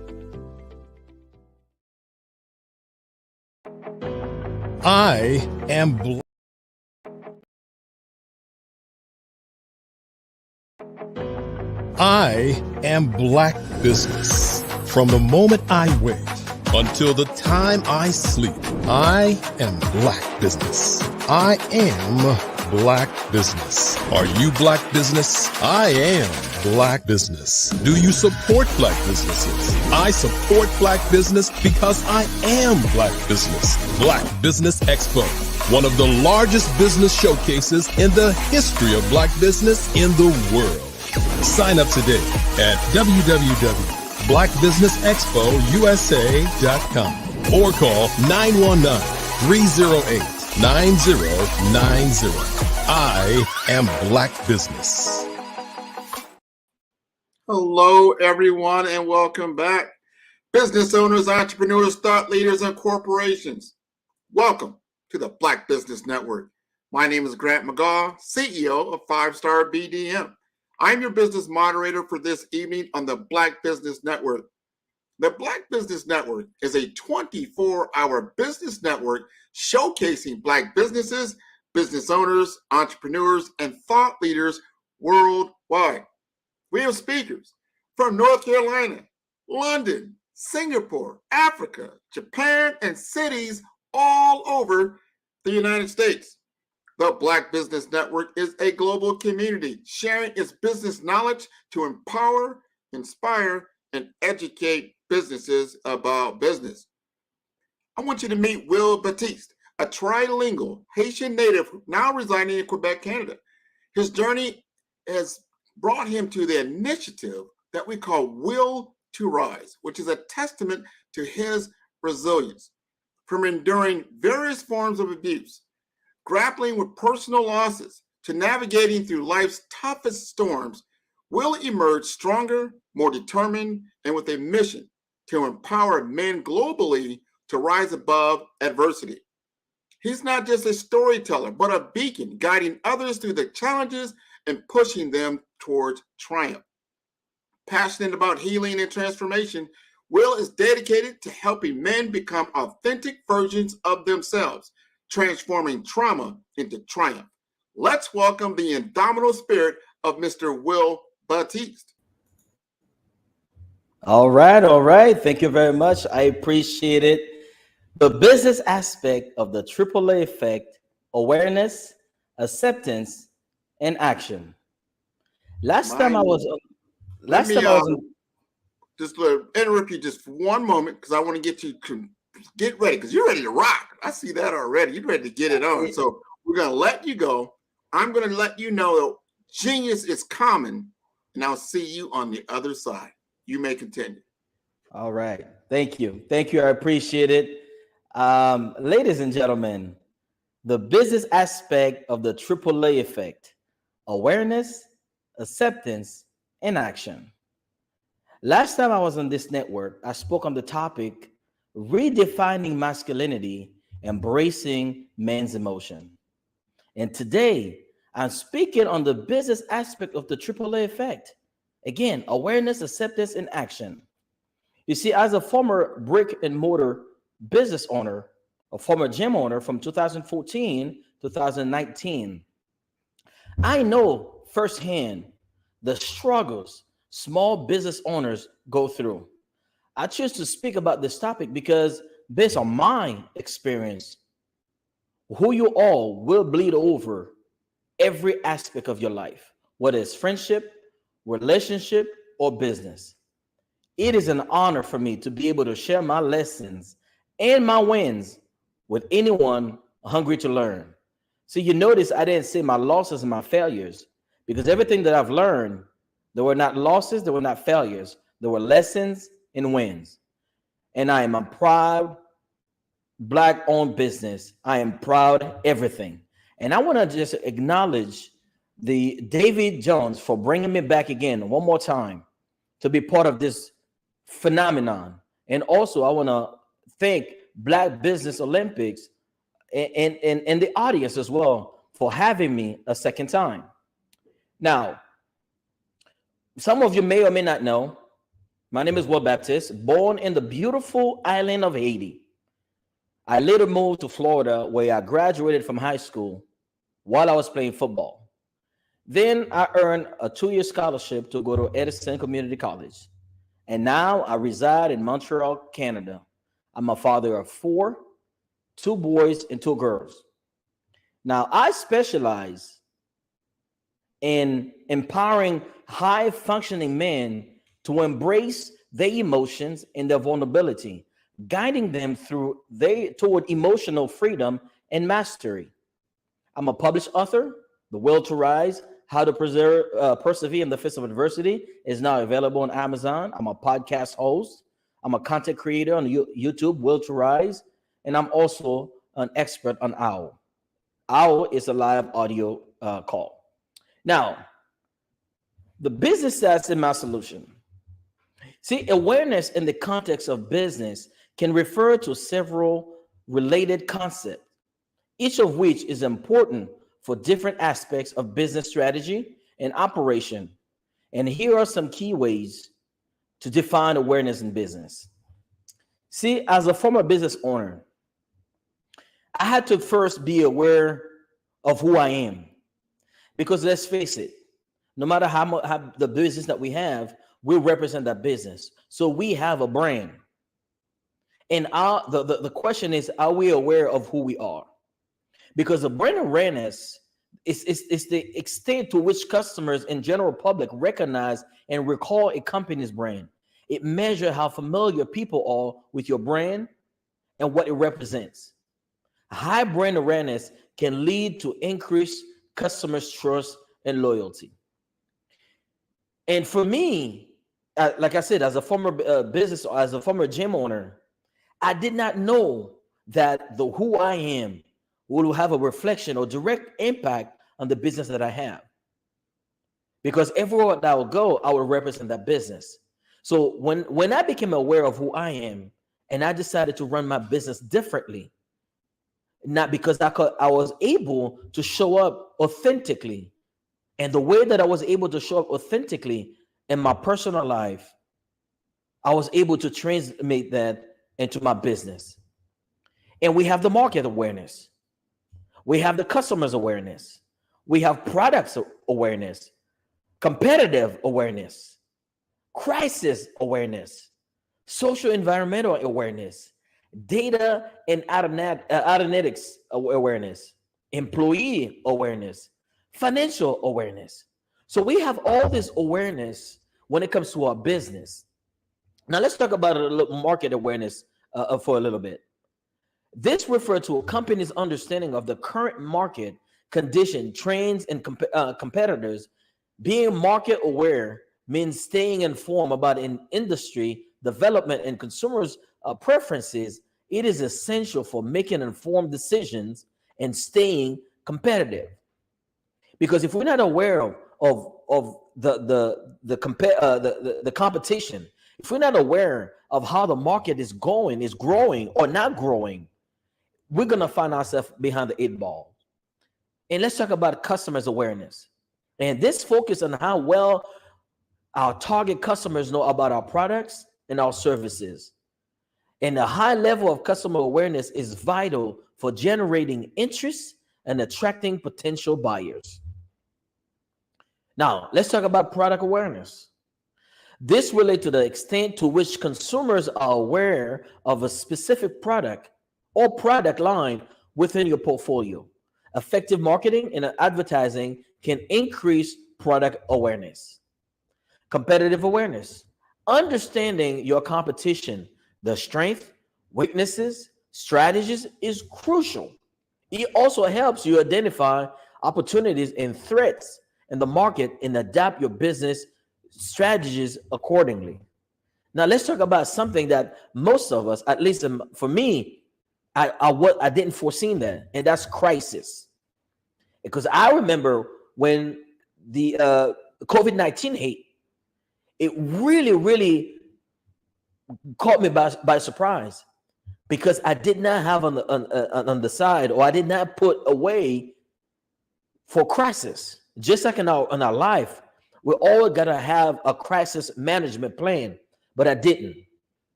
I am Black Business. From the moment I wake until the time I sleep, I am Black Business. I am Black Business. Are you Black Business? I am Black Business. Do you support Black businesses? I support Black business because I am Black Business. Black Business Expo, one of the largest business showcases in the history of Black business in the world. Sign up today at www.blackbusinessexpousa.com or call 919-308-9090. I am Black Business. Hello, everyone, and welcome back. Business owners, entrepreneurs, thought leaders, and corporations. Welcome to the Black Business Network. My name is Grant McGaw, CEO of 5-Star BDM. I'm your business moderator for this evening on the Black Business Network. The Black Business Network is a 24-hour business network showcasing Black businesses, business owners, entrepreneurs, and thought leaders worldwide. We have speakers from North Carolina, London, Singapore, Africa, Japan, and cities all over the United States. The Black Business Network is a global community sharing its business knowledge to empower, inspire, and educate businesses about business. I want you to meet Will Baptiste, a trilingual Haitian native now residing in Quebec, Canada. His journey has brought him to the initiative that we call Will to Rise, which is a testament to his resilience. From enduring various forms of abuse, grappling with personal losses, to navigating through life's toughest storms, Will emerge stronger, more determined, and with a mission to empower men globally to rise above adversity. He's not just a storyteller, but a beacon guiding others through the challenges and pushing them towards triumph. Passionate about healing and transformation, Will is dedicated to helping men become authentic versions of themselves, transforming trauma into triumph. Let's welcome the indomitable spirit of Mr. Will Baptiste. All right. Thank you very much. I appreciate it. The business aspect of the AAA effect: awareness, acceptance, and action. Last time I was just interrupt you just for one moment because I want to get you to get ready because you're ready to rock. I see that already. You're ready to get it on. So we're going to let you go. I'm going to let you know that genius is common, and I'll see you on the other side. You may continue. All right. Thank you. I appreciate it. Ladies and gentlemen, the business aspect of the AAA effect: awareness, acceptance, and action. Last time I was on this network, I spoke on the topic redefining masculinity, embracing men's emotion. And today, I'm speaking on the business aspect of the AAA effect. Again, awareness, acceptance, and action. You see, as a former brick and mortar business owner, a former gym owner from 2014 to 2019, I know firsthand the struggles small business owners go through. I choose to speak about this topic because based on my experience, who you all will bleed over every aspect of your life, whether it's friendship, relationship, or business. It is an honor for me to be able to share my lessons and my wins with anyone hungry to learn. So you notice I didn't say my losses and my failures, because everything that I've learned, there were not losses, there were not failures, there were lessons and wins. And I am a proud Black-owned business. I am proud everything. And I want to just acknowledge the David Jones for bringing me back again one more time to be part of this phenomenon. And also I want to thank Black Business Olympics and the audience as well for having me a second time. Now, some of you may or may not know, my name is Will Baptist, born in the beautiful island of Haiti. I later moved to Florida, where I graduated from high school while I was playing football. Then I earned a 2-year scholarship to go to Edison Community College. And now I reside in Montreal, Canada. I'm a father of 4, 2 boys and 2 girls. Now, I specialize in empowering high-functioning men to embrace their emotions and their vulnerability, guiding them toward emotional freedom and mastery. I'm a published author. The Will to Rise, How to Persevere in the Face of Adversity is now available on Amazon. I'm a podcast host. I'm a content creator on YouTube, Will to Rise, and I'm also an expert on OWL. OWL is a live audio call. Now, the business stats in my solution. See, awareness in the context of business can refer to several related concepts, each of which is important for different aspects of business strategy and operation. And here are some key ways to define awareness in business. See, as a former business owner, I had to first be aware of who I am. Because let's face it, no matter how the business that we have, we represent that business. So we have a brand. And the question is, are we aware of who we are? Because the brand awareness is the extent to which customers and general public recognize and recall a company's brand. It measures how familiar people are with your brand and what it represents. High brand awareness can lead to increased customers' trust and loyalty. And for me, like I said, as a former as a former gym owner, I did not know that who I am will have a reflection or direct impact on the business that I have. Because everywhere that I will go, I will represent that business. So when I became aware of who I am and I decided to run my business differently, not because I was able to show up authentically. And the way that I was able to show up authentically in my personal life, I was able to transmit that into my business. And we have the market awareness. We have the customers awareness. We have products awareness, competitive awareness, crisis awareness, social environmental awareness, data and analytics awareness, employee awareness, financial awareness. So we have all this awareness when it comes to our business. Now let's talk about a little market awareness for a little bit. This refers to a company's understanding of the current market condition, trends, and competitors. Being market aware means staying informed about an industry development and consumers' preferences. It is essential for making informed decisions and staying competitive. Because if we're not aware of the competition, if we're not aware of how the market is growing or not growing, we're gonna find ourselves behind the 8 ball. And let's talk about customers awareness. And this focus on how well our target customers know about our products and our services. And a high level of customer awareness is vital for generating interest and attracting potential buyers. Now, let's talk about product awareness. This relates to the extent to which consumers are aware of a specific product or product line within your portfolio. Effective marketing and advertising can increase product awareness. Competitive awareness. Understanding your competition, the strength, weaknesses, strategies is crucial. It also helps you identify opportunities and threats in the market and adapt your business strategies accordingly. Now, let's talk about something that most of us, at least for me, I didn't foresee that, and that's crisis. Because I remember when the COVID-19 hit, it really caught me by surprise. because I did not have on the side, or I did not put away for crisis. Just like in our life, we all gotta have a crisis management plan, but I didn't.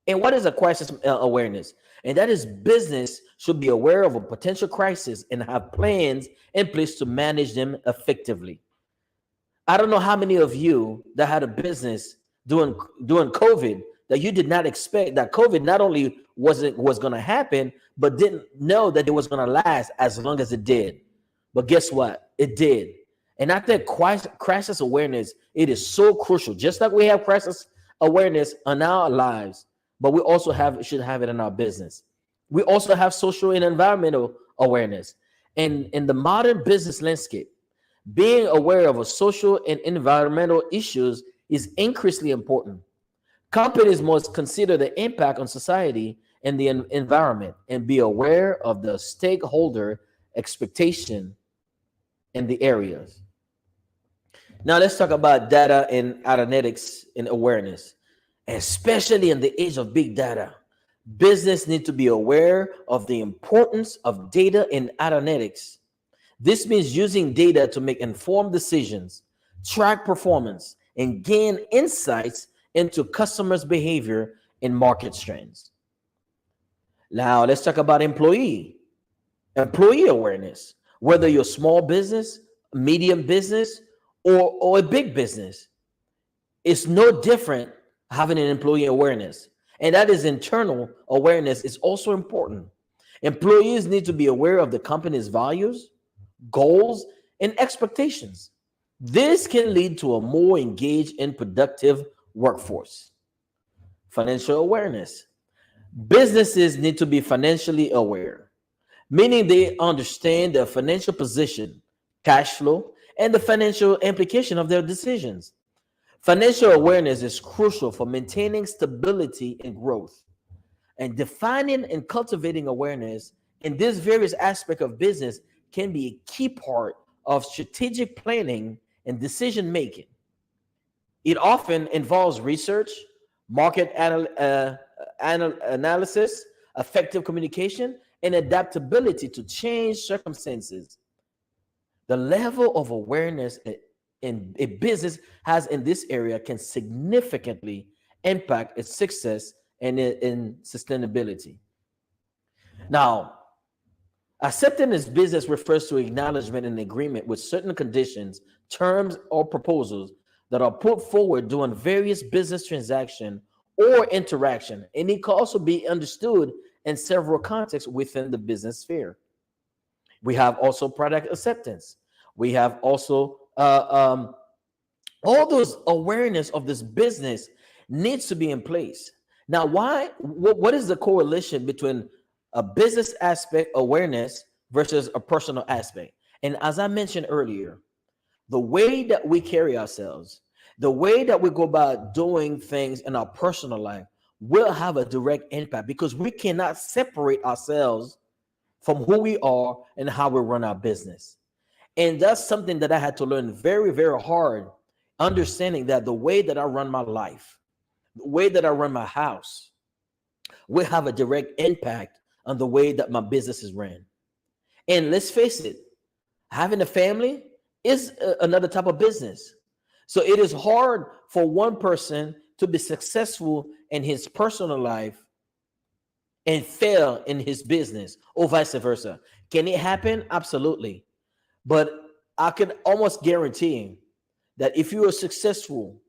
And what is a crisis awareness? And that is business should be aware of a potential crisis and have plans in place to manage them effectively. I don't know how many of you that had a business during COVID that you did not expect that COVID not only was going to happen, but didn't know that it was going to last as long as it did. But guess what? It did. And I think crisis awareness, it is so crucial. Just like we have crisis awareness in our lives, but we also should have it in our business. We also have social and environmental awareness. And in the modern business landscape, being aware of a social and environmental issues is increasingly important. Companies must consider the impact on society and the environment and be aware of the stakeholder expectation in the areas. Now let's talk about data and analytics and awareness, especially in the age of big data. Business need to be aware of the importance of data and analytics. This means using data to make informed decisions, track performance, and gain insights into customers' behavior and market trends. Now, let's talk about employee awareness. Whether you're a small business, medium business, or a big business, it's no different having an employee awareness. And that is internal awareness is also important. Employees need to be aware of the company's values, goals, and expectations. This can lead to a more engaged and productive workforce. Financial awareness. Businesses need to be financially aware, meaning they understand their financial position, cash flow, and the financial implication of their decisions. Financial awareness is crucial for maintaining stability and growth. And defining and cultivating awareness in this various aspect of business can be a key part of strategic planning and decision making. It often involves research, market analysis, effective communication, and adaptability to change circumstances. The level of awareness in a business has in this area can significantly impact its success and in sustainability. Now, accepting this business refers to acknowledgement and agreement with certain conditions, terms, or proposals that are put forward during various business transaction or interaction, and it can also be understood in several contexts within the business sphere. We have also product acceptance. We have also all those awareness of this business needs to be in place. Now, what is the correlation between a business aspect awareness versus a personal aspect? And as I mentioned earlier, the way that we carry ourselves, the way that we go about doing things in our personal life will have a direct impact, because we cannot separate ourselves from who we are and how we run our business. And that's something that I had to learn very, very hard, understanding that the way that I run my life, the way that I run my house will have a direct impact on the way that my business is ran. And let's face it, having a family is another type of business. So it is hard for one person to be successful in his personal life and fail in his business, or vice versa. Can it happen? Absolutely. But I can almost guarantee that if you are successful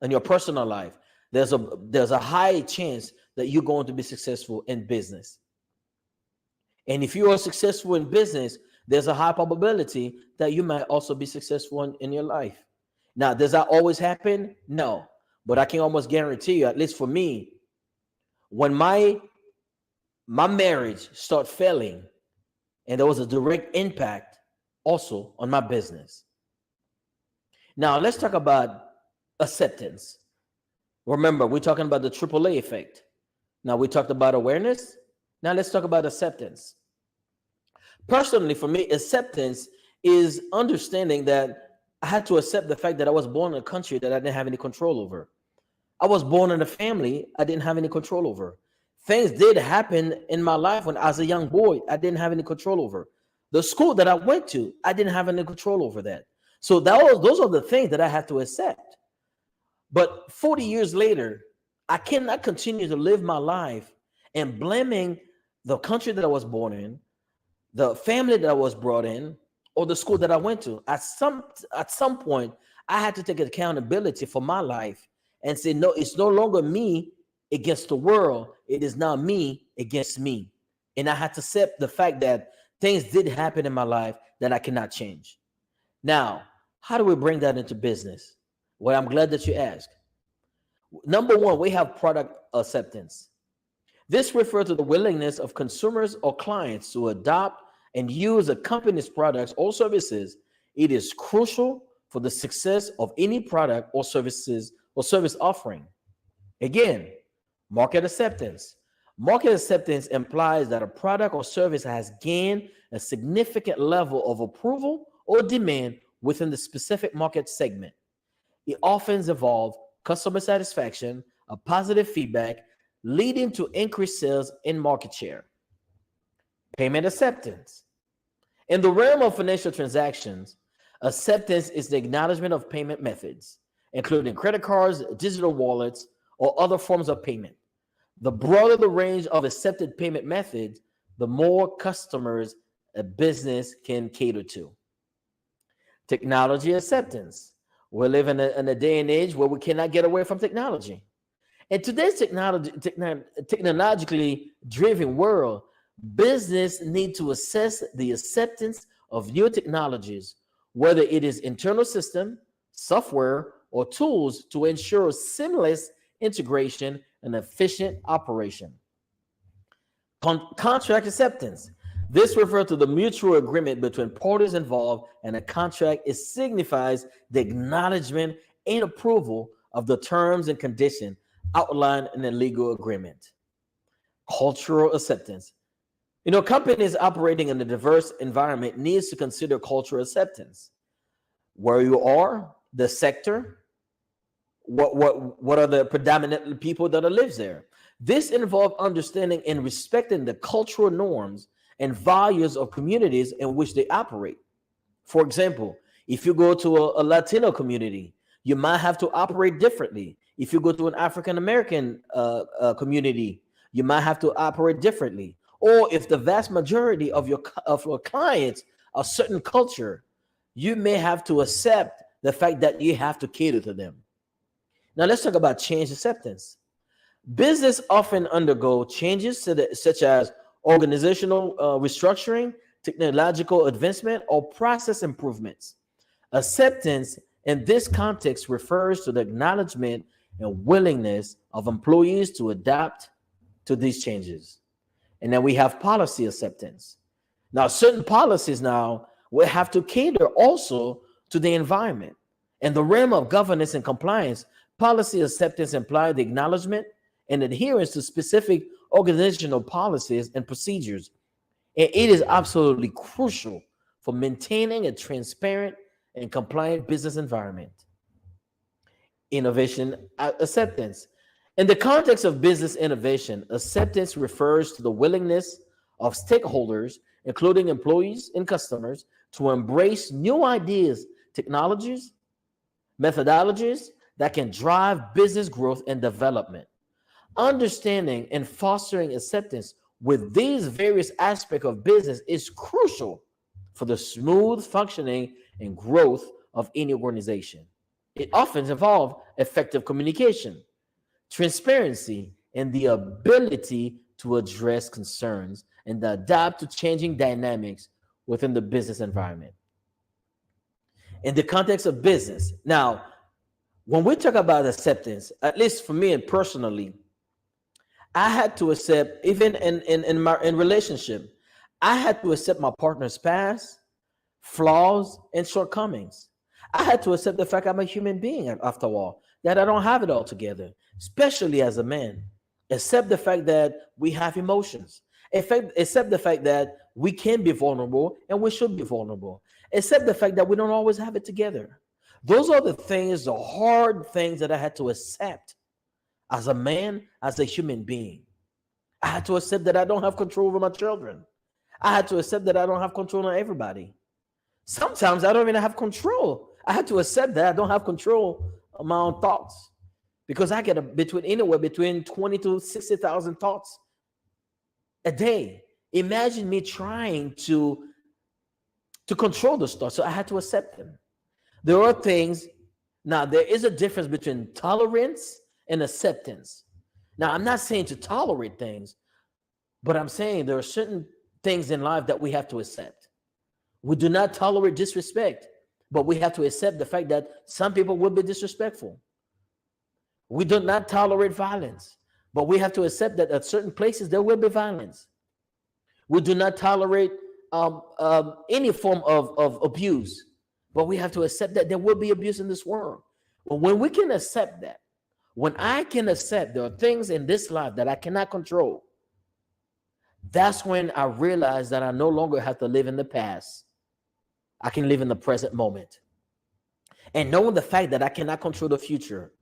in your personal life, there's a high chance that you're going to be successful in business. And if you are successful in business, there's a high probability that you might also be successful in your life. Now, does that always happen? No. But I can almost guarantee you, at least for me, when my marriage started failing, and there was a direct impact also on my business. Now, let's talk about acceptance. Remember, we're talking about the AAA effect. Now, we talked about awareness. Now, let's talk about acceptance. Personally, for me, acceptance is understanding that I had to accept the fact that I was born in a country that I didn't have any control over. I was born in a family I didn't have any control over. Things did happen in my life when I was a young boy I didn't have any control over. The school that I went to, I didn't have any control over that. So those are the things that I had to accept. But 40 years later, I cannot continue to live my life and blaming the country that I was born in, the family that I was brought in, or the school that I went to. At some point, I had to take accountability for my life and say, no, it's no longer me against the world. It is now me against me. And I had to accept the fact that things did happen in my life that I cannot change. Now, how do we bring that into business? Well, I'm glad that you asked. Number one, we have product acceptance. This refers to the willingness of consumers or clients to adopt and use a company's products or services. It is crucial for the success of any product or service offering. Again, market acceptance. Market acceptance implies that a product or service has gained a significant level of approval or demand within the specific market segment. It often involves customer satisfaction, a positive feedback, leading to increased sales and market share. Payment acceptance. In the realm of financial transactions, acceptance is the acknowledgement of payment methods, including credit cards, digital wallets, or other forms of payment. The broader the range of accepted payment methods, the more customers a business can cater to. Technology acceptance. We live in a day and age where we cannot get away from technology. In today's technologically driven world, business need to assess the acceptance of new technologies, whether it is internal system, software, or tools to ensure seamless integration and efficient operation. Contract acceptance. This refers to the mutual agreement between parties involved, and a contract signifies the acknowledgement and approval of the terms and conditions outlined in a legal agreement. Cultural acceptance. Companies operating in a diverse environment needs to consider cultural acceptance. Where you are, the sector, what are the predominant people that live there. This involves understanding and respecting the cultural norms and values of communities in which they operate. For example, if you go to a Latino community, you might have to operate differently. If you go to an African American community, you might have to operate differently. Or if the vast majority of your clients are certain culture, you may have to accept the fact that you have to cater to them. Now let's talk about change acceptance. Business often undergo changes such as organizational restructuring, technological advancement, or process improvements. Acceptance in this context refers to the acknowledgement and willingness of employees to adapt to these changes. And then we have policy acceptance. Now, certain policies now will have to cater also to the environment. In the realm of governance and compliance, policy acceptance implies the acknowledgement and adherence to specific organizational policies and procedures. And it is absolutely crucial for maintaining a transparent and compliant business environment. Innovation acceptance. In the context of business innovation, acceptance refers to the willingness of stakeholders, including employees and customers, to embrace new ideas, technologies, methodologies that can drive business growth and development. Understanding and fostering acceptance with these various aspects of business is crucial for the smooth functioning and growth of any organization. It often involves effective communication, transparency, and the ability to address concerns and adapt to changing dynamics within the business environment. In the context of business, now, when we talk about acceptance, at least for me and personally, I had to accept, even in relationship, I had to accept my partner's past, flaws, and shortcomings. I had to accept the fact I'm a human being, after all, that I don't have it all together, especially as a man. Accept the fact that we have emotions. Accept the fact that we can be vulnerable and we should be vulnerable. Accept the fact that we don't always have it together. Those are the things, the hard things that I had to accept as a man, as a human being. I had to accept that I don't have control over my children. I had to accept that I don't have control on everybody. Sometimes I don't even have control. I had to accept that I don't have control of my own thoughts, because I get anywhere between 20 to 60,000 thoughts a day. Imagine me trying to control those thoughts. So I had to accept them. There are things. Now, there is a difference between tolerance and acceptance. Now, I'm not saying to tolerate things, but I'm saying there are certain things in life that we have to accept. We do not tolerate disrespect, but we have to accept the fact that some people will be disrespectful. We do not tolerate violence, but we have to accept that at certain places there will be violence. We do not tolerate any form of abuse, but we have to accept that there will be abuse in this world. But when we can accept that, when I can accept there are things in this life that I cannot control, that's when I realize that I no longer have to live in the past. I can live in the present moment. And knowing the fact that I cannot control the future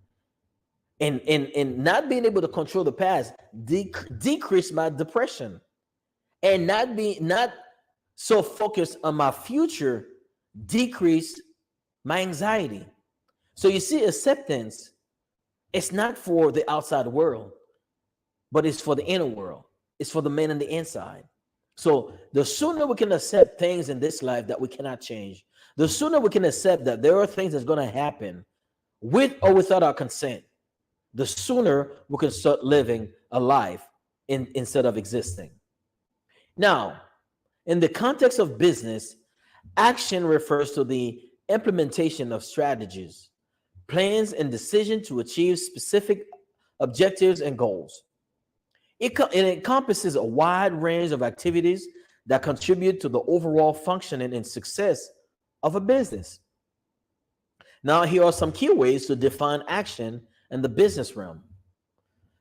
and not being able to control the past decrease my depression, and not so focused on my future decrease my anxiety. So you see, acceptance, it's not for the outside world, but it's for the inner world. It's for the man on the inside. So the sooner we can accept things in this life that we cannot change, the sooner we can accept that there are things that's going to happen with or without our consent, the sooner we can start living a life instead of existing. Now, in the context of business, action refers to the implementation of strategies, plans, and decisions to achieve specific objectives and goals. It encompasses a wide range of activities that contribute to the overall functioning and success of a business. Now, here are some key ways to define action in the business realm.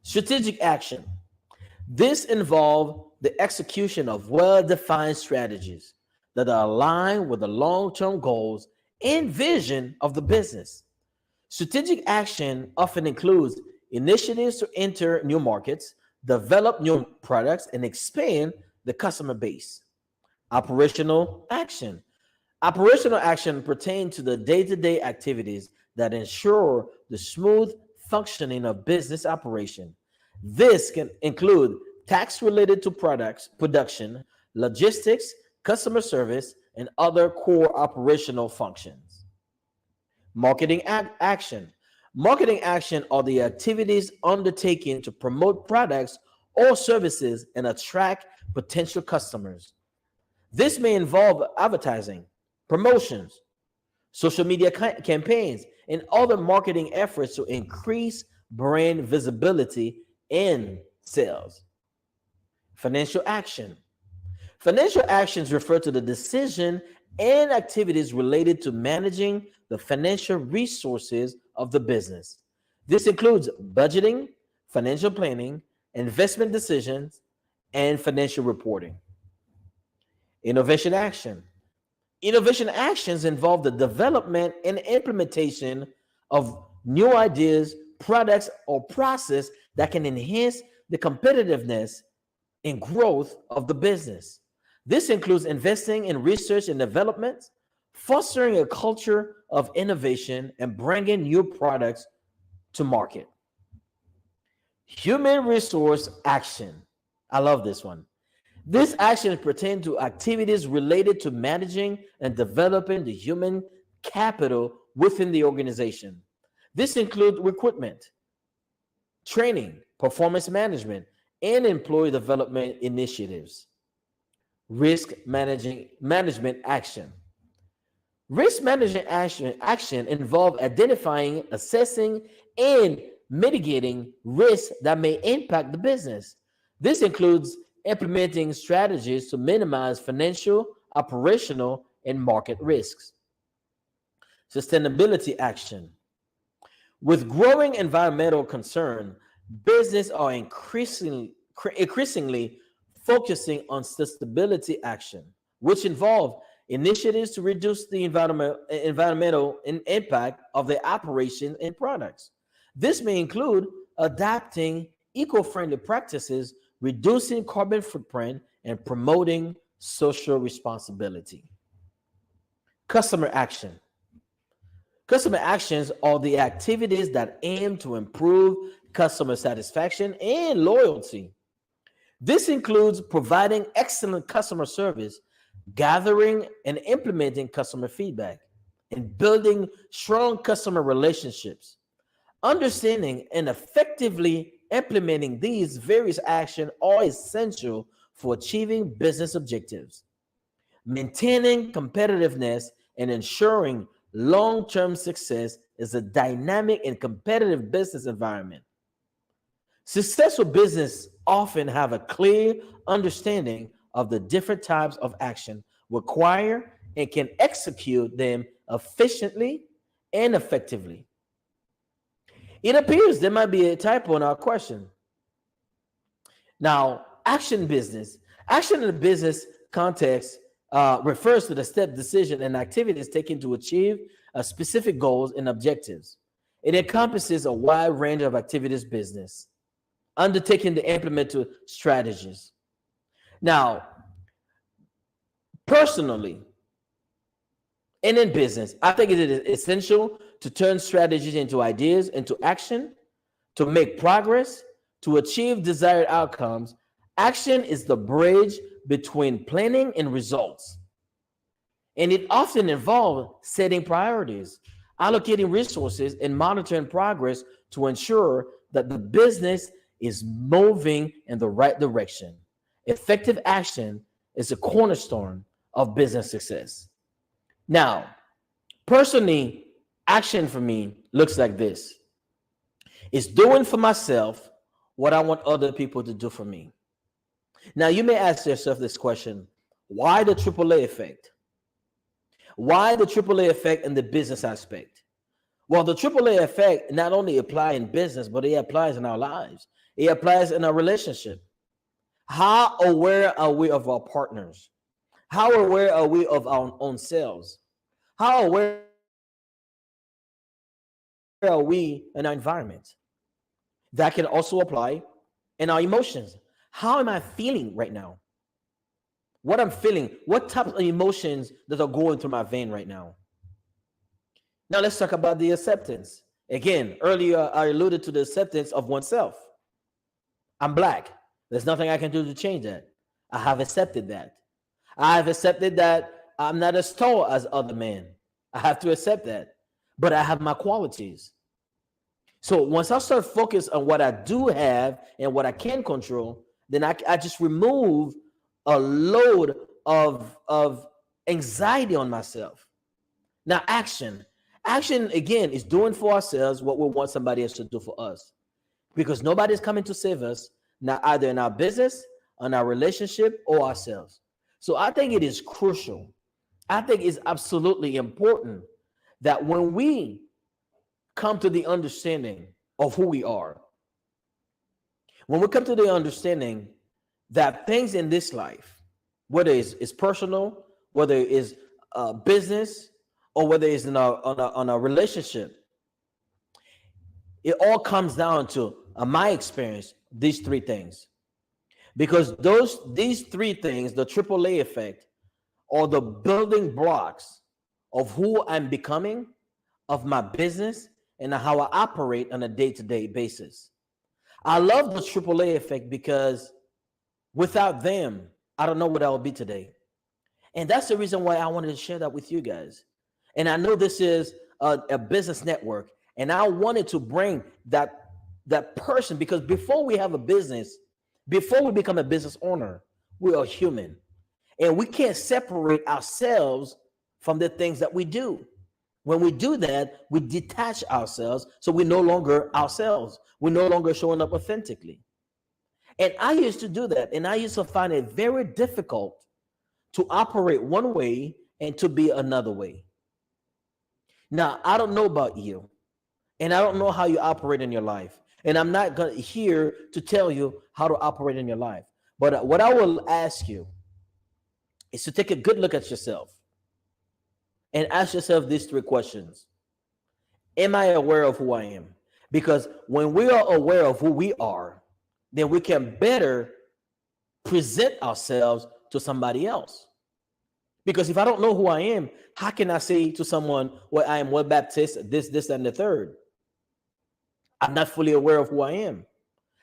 Strategic action. This involves the execution of well-defined strategies that are aligned with the long-term goals and vision of the business. Strategic action often includes initiatives to enter new markets, develop new products, and expand the customer base. Operational action. Operational action pertains to the day-to-day activities that ensure the smooth functioning of business operation. This can include tasks related to production, logistics, customer service, and other core operational functions. Marketing action. Marketing action are the activities undertaken to promote products or services and attract potential customers. This may involve advertising, promotions, social media campaigns, and other marketing efforts to increase brand visibility and sales. Financial action. Financial actions refer to the decision and activities related to managing the financial resources of the business. This includes budgeting, financial planning, investment decisions, and financial reporting. Innovation action. Innovation actions involve the development and implementation of new ideas, products, or process that can enhance the competitiveness and growth of the business. This includes investing in research and development, fostering a culture of innovation, and bringing new products to market. Human resource action. I love this one. This action pertains to activities related to managing and developing the human capital within the organization. This includes recruitment, training, performance management, and employee development initiatives. Risk management action. Risk management action involves identifying, assessing, and mitigating risks that may impact the business. This includes implementing strategies to minimize financial, operational, and market risks. Sustainability action. With growing environmental concern, businesses are increasingly focusing on sustainability action, which involve initiatives to reduce the environmental impact of their operations and products. This may include adopting eco-friendly practices reducing carbon footprint, and promoting social responsibility. Customer action. Customer actions are the activities that aim to improve customer satisfaction and loyalty. This includes providing excellent customer service, gathering and implementing customer feedback, and building strong customer relationships. Understanding and effectively implementing these various actions are essential for achieving business objectives. Maintaining competitiveness and ensuring long-term success is a dynamic and competitive business environment. Successful business often have a clear understanding of the different types of action required and can execute them efficiently and effectively. It appears there might be a typo in our question. Now, action in the business context refers to the step, decision, and activities taken to achieve specific goals and objectives. It encompasses a wide range of activities business, undertaking to implement strategies. Now, personally, and in business, I think it is essential to turn strategies into ideas, into action, to make progress, to achieve desired outcomes. Action is the bridge between planning and results. And it often involves setting priorities, allocating resources, and monitoring progress to ensure that the business is moving in the right direction. Effective action is a cornerstone of business success. Now, personally, action for me looks like this. It's doing for myself what I want other people to do for me. Now, you may ask yourself this question: why the AAA effect? Why the AAA effect in the business aspect? Well, the AAA effect not only applies in business, but it applies in our lives. It applies in our relationship. How aware are we of our partners? How aware are we of our own selves? How aware are we in our environment? That can also apply in our emotions. How am I feeling right now? What I'm feeling, what type of emotions that are going through my vein right now? Now let's talk about the acceptance. Again, earlier I alluded to the acceptance of oneself. I'm Black. There's nothing I can do to change that. I have accepted that. I have accepted that I'm not as tall as other men. I have to accept that. But I have my qualities. So once I start focused on what I do have and what I can control, then I just remove a load of anxiety on myself. Now, action. Action, again, is doing for ourselves what we want somebody else to do for us. Because nobody's coming to save us, not either in our business, in our relationship, or ourselves. So I think it is crucial. I think it's absolutely important that when we come to the understanding of who we are, when we come to the understanding that things in this life, whether it's personal, whether it's business, or whether it's in on a relationship, it all comes down to, in my experience, these three things. Because these three things, the AAA effect, are the building blocks of who I'm becoming, of my business, and how I operate on a day-to-day basis. I love the AAA effect because without them, I don't know what I would be today. And that's the reason why I wanted to share that with you guys. And I know this is a business network, and I wanted to bring that person, because before we have a business, before we become a business owner, we are human. And we can't separate ourselves from the things that we do. When we do that, we detach ourselves, so we're no longer ourselves. We're no longer showing up authentically. And I used to do that, and I used to find it very difficult to operate one way and to be another way. Now, I don't know about you, and I don't know how you operate in your life, and I'm not here to tell you how to operate in your life. But what I will ask you is to take a good look at yourself and ask yourself these three questions. Am I aware of who I am? Because when we are aware of who we are, then we can better present ourselves to somebody else. Because if I don't know who I am, how can I say to someone, well, I am well Baptist, this, and the third? I'm not fully aware of who I am.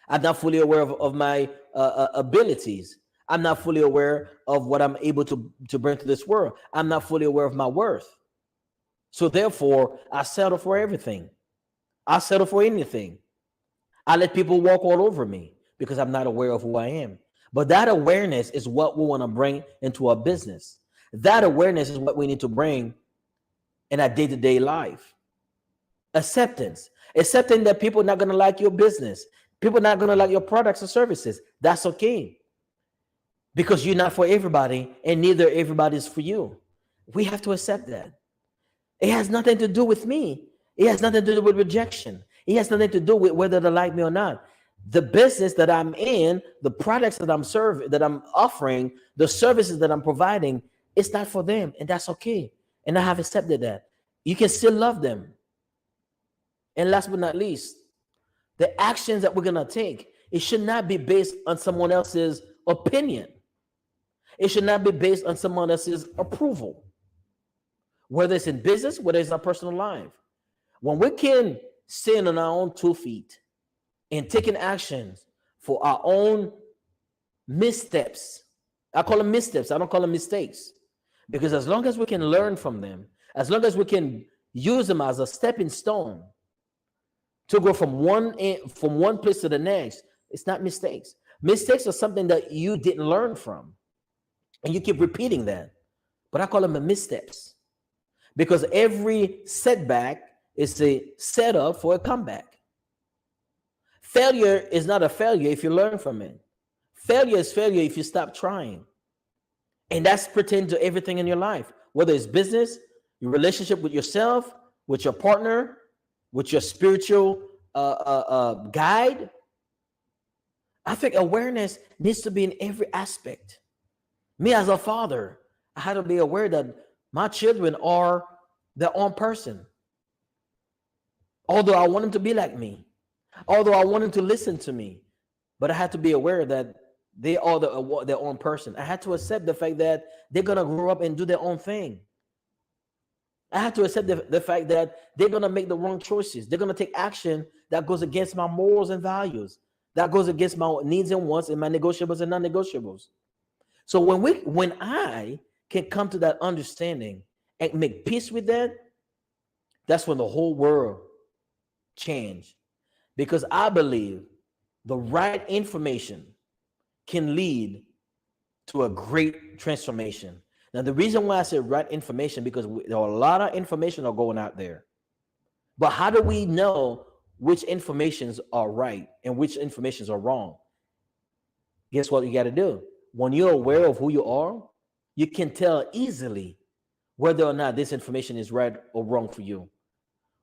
I'm not fully aware of my abilities. I'm not fully aware of what I'm able to bring to this world. I'm not fully aware of my worth. So therefore, I settle for everything. I settle for anything. I let people walk all over me because I'm not aware of who I am. But that awareness is what we want to bring into our business. That awareness is what we need to bring in our day-to-day life. Acceptance. Accepting that people are not going to like your business. People are not going to like your products or services. That's okay. Because you're not for everybody, and neither everybody is for you. We have to accept that. It has nothing to do with me. It has nothing to do with rejection. It has nothing to do with whether they like me or not. The business that I'm in, the products that I'm serving, that I'm offering, the services that I'm providing, it's not for them, and that's okay. And I have accepted that. You can still love them. And last but not least, the actions that we're going to take, it should not be based on someone else's opinion. It should not be based on someone else's approval. Whether it's in business, whether it's in our personal life. When we can stand on our own 2 feet and taking actions for our own missteps, I call them missteps, I don't call them mistakes. Because as long as we can learn from them, as long as we can use them as a stepping stone to go from one place to the next, it's not mistakes. Mistakes are something that you didn't learn from. And you keep repeating that. But I call them the missteps. Because every setback is a setup for a comeback. Failure is not a failure if you learn from it. Failure is failure if you stop trying. And that's pertaining to everything in your life, whether it's business, your relationship with yourself, with your partner, with your spiritual guide. I think awareness needs to be in every aspect. Me as a father, I had to be aware that my children are their own person. Although I want them to be like me, although I want them to listen to me, but I had to be aware that they are their own person. I had to accept the fact that they're going to grow up and do their own thing. I had to accept the fact that they're going to make the wrong choices. They're going to take action that goes against my morals and values, that goes against my needs and wants and my negotiables and non-negotiables. So when I can come to that understanding and make peace with that, that's when the whole world changed. Because I believe the right information can lead to a great transformation. Now, the reason why I say right information, because there are a lot of information are going out there. But how do we know which informations are right and which informations are wrong? Guess what you got to do? When you're aware of who you are, you can tell easily whether or not this information is right or wrong for you.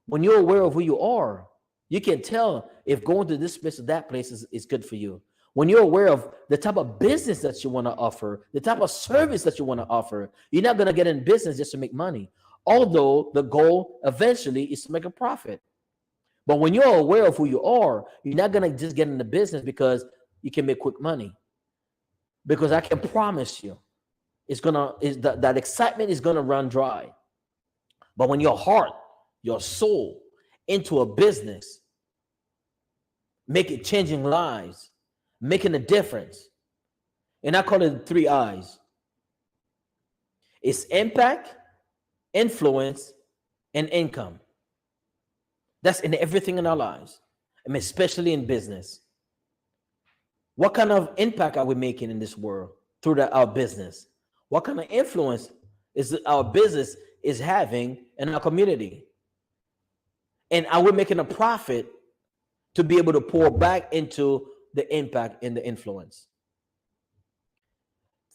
When you're aware of who you are, you can tell if going to this place or that place is good for you. When you're aware of the type of business that you want to offer, the type of service that you want to offer, you're not going to get in business just to make money. Although the goal eventually is to make a profit. But when you're aware of who you are, you're not going to just get into business because you can make quick money. Because I can promise you, that excitement is going to run dry. But when your heart, your soul into a business, changing lives, making a difference. And I call it 3 I's. It's impact, influence, and income. That's in everything in our lives. I mean, especially in business. What kind of impact are we making in this world through our business? What kind of influence is our business is having in our community? And are we making a profit to be able to pour back into the impact and the influence?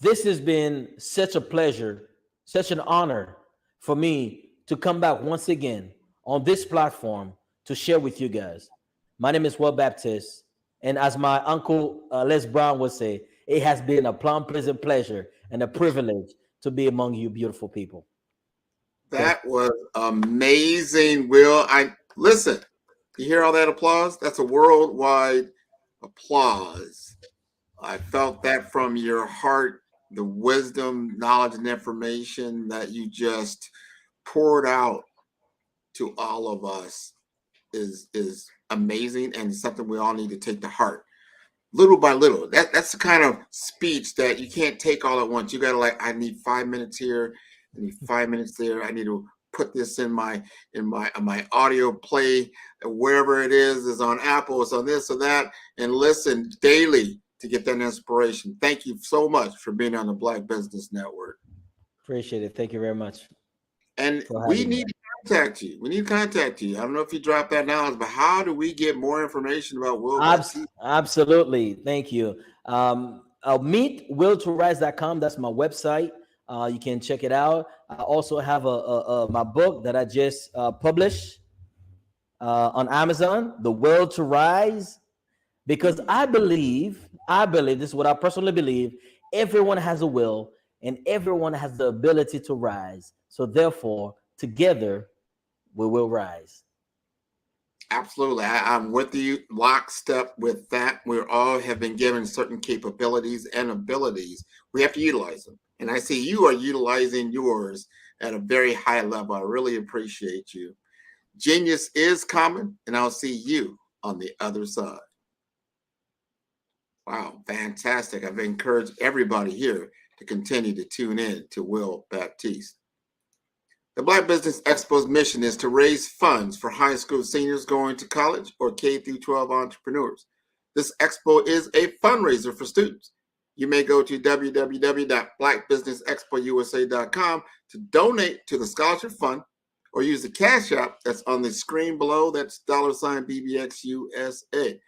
This has been such a pleasure, such an honor for me to come back once again on this platform to share with you guys. My name is Will Baptist, and as my uncle Les Brown would say, it has been a plum pleasant pleasure and a privilege to be among you beautiful people. That was amazing, Will. Listen, you hear all that applause? That's a worldwide applause I felt that from your heart, the wisdom, knowledge, and information that you just poured out to all of us is amazing and something we all need to take to heart. Little by little. That's the kind of speech that you can't take all at once. You gotta I need 5 minutes here, I need 5 minutes there. I need to put this in my audio play, wherever it is on Apple, it's on this or that, and listen daily to get that inspiration. Thank you so much for being on the Black Business Network. Appreciate it. Thank you very much. And we need to contact you. We need to contact you. I don't know if you dropped that knowledge, but how do we get more information about Will? Absolutely. Thank you. Meet willtorise.com. That's my website. You can check it out. I also have my book that I just published on Amazon, The Will to Rise, because I believe, this is what I personally believe, everyone has a will and everyone has the ability to rise. So therefore, together, we will rise. Absolutely. I'm with you, lockstep with that. We all have been given certain capabilities and abilities. We have to utilize them. And I see you are utilizing yours at a very high level. I really appreciate you. Genius is common, and I'll see you on the other side. Wow, fantastic. I've encouraged everybody here to continue to tune in to Will Baptiste. The Black Business Expo's mission is to raise funds for high school seniors going to college or K-12 entrepreneurs. This expo is a fundraiser for students. You may go to www.blackbusinessexpousa.com to donate to the scholarship fund or use the Cash App that's on the screen below. That's $BBXUSA.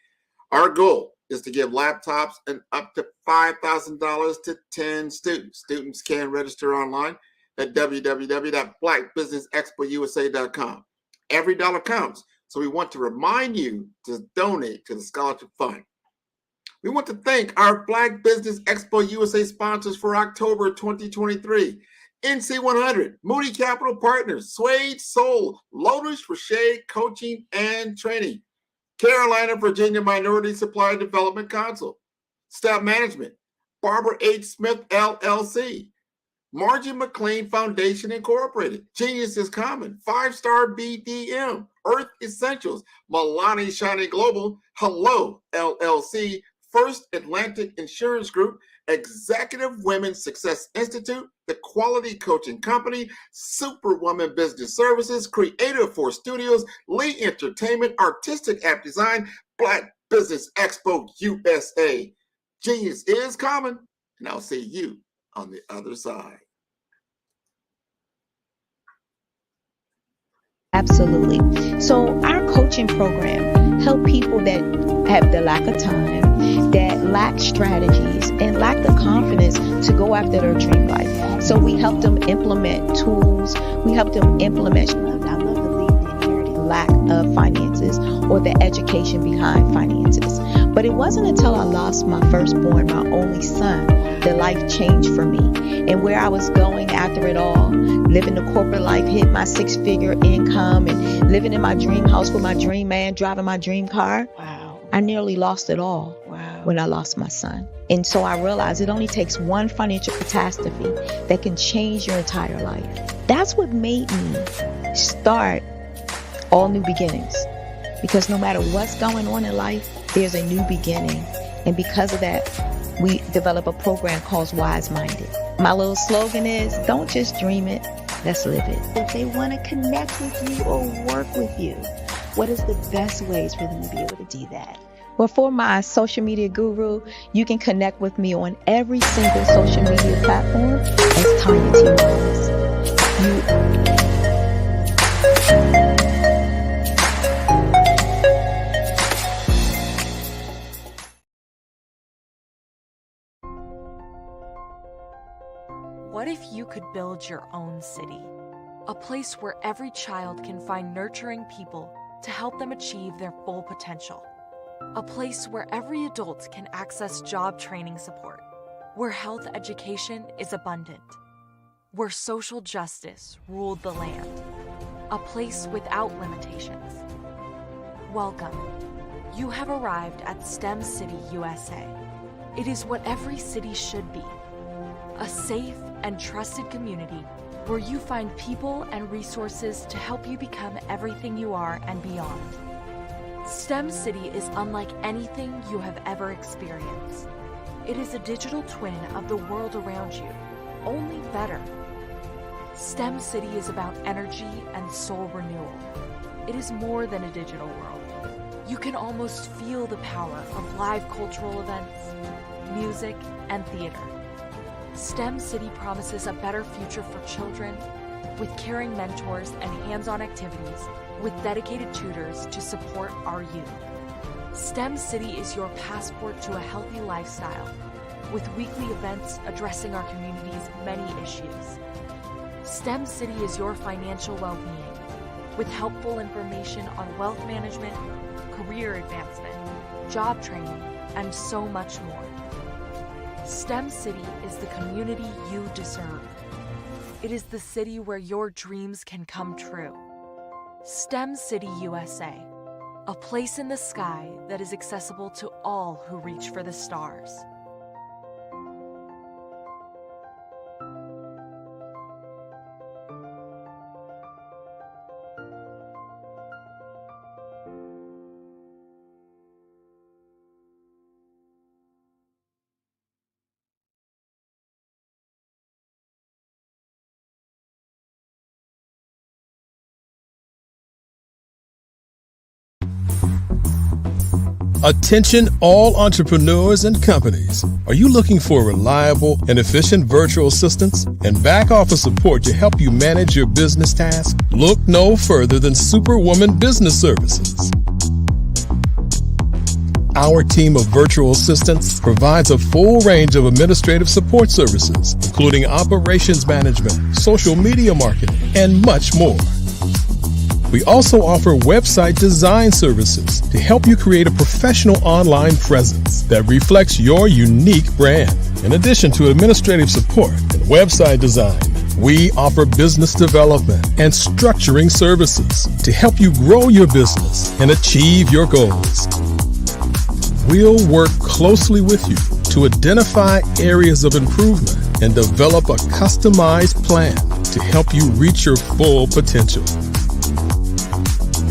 Our goal is to give laptops and up to $5,000 to 10 students. Students can register online at www.blackbusinessexpousa.com. Every dollar counts, so we want to remind you to donate to the scholarship fund. We want to thank our Black Business Expo USA sponsors for October 2023. NC100, Moody Capital Partners, Suede Soul, Lotus for Shade Coaching and Training, Carolina, Virginia Minority Supply Development Council, Staff Management, Barbara H. Smith, LLC, Margie McLean Foundation Incorporated, Genius is Common, 5-Star BDM, Earth Essentials, Milani Shani Global, Hello, LLC, First Atlantic Insurance Group, Executive Women's Success Institute, The Quality Coaching Company, Superwoman Business Services, Creative Force Studios, Lee Entertainment, Artistic App Design, Black Business Expo USA. Genius is common, and I'll see you on the other side. Absolutely. So our coaching program help people that have the lack of time, that lack strategies, and lack the confidence to go after their dream life. So we help them implement tools. We help them implement, I love to leave the inherited lack of finances or the education behind finances. But it wasn't until I lost my firstborn, my only son, that life changed for me. And where I was going after it all, living the corporate life, hit my 6-figure income, and living in my dream house with my dream man, driving my dream car. Wow. I nearly lost it all. Wow. When I lost my son. And so I realized it only takes one financial catastrophe that can change your entire life. That's what made me start All New Beginnings. Because no matter what's going on in life, there's a new beginning. And because of that, we develop a program called Wise Minded. My little slogan is, don't just dream it, let's live it. If they want to connect with you or work with you, what is the best ways for them to be able to do that? Well, for my social media guru, you can connect with me on every single social media platform as Tanya T. Rose. What if you could build your own city? A place where every child can find nurturing people to help them achieve their full potential. A place where every adult can access job training support. Where health education is abundant. Where social justice ruled the land. A place without limitations. Welcome. You have arrived at STEM City USA. It is what every city should be. A safe and trusted community where you find people and resources to help you become everything you are and beyond. STEM City is unlike anything you have ever experienced. It is a digital twin of the world around you, only better. STEM City is about energy and soul renewal. It is more than a digital world. You can almost feel the power of live cultural events, music, and theater. STEM City promises a better future for children with caring mentors and hands-on activities with dedicated tutors to support our youth. STEM City is your passport to a healthy lifestyle with weekly events addressing our community's many issues. STEM City is your financial well-being with helpful information on wealth management, career advancement, job training, and so much more. STEM City is the community you deserve. It is the city where your dreams can come true. STEM City USA, a place in the sky that is accessible to all who reach for the stars. Attention all entrepreneurs and companies. Are you looking for reliable and efficient virtual assistants and back office support to help you manage your business tasks? Look no further than Superwoman Business Services. Our team of virtual assistants provides a full range of administrative support services, including operations management, social media marketing, and much more. We also offer website design services to help you create a professional online presence that reflects your unique brand. In addition to administrative support and website design, we offer business development and structuring services to help you grow your business and achieve your goals. We'll work closely with you to identify areas of improvement and develop a customized plan to help you reach your full potential.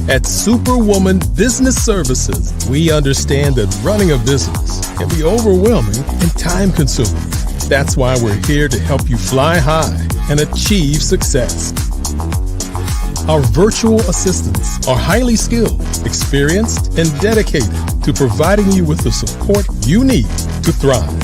At Superwoman Business Services, we understand that running a business can be overwhelming and time-consuming. That's why we're here to help you fly high and achieve success. Our virtual assistants are highly skilled, experienced, and dedicated to providing you with the support you need to thrive.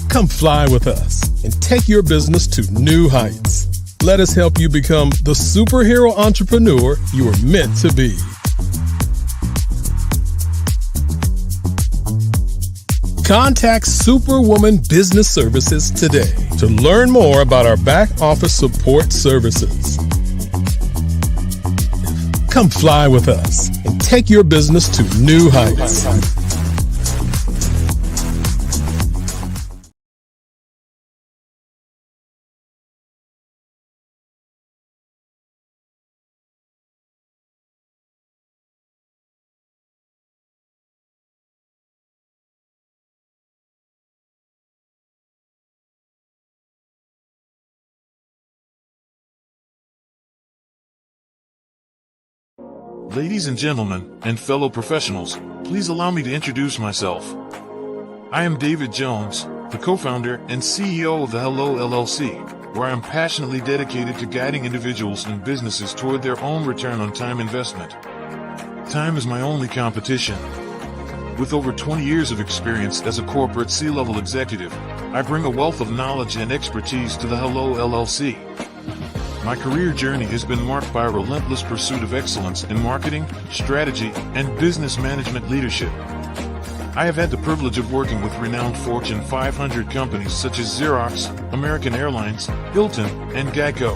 Come fly with us and take your business to new heights. Let us help you become the superhero entrepreneur you are meant to be. Contact Superwoman Business Services today to learn more about our back office support services. Come fly with us and take your business to new heights. Ladies and gentlemen, and fellow professionals, please allow me to introduce myself. I am David Jones, the co-founder and CEO of the Hello LLC, where I am passionately dedicated to guiding individuals and businesses toward their own return on time investment. Time is my only competition. With over 20 years of experience as a corporate C-level executive, I bring a wealth of knowledge and expertise to the Hello LLC. My career journey has been marked by a relentless pursuit of excellence in marketing, strategy, and business management leadership. I have had the privilege of working with renowned Fortune 500 companies such as Xerox, American Airlines, Hilton, and Geico.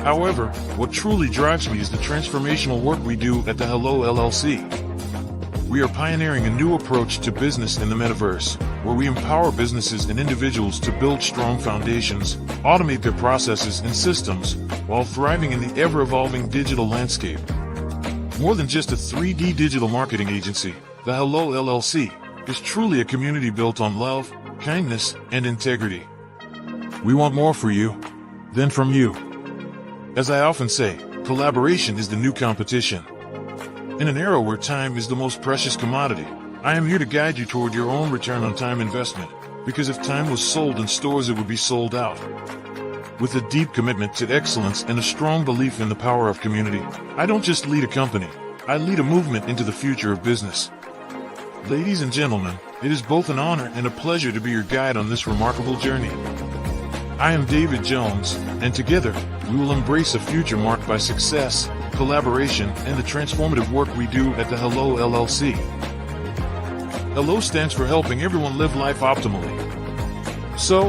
However, what truly drives me is the transformational work we do at the Hello LLC. We are pioneering a new approach to business in the metaverse, where we empower businesses and individuals to build strong foundations, automate their processes and systems, while thriving in the ever-evolving digital landscape. More than just a 3D digital marketing agency, the Hello LLC is truly a community built on love, kindness, and integrity. We want more for you than from you. As I often say, collaboration is the new competition. In an era where time is the most precious commodity, I am here to guide you toward your own return on time investment, because if time was sold in stores, it would be sold out. With a deep commitment to excellence and a strong belief in the power of community, I don't just lead a company, I lead a movement into the future of business. Ladies and gentlemen, it is both an honor and a pleasure to be your guide on this remarkable journey. I am David Jones, and together, we will embrace a future marked by success, collaboration, and the transformative work we do at the Hello LLC. Hello stands for helping everyone live life optimally. So,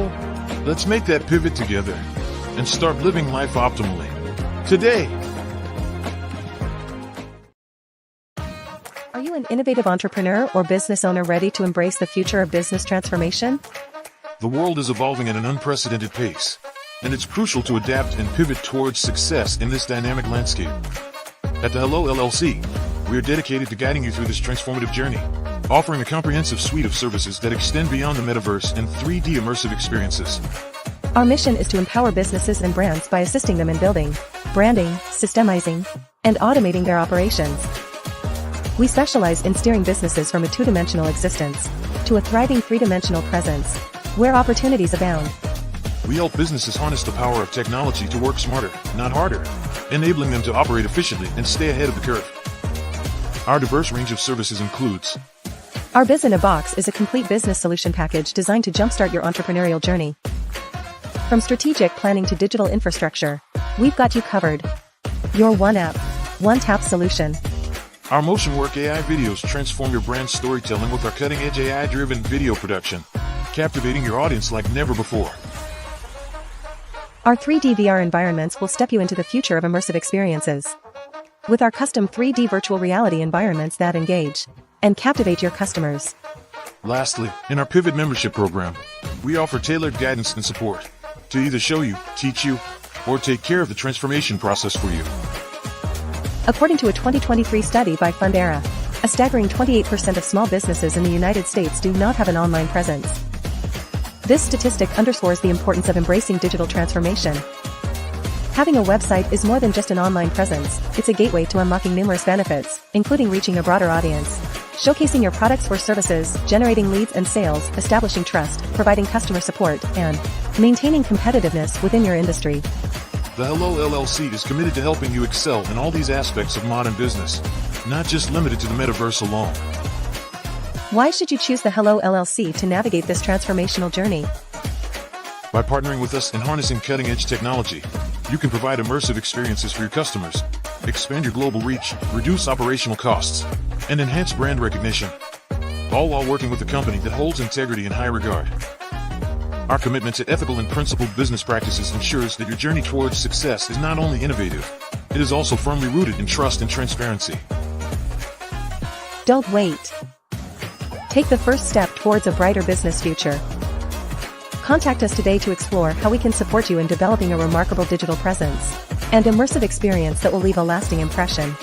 let's make that pivot together and start living life optimally today. Are you an innovative entrepreneur or business owner ready to embrace the future of business transformation? The world is evolving at an unprecedented pace, and it's crucial to adapt and pivot towards success in this dynamic landscape. At the Hello LLC, we are dedicated to guiding you through this transformative journey, offering a comprehensive suite of services that extend beyond the metaverse and 3D immersive experiences. Our mission is to empower businesses and brands by assisting them in building, branding, systemizing, and automating their operations. We specialize in steering businesses from a two-dimensional existence to a thriving three-dimensional presence, where opportunities abound. We help businesses harness the power of technology to work smarter, not harder, enabling them to operate efficiently and stay ahead of the curve. Our diverse range of services includes: Our Biz in a Box is a complete business solution package designed to jumpstart your entrepreneurial journey. From strategic planning to digital infrastructure, we've got you covered. Your one app, one tap solution. Our MotionWork AI videos transform your brand storytelling with our cutting-edge AI-driven video production, captivating your audience like never before. Our 3D VR environments will step you into the future of immersive experiences. With our custom 3D virtual reality environments that engage and captivate your customers. Lastly, in our Pivot membership program, we offer tailored guidance and support to either show you, teach you, or take care of the transformation process for you. According to a 2023 study by Fundera, a staggering 28% of small businesses in the United States do not have an online presence. This statistic underscores the importance of embracing digital transformation. Having a website is more than just an online presence, it's a gateway to unlocking numerous benefits, including reaching a broader audience, showcasing your products or services, generating leads and sales, establishing trust, providing customer support, and maintaining competitiveness within your industry. The Hello LLC is committed to helping you excel in all these aspects of modern business, not just limited to the metaverse alone. Why should you choose the Hello LLC to navigate this transformational journey? By partnering with us and harnessing cutting-edge technology, you can provide immersive experiences for your customers, expand your global reach, reduce operational costs, and enhance brand recognition, all while working with a company that holds integrity in high regard. Our commitment to ethical and principled business practices ensures that your journey towards success is not only innovative, it is also firmly rooted in trust and transparency. Don't wait. Take the first step towards a brighter business future. Contact us today to explore how we can support you in developing a remarkable digital presence and immersive experience that will leave a lasting impression.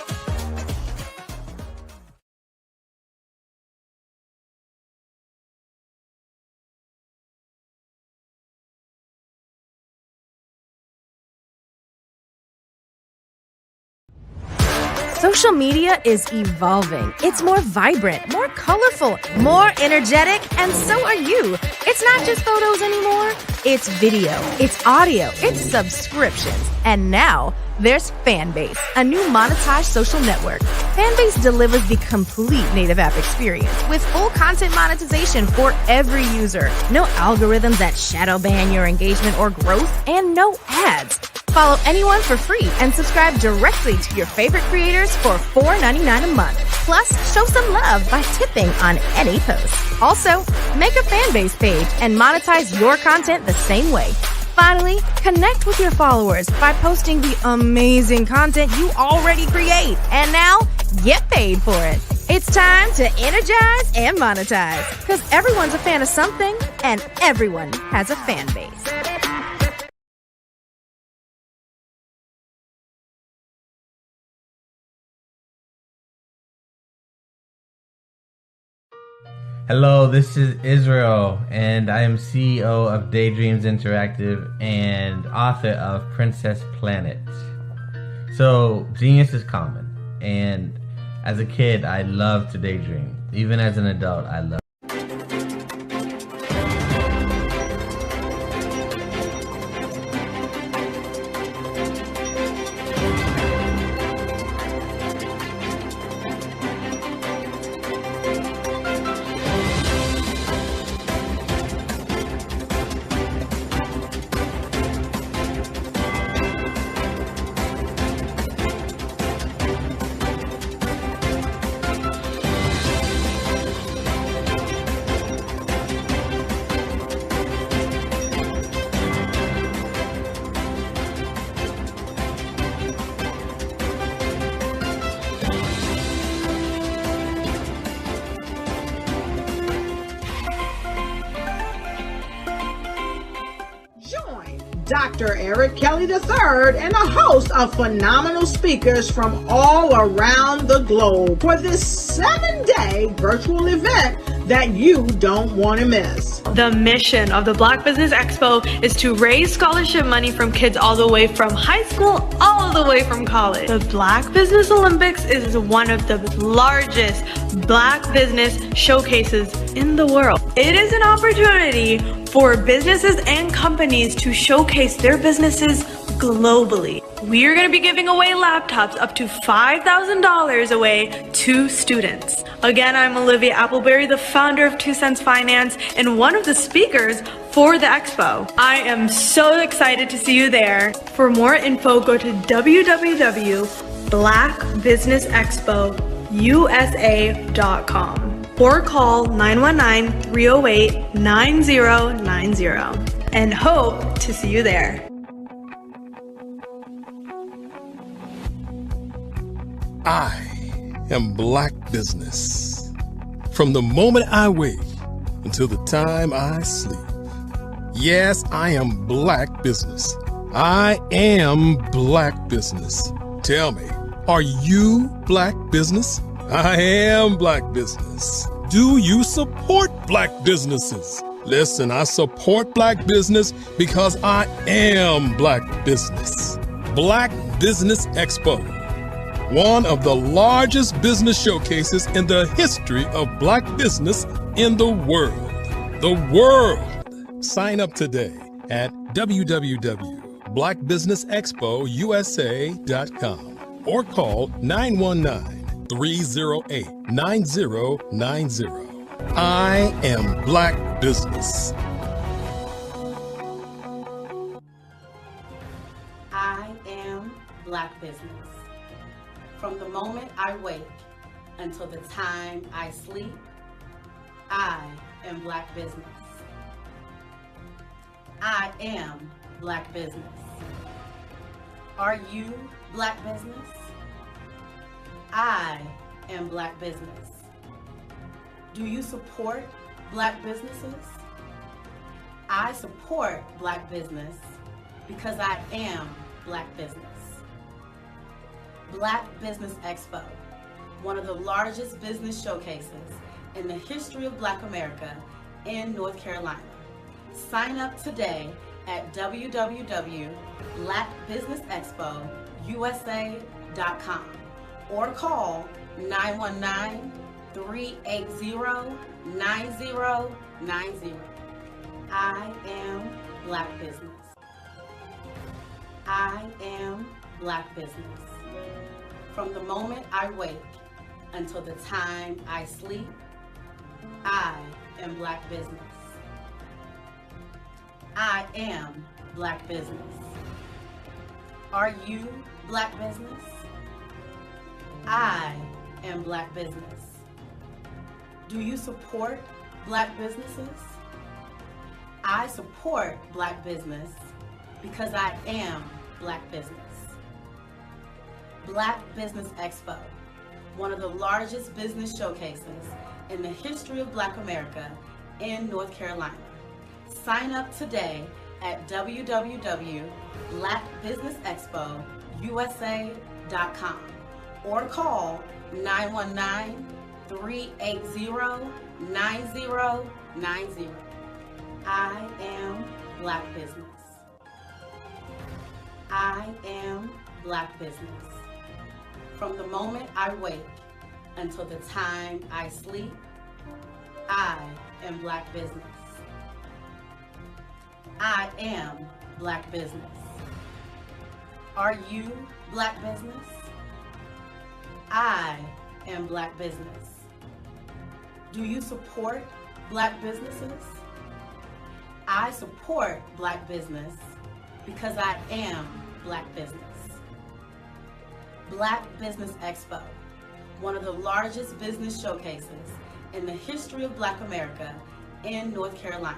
Social media is evolving. It's more vibrant, more colorful, more energetic, and so are you. It's not just photos anymore. It's video, it's audio, it's subscriptions. And now, there's Fanbase, a new monetized social network. Fanbase delivers the complete native app experience with full content monetization for every user. No algorithms that shadow ban your engagement or growth, and no ads. Follow anyone for free and subscribe directly to your favorite creators for $4.99 a month. Plus, show some love by tipping on any post. Also, make a Fanbase page and monetize your content the same way. Finally, connect with your followers by posting the amazing content you already create. And now, get paid for it. It's time to energize and monetize. Because everyone's a fan of something, and everyone has a fan base. Hello, this is Israel, and I am CEO of Daydreams Interactive and author of Princess Planet. So, genius is common, and as a kid, I loved to daydream. Even as an adult, I love. Dr. Eric Kelly III and a host of phenomenal speakers from all around the globe for this 7-day virtual event that you don't want to miss. The mission of the Black Business Expo is to raise scholarship money from kids all the way from high school all the way from college. The Black Business Olympics is one of the largest Black business showcases in the world. It is an opportunity for businesses and companies to showcase their businesses globally. We are going to be giving away laptops up to $5,000 away to students. Again, I'm Olivia Appleberry, the founder of 2 Cents Finance and one of the speakers for the expo. I am so excited to see you there. For more info, go to www.blackbusinessexpousa.com or call 919-308-9090 and hope to see you there. I am Black Business. From the moment I wake until the time I sleep. Yes, I am Black Business. I am Black Business. Tell me, are you Black Business? I am Black Business. Do you support Black businesses? Listen, I support Black business because I am Black Business. Black Business Expo, one of the largest business showcases in the history of Black business in the world. The world! Sign up today at www.blackbusinessexpousa.com or call 919-308-9090. I am Black Business. I am Black Business. From the moment I wake until the time I sleep, I am Black Business. I am Black Business. Are you Black Business? I am Black Business. Do you support Black businesses? I support Black business because I am Black business. Black Business Expo, one of the largest business showcases in the history of Black America in North Carolina. Sign up today at www.blackbusinessexpousa.com or call 919-380-9090. I am Black Business. I am Black Business. From the moment I wake until the time I sleep, I am Black Business. I am Black Business. Are you Black Business? I am Black Business. Do you support Black businesses? I support Black business because I am Black business. Black Business Expo, one of the largest business showcases in the history of Black America in North Carolina. Sign up today at www.blackbusinessexpousa.com or call 919-380-9090. 9090. I am Black business. I am Black business. From the moment I wake until the time I sleep, I am Black business. I am Black business. Are you Black business? I am Black business. Do you support Black businesses? I support Black business because I am Black business. Black Business Expo, one of the largest business showcases in the history of Black America in North Carolina.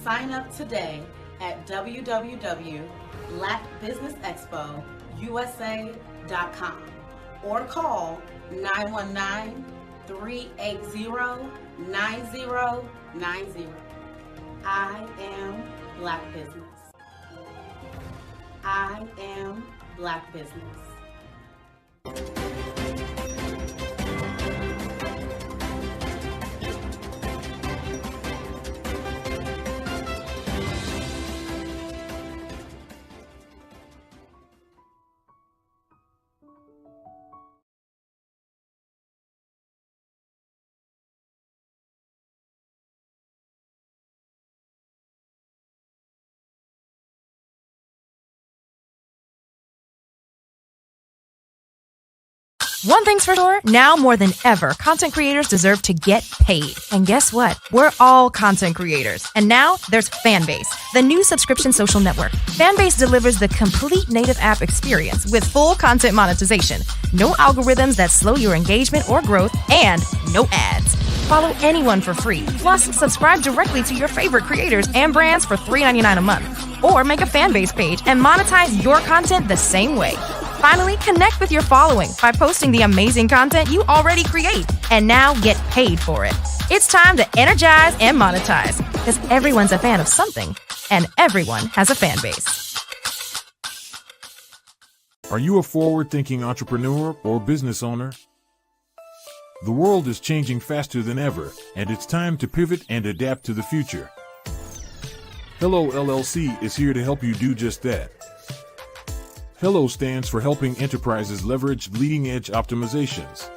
Sign up today at www.blackbusinessexpousa.com or call 919-380-9090. I am Black business. I am Black business. One thing's for sure, now more than ever, content creators deserve to get paid. And guess what? We're all content creators. And now there's Fanbase, the new subscription social network. Fanbase delivers the complete native app experience with full content monetization, no algorithms that slow your engagement or growth, and no ads. Follow anyone for free. Plus, subscribe directly to your favorite creators and brands for $3.99 a month. Or make a Fanbase page and monetize your content the same way. Finally, connect with your following by posting the amazing content you already create and now get paid for it. It's time to energize and monetize because everyone's a fan of something and everyone has a fan base. Are you a forward-thinking entrepreneur or business owner? The world is changing faster than ever, and it's time to pivot and adapt to the future. Hello LLC is here to help you do just that. Hello stands for helping enterprises leverage leading-edge optimizations.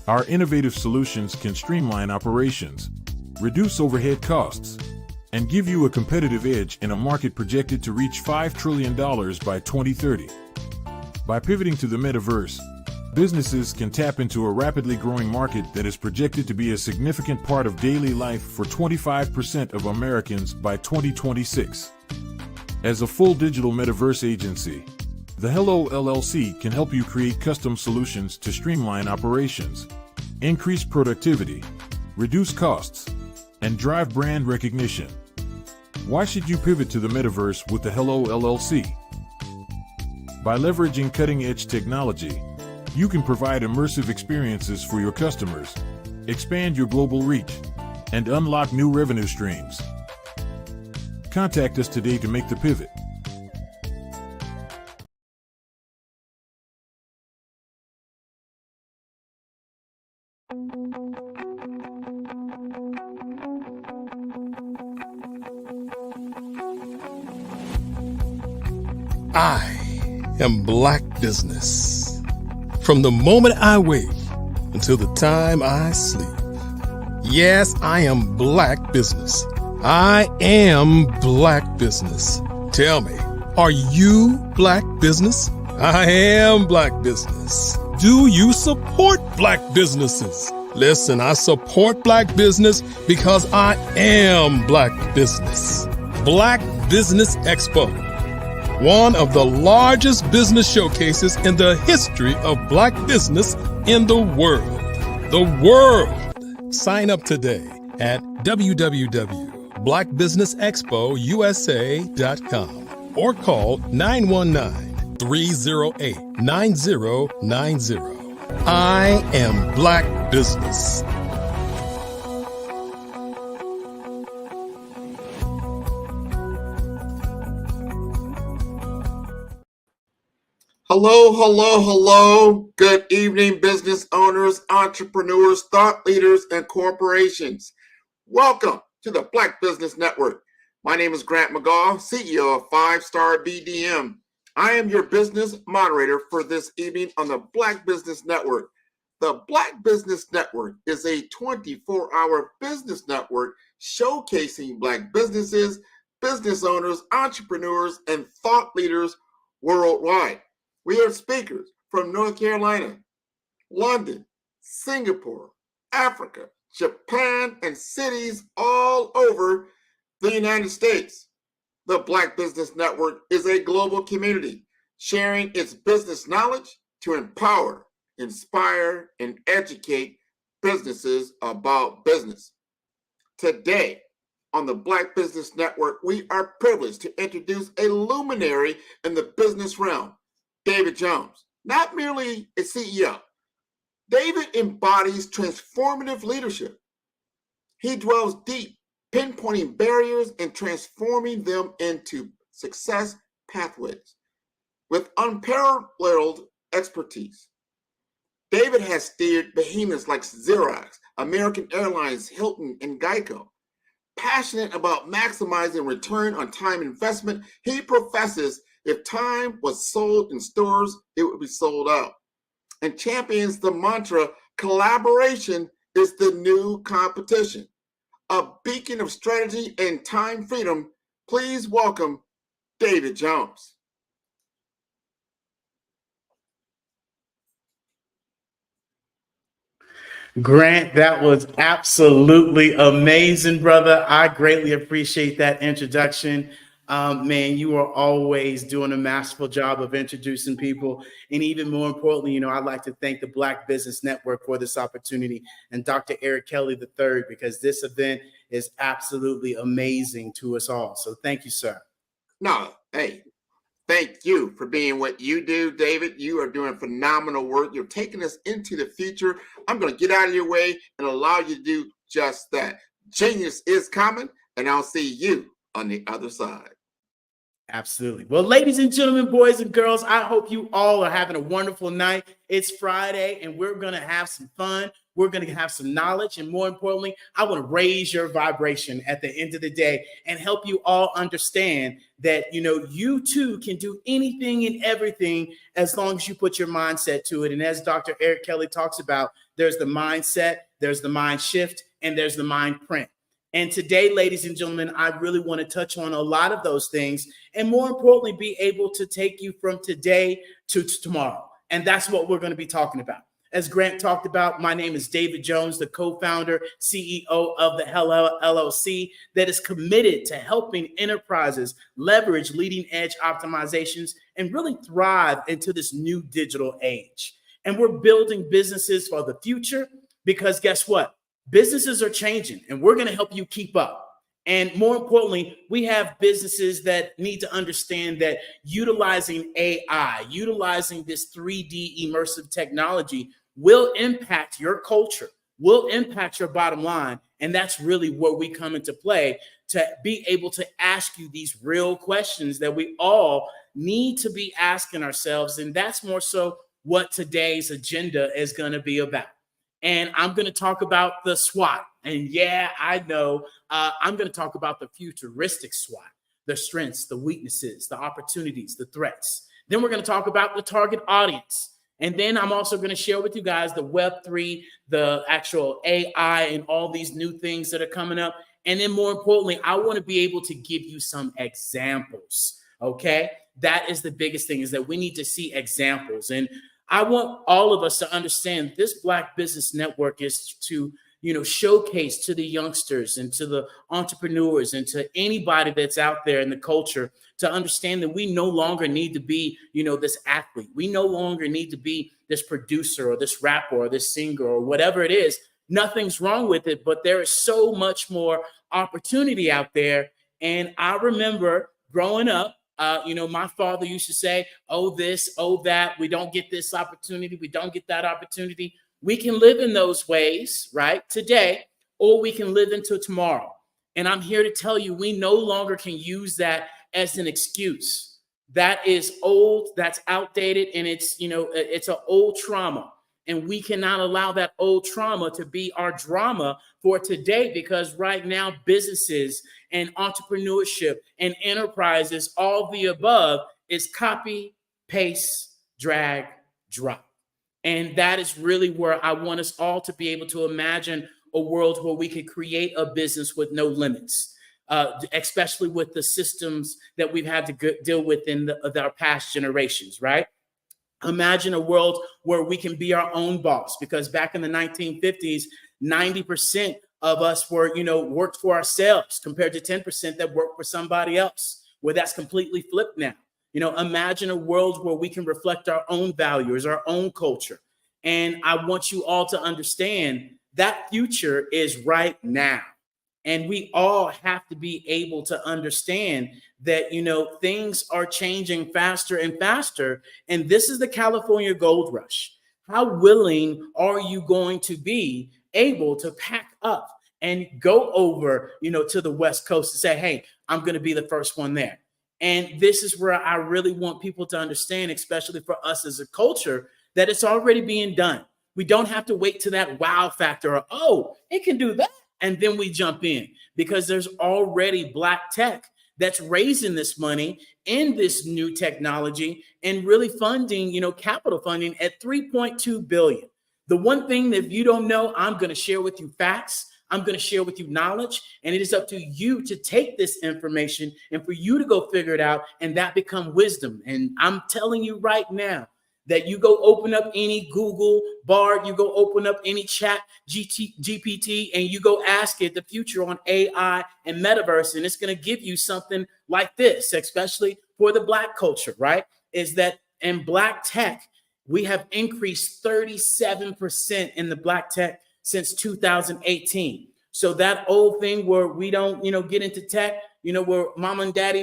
Our innovative solutions can streamline operations, reduce overhead costs, and give you a competitive edge in a market projected to reach $5 trillion by 2030. By pivoting to the metaverse, businesses can tap into a rapidly growing market that is projected to be a significant part of daily life for 25% of Americans by 2026. As a full digital metaverse agency, the Hello LLC can help you create custom solutions to streamline operations, increase productivity, reduce costs, and drive brand recognition. Why should you pivot to the metaverse with the Hello LLC? By leveraging cutting-edge technology, you can provide immersive experiences for your customers, expand your global reach, and unlock new revenue streams. Contact us today to make the pivot. I am Black business. From the moment I wake until the time I sleep. Yes, I am Black business. I am Black business. Tell me, are you Black business? I am Black business. Do you support Black businesses? Listen, I support Black business because I am Black business. Black Business Expo, one of the largest business showcases in the history of Black business in the world. The world! Sign up today at www.blackbusinessexpousa.com or call 919-308-9090. I am Black business. Hello, hello, hello. Good evening, business owners, entrepreneurs, thought leaders, and corporations. Welcome to the Black Business Network. My name is Grant McGaw, CEO of 5-Star BDM. I am your business moderator for this evening on the Black Business Network. The Black Business Network is a 24-hour business network showcasing Black businesses, business owners, entrepreneurs, and thought leaders worldwide. We have speakers from North Carolina, London, Singapore, Africa, Japan, and cities all over the United States. The Black Business Network is a global community sharing its business knowledge to empower, inspire, and educate businesses about business. Today, on the Black Business Network, we are privileged to introduce a luminary in the business realm, David Jones. Not merely a CEO, David embodies transformative leadership. He dwells deep, pinpointing barriers and transforming them into success pathways with unparalleled expertise. David has steered behemoths like Xerox, American Airlines, Hilton, and Geico. Passionate about maximizing return on time investment, he professes if time was sold in stores, it would be sold out, and champions the mantra, collaboration is the new competition. A beacon of strategy and time freedom, please welcome David Jones. Grant, that was absolutely amazing, brother. I greatly appreciate that introduction. Man, you are always doing a masterful job of introducing people. And even more importantly, I'd like to thank the Black Business Network for this opportunity and Dr. Eric Kelly III, because this event is absolutely amazing to us all. So thank you, sir. No, hey, thank you for being what you do, David. You are doing phenomenal work. You're taking us into the future. I'm going to get out of your way and allow you to do just that. Genius is coming, and I'll see you on the other side. Absolutely. Well, ladies and gentlemen, boys and girls, I hope you all are having a wonderful night. It's Friday, and we're going to have some fun. We're going to have some knowledge. And more importantly, I want to raise your vibration at the end of the day and help you all understand that, you too can do anything and everything as long as you put your mindset to it. And as Dr. Eric Kelly talks about, there's the mindset, there's the mind shift, and there's the mind print. And today, ladies and gentlemen, I really want to touch on a lot of those things and more importantly, be able to take you from today to tomorrow. And that's what we're going to be talking about. As Grant talked about, my name is David Jones, the co-founder, CEO of the Hello LLC that is committed to helping enterprises leverage leading edge optimizations and really thrive into this new digital age. And we're building businesses for the future because guess what? Businesses are changing and we're going to help you keep up. And more importantly, we have businesses that need to understand that utilizing AI, utilizing this 3D immersive technology will impact your culture, will impact your bottom line. And that's really where we come into play to be able to ask you these real questions that we all need to be asking ourselves. And that's more so what today's agenda is going to be about. And I'm going to talk about the SWOT. And yeah, I know I'm going to talk about the futuristic SWOT, the strengths, the weaknesses, the opportunities, the threats. Then we're going to talk about the target audience. And then I'm also going to share with you guys the Web3, the actual AI, and all these new things that are coming up. And then more importantly, I want to be able to give you some examples. Okay. That is the biggest thing, is that we need to see examples. And I want all of us to understand this Black Business Network is to, showcase to the youngsters and to the entrepreneurs and to anybody that's out there in the culture to understand that we no longer need to be, this athlete. We no longer need to be this producer or this rapper or this singer or whatever it is. Nothing's wrong with it, but there is so much more opportunity out there. And I remember growing up, my father used to say, oh, this, oh, that. We don't get this opportunity. We don't get that opportunity. We can live in those ways, right, today, or we can live into tomorrow. And I'm here to tell you, we no longer can use that as an excuse. That is old, that's outdated, and it's, it's an old trauma. And we cannot allow that old trauma to be our drama for today, because right now businesses and entrepreneurship and enterprises, all the above, is copy, paste, drag, drop. And that is really where I want us all to be able to imagine a world where we could create a business with no limits, especially with the systems that we've had to deal with in our past generations, right? Imagine a world where we can be our own boss, because back in the 1950s, 90% of us were, worked for ourselves compared to 10% that worked for somebody else, where that's completely flipped now. Imagine a world where we can reflect our own values, our own culture. And I want you all to understand that future is right now. And we all have to be able to understand that, things are changing faster and faster. And this is the California gold rush. How willing are you going to be able to pack up and go over, to the West Coast and say, hey, I'm going to be the first one there? And this is where I really want people to understand, especially for us as a culture, that it's already being done. We don't have to wait to that wow factor or, oh, it can do that, and then we jump in, because there's already Black tech that's raising this money in this new technology and really funding, capital funding at $3.2 billion. The one thing that if you don't know, I'm going to share with you facts. I'm going to share with you knowledge, and it is up to you to take this information and for you to go figure it out, and that become wisdom. And I'm telling you right now, that you go open up any Google Bard, you go open up any chat GPT, and you go ask it the future on AI and metaverse, and it's going to give you something like this, especially for the Black culture, right? Is that in Black tech, we have increased 37% in the Black tech since 2018. So that old thing where we don't, get into tech, where mom and daddy,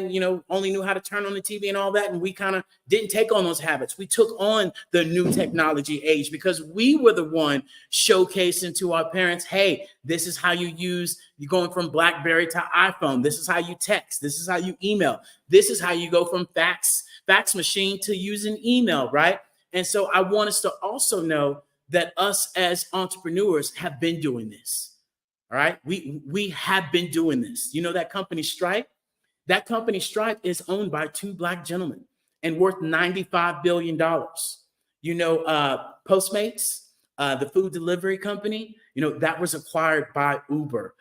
only knew how to turn on the TV and all that, and we kind of didn't take on those habits. We took on the new technology age because we were the one showcasing to our parents, hey, this is how you're going from BlackBerry to iPhone. This is how you text. This is how you email. This is how you go from fax machine to using email, right? And so I want us to also know that us as entrepreneurs have been doing this. All right. We have been doing this. That company Stripe? That company Stripe is owned by two Black gentlemen and worth $95 billion. Postmates, the food delivery company, that was acquired by Uber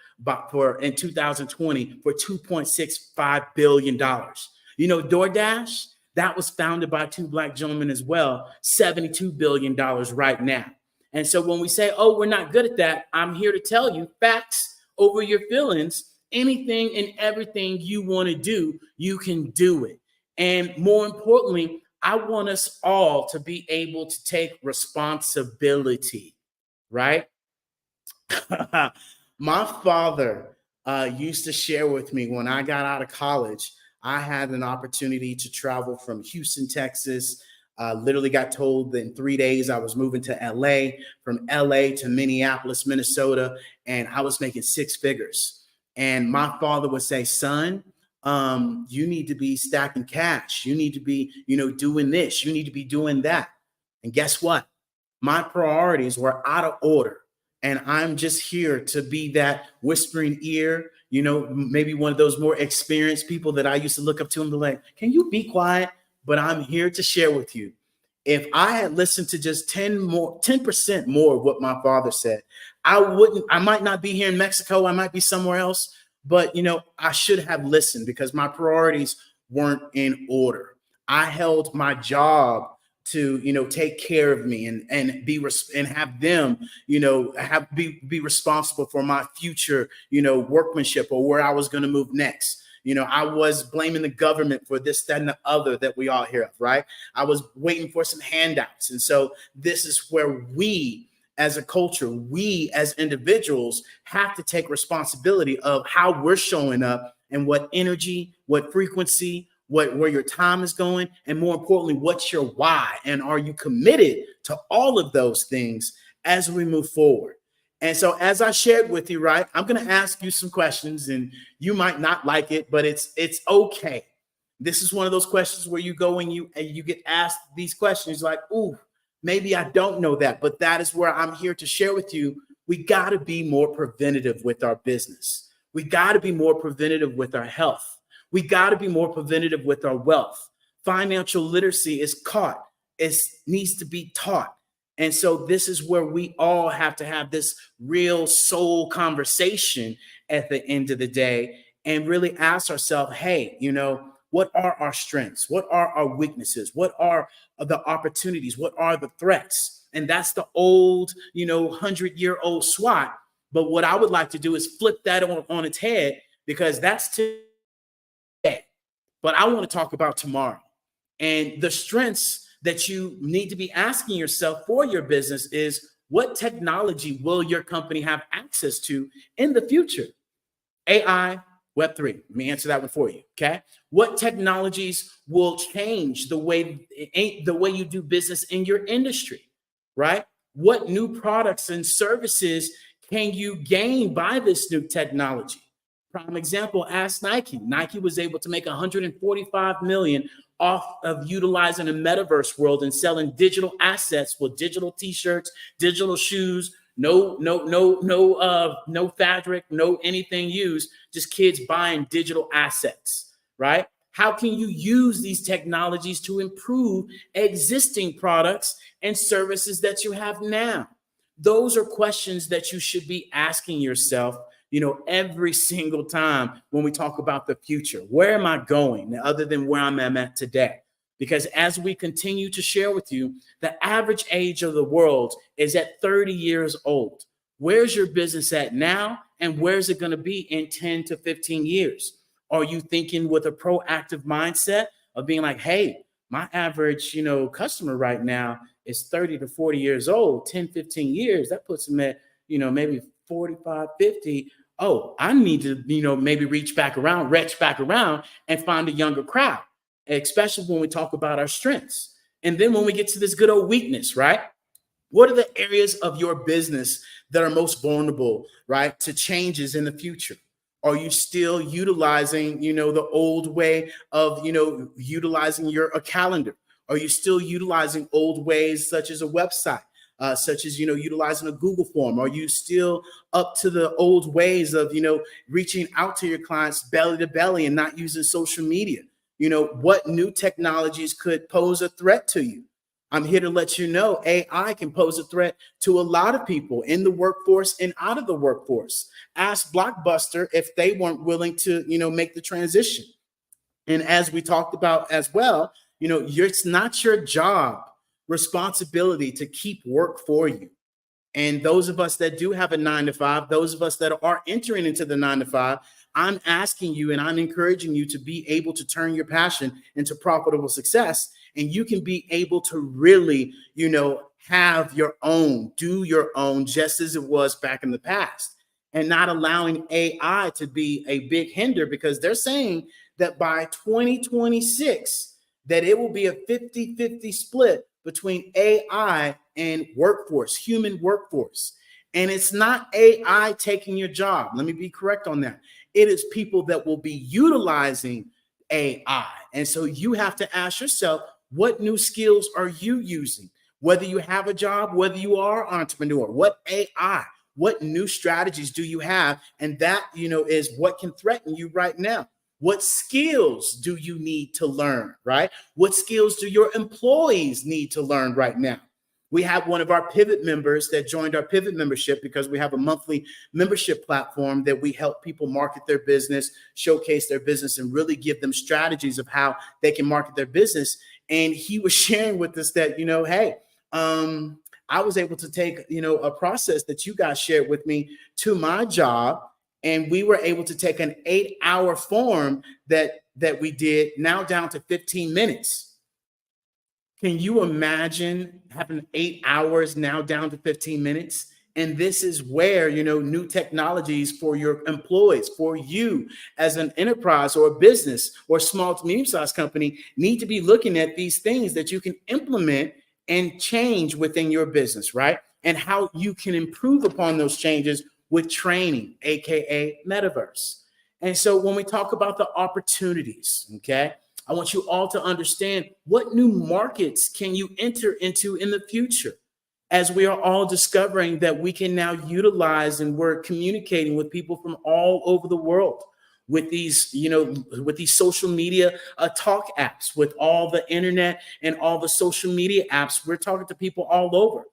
in 2020 for $2.65 billion. DoorDash, that was founded by two Black gentlemen as well, $72 billion right now. And so when we say, oh, we're not good at that, I'm here to tell you facts over your feelings. Anything and everything you want to do, you can do it. And more importantly, I want us all to be able to take responsibility, right? My father used to share with me when I got out of college, I had an opportunity to travel from Houston, Texas. Literally got told that in 3 days I was moving to LA, from LA to Minneapolis, Minnesota, and I was making six figures. And my father would say, son, you need to be stacking cash. You need to be, doing this. You need to be doing that. And guess what? My priorities were out of order. And I'm just here to be that whispering ear, maybe one of those more experienced people that I used to look up to and be like, can you be quiet? But I'm here to share with you. If I had listened to just 10% more of what my father said, I might not be here in Mexico. I might be somewhere else, but I should have listened because my priorities weren't in order. I held my job to, take care of me and have them, be responsible for my future, workmanship or where I was going to move next. I was blaming the government for this, that, and the other that we all hear of, right? I was waiting for some handouts. And so this is where we as a culture, we as individuals have to take responsibility of how we're showing up and what energy, what frequency, where your time is going, and more importantly, what's your why? And are you committed to all of those things as we move forward? And so as I shared with you, right, I'm going to ask you some questions and you might not like it, but it's okay This is one of those questions where you go and you get asked these questions like, ooh, maybe I don't know that, but that is where I'm here to share with you. We got to be more preventative with our business. We got to be more preventative with our health. We got to be more preventative with our wealth. Financial literacy is caught. It needs to be taught. And so this is where we all have to have this real soul conversation at the end of the day and really ask ourselves, hey, what are our strengths? What are our weaknesses? What are the opportunities? What are the threats? And that's the old, 100-year-old SWOT. But what I would like to do is flip that on its head, because that's today. But I want to talk about tomorrow. And the strengths that you need to be asking yourself for your business is, what technology will your company have access to in the future? AI, Web3. Let me answer that one for you. Okay. What technologies will change the way you do business in your industry, right? What new products and services can you gain by this new technology? Prime example, ask Nike. Nike was able to make 145 million off of utilizing a metaverse world and selling digital assets with digital t-shirts, digital shoes, no fabric, no anything used, just kids buying digital assets, right? How can you use these technologies to improve existing products and services that you have now? Those are questions that you should be asking yourself, every single time when we talk about the future. Where am I going other than where I'm at today? Because as we continue to share with you, the average age of the world is at 30 years old. Where's your business at now? And where's it going to be in 10 to 15 years? Are you thinking with a proactive mindset of being like, hey, my average, customer right now is 30 to 40 years old, 10, 15 years, that puts them at, maybe 45, 50. Oh, I need to, maybe retch back around and find a younger crowd, especially when we talk about our strengths. And then when we get to this good old weakness, right? What are the areas of your business that are most vulnerable, right, to changes in the future? Are you still utilizing, the old way of, utilizing a calendar? Are you still utilizing old ways such as a website? Such as, utilizing a Google form? Are you still up to the old ways of, reaching out to your clients belly to belly and not using social media? What new technologies could pose a threat to you? I'm here to let you know AI can pose a threat to a lot of people in the workforce and out of the workforce. Ask Blockbuster if they weren't willing to, make the transition. And as we talked about as well, it's not your job responsibility to keep work for you. And those of us that do have a 9-to-5, those of us that are entering into the 9-to-5, I'm asking you and I'm encouraging you to be able to turn your passion into profitable success. And you can be able to really, have your own, do your own, just as it was back in the past, and not allowing AI to be a big hinder, because they're saying that by 2026, that it will be a 50-50 split between AI and workforce, human workforce. And it's not AI taking your job. Let me be correct on that. It is people that will be utilizing AI. And so you have to ask yourself, what new skills are you using? Whether you have a job, whether you are an entrepreneur, what AI, what new strategies do you have? And that, is what can threaten you right now. What skills do you need to learn, right? What skills do your employees need to learn right now? We have one of our Pivot members that joined our Pivot membership, because we have a monthly membership platform that we help people market their business, showcase their business, and really give them strategies of how they can market their business. And he was sharing with us that, hey, I was able to take, a process that you guys shared with me to my job. And we were able to take an 8-hour form that we did now down to 15 minutes. Can you imagine having 8 hours now down to 15 minutes? And this is where, new technologies for your employees, for you as an enterprise or a business or small to medium-sized company, need to be looking at these things that you can implement and change within your business, right? And how you can improve upon those changes with training, AKA metaverse. And so when we talk about the opportunities, okay, I want you all to understand what new markets can you enter into in the future, as we are all discovering that we can now utilize, and we're communicating with people from all over the world with these, with these social media talk apps, with all the internet and all the social media apps. We're talking to people all over.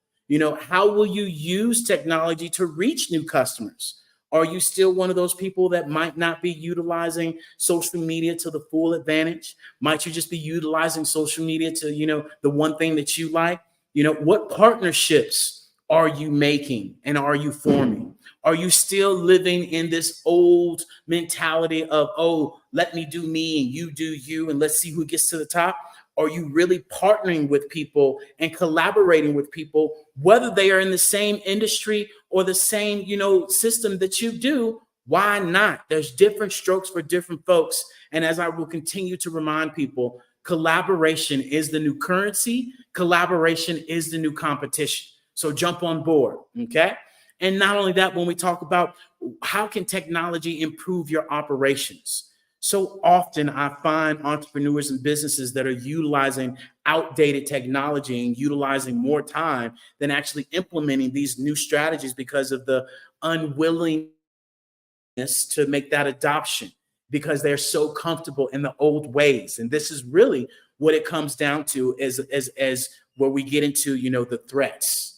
How will you use technology to reach new customers? Are you still one of those people that might not be utilizing social media to the full advantage? Might you just be utilizing social media to, the one thing that you like? What partnerships are you making and are you forming? Are you still living in this old mentality of, oh, let me do me and you do you and let's see who gets to the top? Are you really partnering with people and collaborating with people, whether they are in the same industry or the same, system that you do? Why not? There's different strokes for different folks. And as I will continue to remind people, collaboration is the new currency. Collaboration is the new competition. So jump on board, okay? And not only that, when we talk about how can technology improve your operations, so often I find entrepreneurs and businesses that are utilizing outdated technology and utilizing more time than actually implementing these new strategies because of the unwillingness to make that adoption, because they're so comfortable in the old ways. And this is really what it comes down to as where we get into, the threats.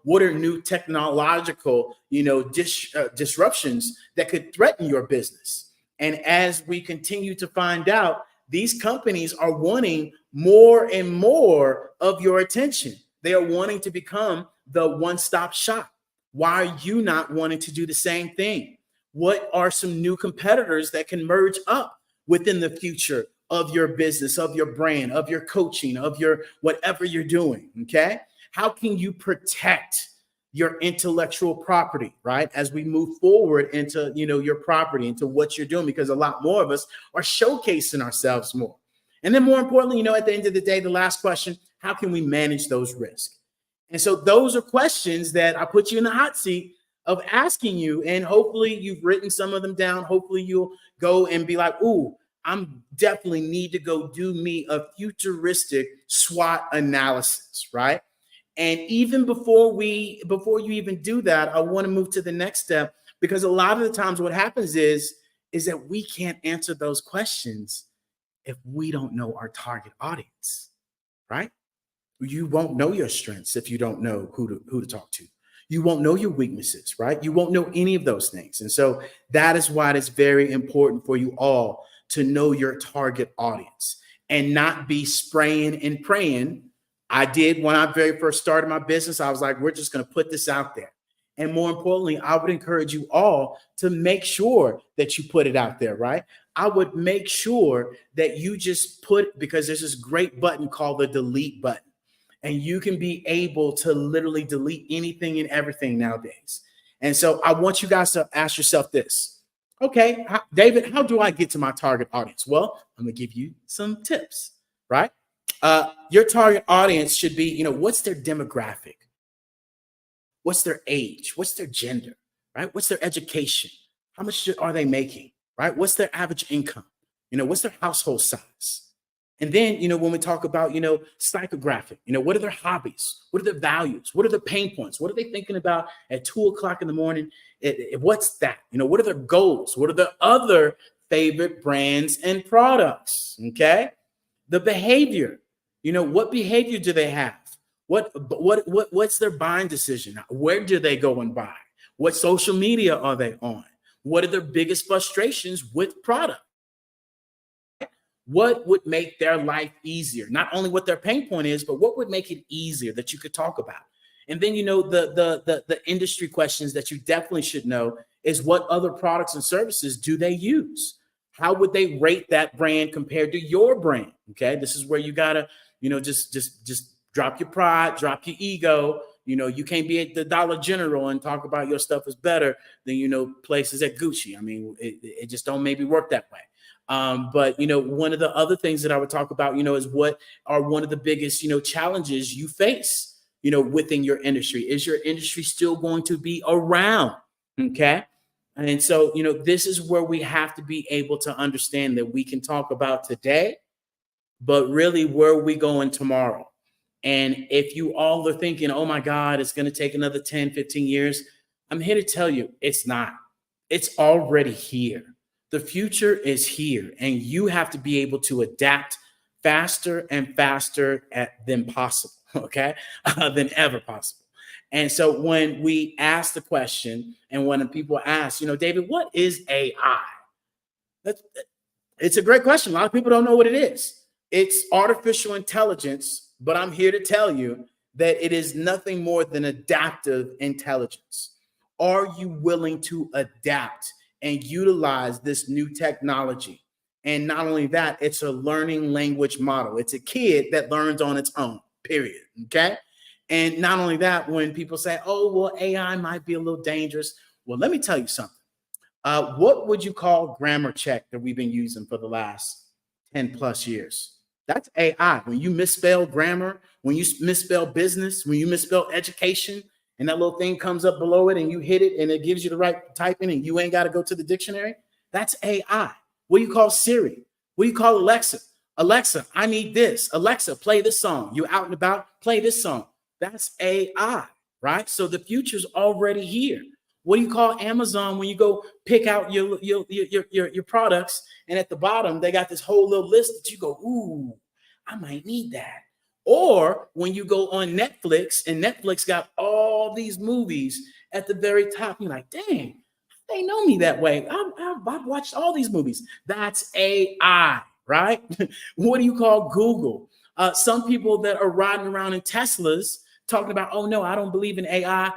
What are new technological, disruptions that could threaten your business? And as we continue to find out, these companies are wanting more and more of your attention. They are wanting to become the one-stop shop. Why are you not wanting to do the same thing? What are some new competitors that can merge up within the future of your business, of your brand, of your coaching, of your whatever you're doing, okay? How can you protect your intellectual property, right? As we move forward into, your property, into what you're doing, because a lot more of us are showcasing ourselves more. And then more importantly, at the end of the day, the last question, how can we manage those risks? And so those are questions that I put you in the hot seat of asking you, and hopefully you've written some of them down. Hopefully you'll go and be like, ooh, I'm definitely need to go do me a futuristic SWOT analysis, right? And even before you even do that, I want to move to the next step, because a lot of the times what happens is that we can't answer those questions if we don't know our target audience, right? You won't know your strengths if you don't know who to talk to. You won't know your weaknesses, right? You won't know any of those things. And so that is why it's very important for you all to know your target audience and not be spraying and praying. I did when I very first started my business. I was like, we're just going to put this out there. And more importantly, I would encourage you all to make sure that you put it out there, right? I would make sure that you just because there's this great button called the delete button. And you can be able to literally delete anything and everything nowadays. And so I want you guys to ask yourself this. Okay, David, how do I get to my target audience? Well, I'm going to give you some tips, right? Your target audience should be, what's their demographic? What's their age? What's their gender, right? What's their education? How much are they making, right? What's their average income? What's their household size? And then, when we talk about, psychographic, what are their hobbies? What are their values? What are their pain points? What are they thinking about at 2:00 in the morning? What's that? What are their goals? What are their other favorite brands and products? Okay. The behavior, what behavior do they have? What's their buying decision? Where do they go and buy? What social media are they on? What are their biggest frustrations with product? What would make their life easier? Not only what their pain point is, but what would make it easier that you could talk about? And then, the industry questions that you definitely should know is what other products and services do they use? How would they rate that brand compared to your brand? Okay. This is where you gotta, just drop your pride, drop your ego. You can't be at the Dollar General and talk about your stuff is better than, places at Gucci. I mean, it just don't maybe work that way. But one of the other things that I would talk about, is what are one of the biggest, challenges you face, within your industry. Is your industry still going to be around? Okay. And so, this is where we have to be able to understand that we can talk about today, but really where are we going tomorrow? And if you all are thinking, oh my God, it's going to take another 10, 15 years, I'm here to tell you it's not. It's already here. The future is here, and you have to be able to adapt faster and faster than possible, okay? Than ever possible. And so when we ask the question, and when people ask, David, what is AI? It's a great question. A lot of people don't know what it is. It's artificial intelligence, but I'm here to tell you that it is nothing more than adaptive intelligence. Are you willing to adapt and utilize this new technology? And not only that, it's a learning language model. It's a kid that learns on its own, period. Okay. And not only that, when people say, oh, well, AI might be a little dangerous. Well, let me tell you something. What would you call grammar check that we've been using for the last 10 plus years? That's AI. When you misspell grammar, when you misspell business, when you misspell education, and that little thing comes up below it and you hit it and it gives you the right typing and you ain't got to go to the dictionary, that's AI. What do you call Siri? What do you call Alexa? Alexa, I need this. Alexa, play this song. You out and about, play this song. That's AI, right? So the future's already here. What do you call Amazon when you go pick out your products, and at the bottom they got this whole little list that you go, ooh, I might need that. Or when you go on Netflix and Netflix got all these movies at the very top, you're like, dang, they know me that way. I've watched all these movies. That's AI, right? What do you call Google? Some people that are riding around in Teslas talking about, oh no, I don't believe in AI.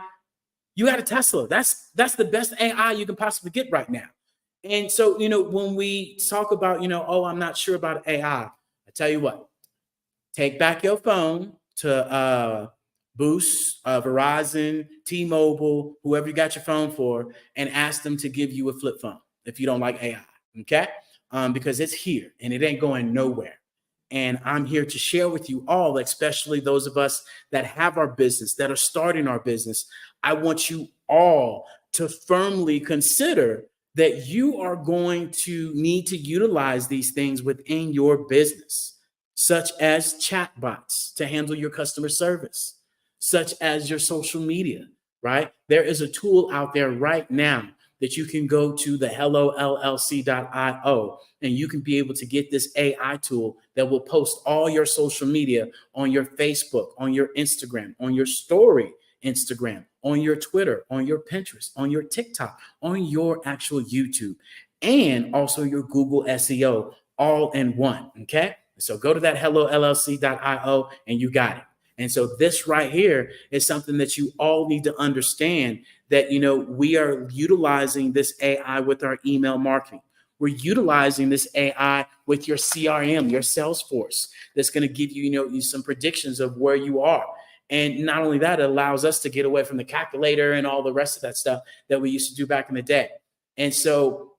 You got a Tesla. That's the best AI you can possibly get right now. And so, when we talk about, oh, I'm not sure about AI, I tell you what, take back your phone to Boost, Verizon, T-Mobile, whoever you got your phone for, and ask them to give you a flip phone if you don't like AI, okay? Because it's here and it ain't going nowhere. And I'm here to share with you all, especially those of us that have our business, that are starting our business. I want you all to firmly consider that you are going to need to utilize these things within your business, such as chatbots to handle your customer service, such as your social media, right? There is a tool out there right now that you can go to the hellollc.io and you can be able to get this AI tool that will post all your social media on your Facebook, on your Instagram, on your story Instagram, on your Twitter, on your Pinterest, on your TikTok, on your actual YouTube, and also your Google SEO all in one, okay? So go to that hellollc.io and you got it. And so this right here is something that you all need to understand, that, we are utilizing this AI with our email marketing. We're utilizing this AI with your CRM, your Salesforce, that's going to give you, some predictions of where you are. And not only that, it allows us to get away from the calculator and all the rest of that stuff that we used to do back in the day. And so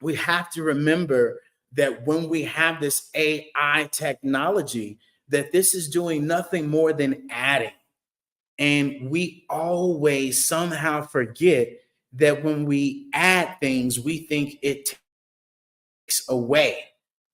we have to remember that when we have this AI technology, that this is doing nothing more than adding. And we always somehow forget that when we add things, we think it takes away,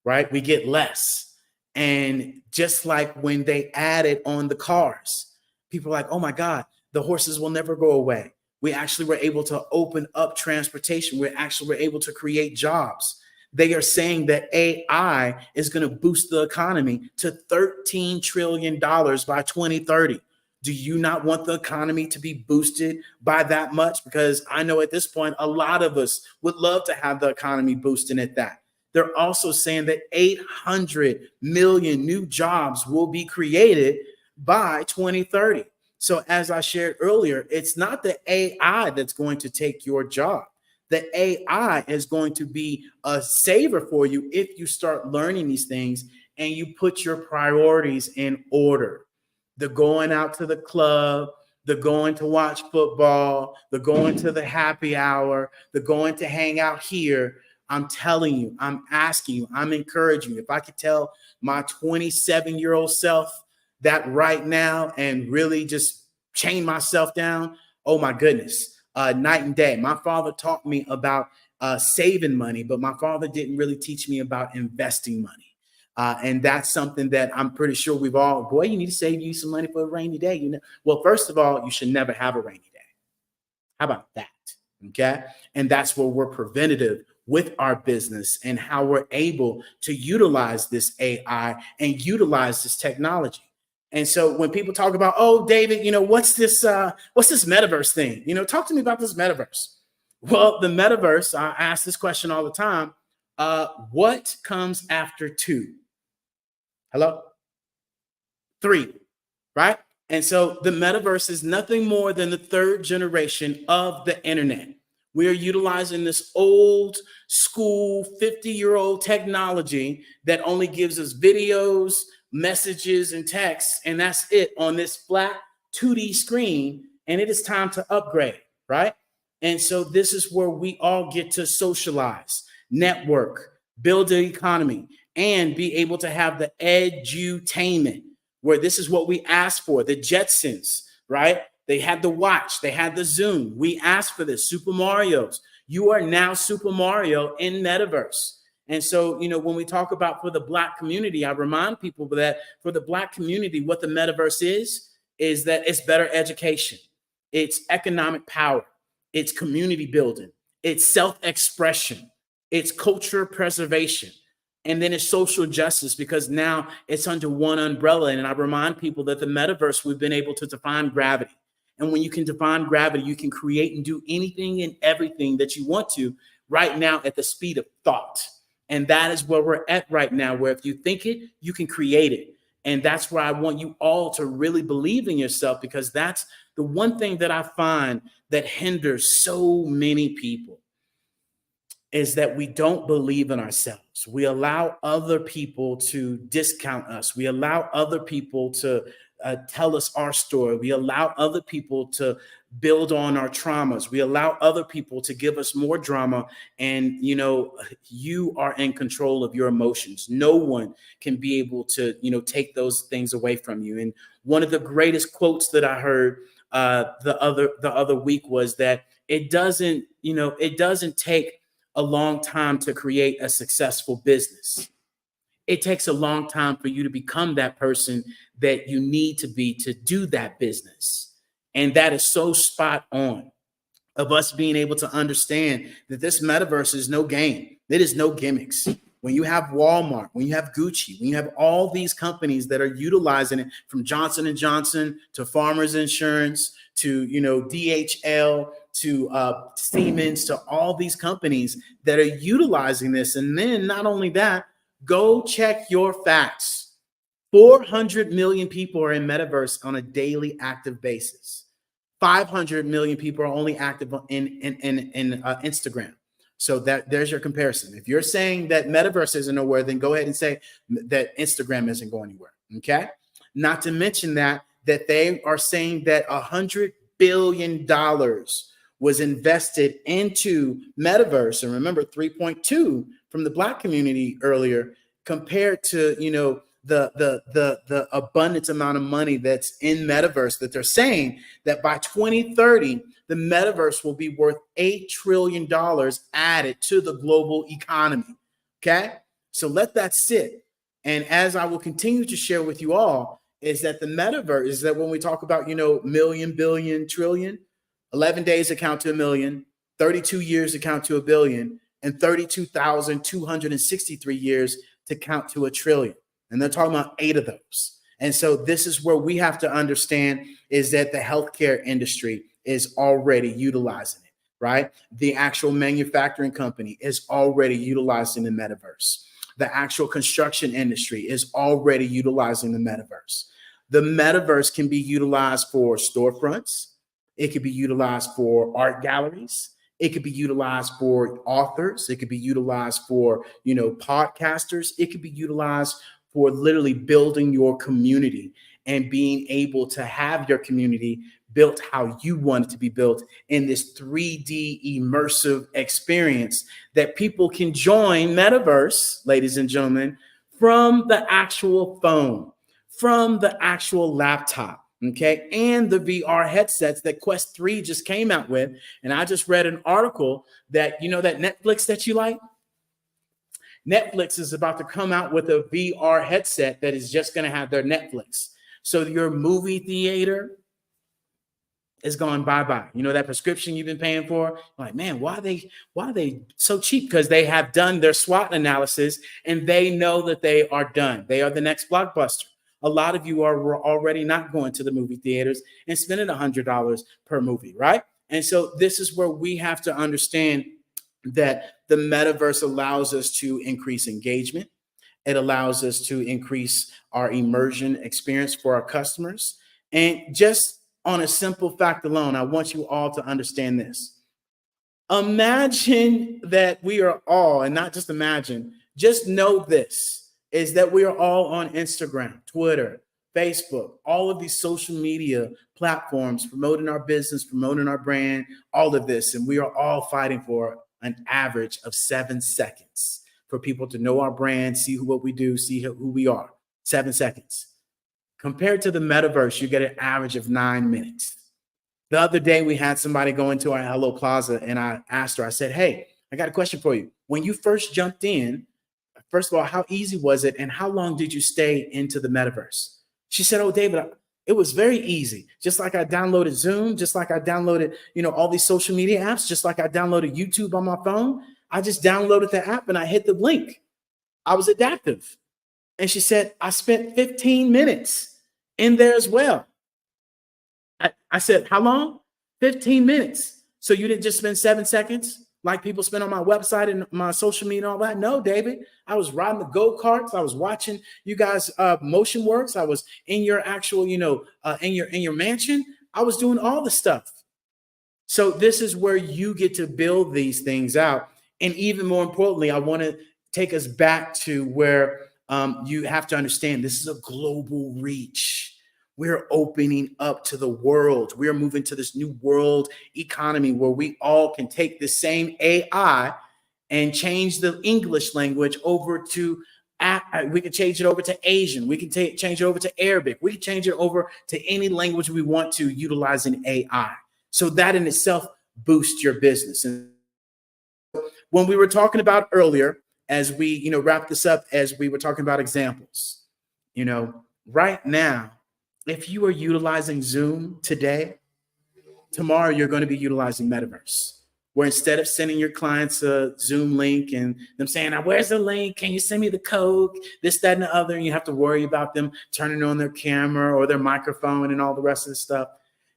right? We get less. And just like when they added on the cars, people are like, oh my God, the horses will never go away. We actually were able to open up transportation. We actually were able to create jobs. They are saying that AI is going to boost the economy to $13 trillion by 2030. Do you not want the economy to be boosted by that much? Because I know at this point, a lot of us would love to have the economy boosting at that. They're also saying that 800 million new jobs will be created by 2030. So as I shared earlier, it's not the AI that's going to take your job. The AI is going to be a saver for you if you start learning these things and you put your priorities in order. The going out to the club, the going to watch football, the going to the happy hour, the going to hang out here. I'm telling you, I'm asking you, I'm encouraging you. If I could tell my 27-year-old self that right now and really just chain myself down, oh my goodness. night and day. My father taught me about saving money, but my father didn't really teach me about investing money. And that's something that I'm pretty sure we've all, boy, you need to save you some money for a rainy day. You know, well, first of all, you should never have a rainy day. How about that? Okay. And that's where we're preventative with our business and how we're able to utilize this AI and utilize this technology. And so when people talk about, oh, David, you know, what's this metaverse thing? You know, talk to me about this metaverse. Well, the metaverse, I ask this question all the time. What comes after 2? Hello? 3, right? And so the metaverse is nothing more than the 3rd generation of the internet. We are utilizing this old school 50-year-old technology that only gives us videos, messages, and texts, and that's it on this flat 2D screen, and it is time to upgrade, right? And so this is where we all get to socialize, network, build the economy, and be able to have the edutainment, where this is what we asked for, the Jetsons, right? They had the watch, they had the Zoom. We asked for this, Super Mario's. You are now Super Mario in metaverse. And so, you know, when we talk about for the Black community, I remind people that for the Black community, what the metaverse is that it's better education, it's economic power, it's community building, it's self-expression, it's culture preservation. And then it's social justice, because now it's under one umbrella. And I remind people that the metaverse, we've been able to define gravity. And when you can define gravity, you can create and do anything and everything that you want to right now at the speed of thought. And that is where we're at right now, where if you think it, you can create it. And that's where I want you all to really believe in yourself, because that's the one thing that I find that hinders so many people, is that we don't believe in ourselves. We allow other people to discount us. We allow other people to tell us our story. We allow other people to build on our traumas. We allow other people to give us more drama. And, you know, you are in control of your emotions. No one can be able to, you know, take those things away from you. And one of the greatest quotes that I heard the other week was that it doesn't take a long time to create a successful business. It takes a long time for you to become that person that you need to be to do that business. And that is so spot on, of us being able to understand that this metaverse is no game. It is no gimmicks. When you have Walmart, when you have Gucci, when you have all these companies that are utilizing it, from Johnson & Johnson to Farmers Insurance to, you know, DHL to Siemens, to all these companies that are utilizing this. And then not only that, go check your facts. 400 million people are in metaverse on a daily active basis. 500 million people are only active in Instagram. So there's your comparison. If you're saying that metaverse isn't nowhere, then go ahead and say that Instagram isn't going anywhere. Okay. Not to mention that they are saying that $100 billion was invested into metaverse. And remember, 3.2 from the Black community earlier, compared to, you know, the abundance amount of money that's in metaverse, that they're saying that by 2030, the metaverse will be worth $8 trillion added to the global economy. Okay. So let that sit. And as I will continue to share with you all, is that the metaverse is that when we talk about, you know, million, billion, trillion, 11 days account to a million, 32 years account to a billion, and 32,263 years to count to a trillion. And they're talking about 8 of those. And so this is where we have to understand, is that the healthcare industry is already utilizing it, right? The actual manufacturing company is already utilizing the metaverse. The actual construction industry is already utilizing the metaverse. The metaverse can be utilized for storefronts. It could be utilized for art galleries. It could be utilized for authors. It could be utilized for, you know, podcasters. It could be utilized for literally building your community and being able to have your community built how you want it to be built in this 3D immersive experience that people can join metaverse, ladies and gentlemen, from the actual phone, from the actual laptop. okay, and the VR headsets that Quest 3 just came out with. And I just read an article that, you know, that Netflix that you like, Netflix is about to come out with a VR headset that is just going to have their Netflix. So your movie theater is going bye-bye. You know, that prescription you've been paying for, like, man, why are they so cheap? Because they have done their SWOT analysis and they know that they are done. They are the next blockbuster. A lot of you are already not going to the movie theaters and spending $100 per movie, right? And so this is where we have to understand that the metaverse allows us to increase engagement. It allows us to increase our immersion experience for our customers. And just on a simple fact alone, I want you all to understand this. Imagine that we are all, and not just imagine, just know this, is that we are all on Instagram, Twitter, Facebook, all of these social media platforms, promoting our business, promoting our brand, all of this. And we are all fighting for an average of 7 seconds for people to know our brand, see what we do, see who we are. 7 seconds. Compared to the metaverse, you get an average of 9 minutes. The other day, we had somebody go into our Hello Plaza, and I asked her, I said, hey, I got a question for you. When you first jumped in, first of all, how easy was it, and how long did you stay into the metaverse? She said, oh, David, it was very easy. Just like I downloaded Zoom, just like I downloaded, you know, all these social media apps, just like I downloaded YouTube on my phone. I just downloaded the app and I hit the link. I was adaptive. And she said, I spent 15 minutes in there as well. I said, how long? 15 minutes. So you didn't just spend 7 seconds like people spend on my website and my social media and all that? No, David. I was riding the go-karts. I was watching you guys motion works. I was in your actual, you know, in your mansion. I was doing all the stuff. So this is where you get to build these things out. And even more importantly, I want to take us back to where you have to understand this is a global reach. We're opening up to the world. We're moving to this new world economy where we all can take the same AI and change the English language over to, we can change it over to Asian. We can change it over to Arabic. We can change it over to any language we want to utilizing AI. So that in itself boosts your business. And when we were talking about earlier, as we, you know, wrap this up, as we were talking about examples, you know, right now, if you are utilizing Zoom today, tomorrow you're going to be utilizing Metaverse, where instead of sending your clients a Zoom link and them saying, where's the link? Can you send me the code? This, that, and the other. And you have to worry about them turning on their camera or their microphone and all the rest of the stuff.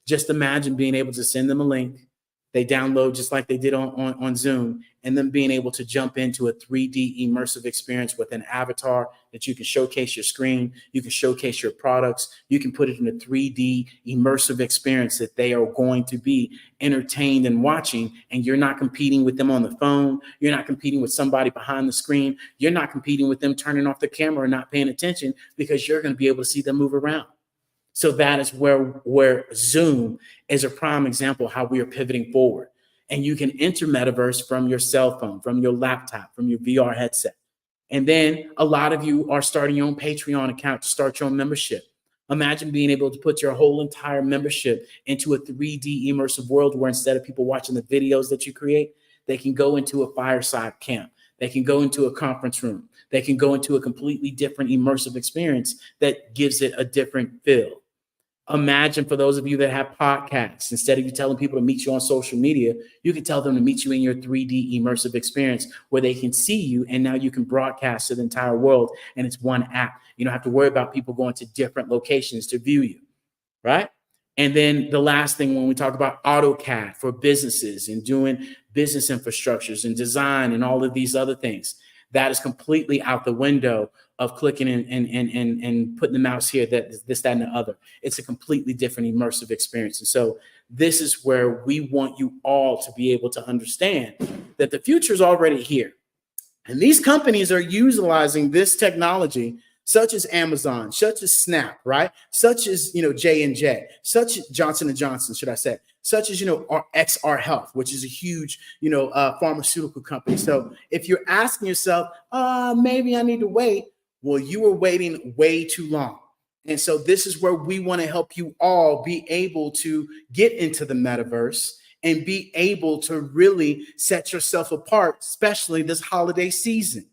Just imagine being able to send them a link. They download just like they did on Zoom, and then being able to jump into a 3D immersive experience with an avatar that you can showcase your screen, you can showcase your products, you can put it in a 3D immersive experience that they are going to be entertained and watching, and you're not competing with them on the phone, you're not competing with somebody behind the screen, you're not competing with them turning off the camera and not paying attention, because you're going to be able to see them move around. So that is where Zoom is a prime example of how we are pivoting forward. And you can enter metaverse from your cell phone, from your laptop, from your VR headset. And then a lot of you are starting your own Patreon account to start your own membership. Imagine being able to put your whole entire membership into a 3D immersive world where instead of people watching the videos that you create, they can go into a fireside camp. They can go into a conference room. They can go into a completely different immersive experience that gives it a different feel. Imagine for those of you that have podcasts, instead of you telling people to meet you on social media, you can tell them to meet you in your 3D immersive experience where they can see you, and now you can broadcast to the entire world, and it's one app. You don't have to worry about people going to different locations to view you, right? And then the last thing, when we talk about AutoCAD for businesses and doing business infrastructures and design and all of these other things, that is completely out the window of clicking and putting the mouse here, that this, that, and the other. It's a completely different immersive experience. And so this is where we want you all to be able to understand that the future is already here. And these companies are utilizing this technology, such as Amazon, such as Snap, right? Such as, you know, J&J, such as Johnson & Johnson, should I say, such as, you know, XR Health, which is a huge, you know, pharmaceutical company. So if you're asking yourself, maybe I need to wait, well, you were waiting way too long. And so this is where we want to help you all be able to get into the metaverse and be able to really set yourself apart, especially this holiday season.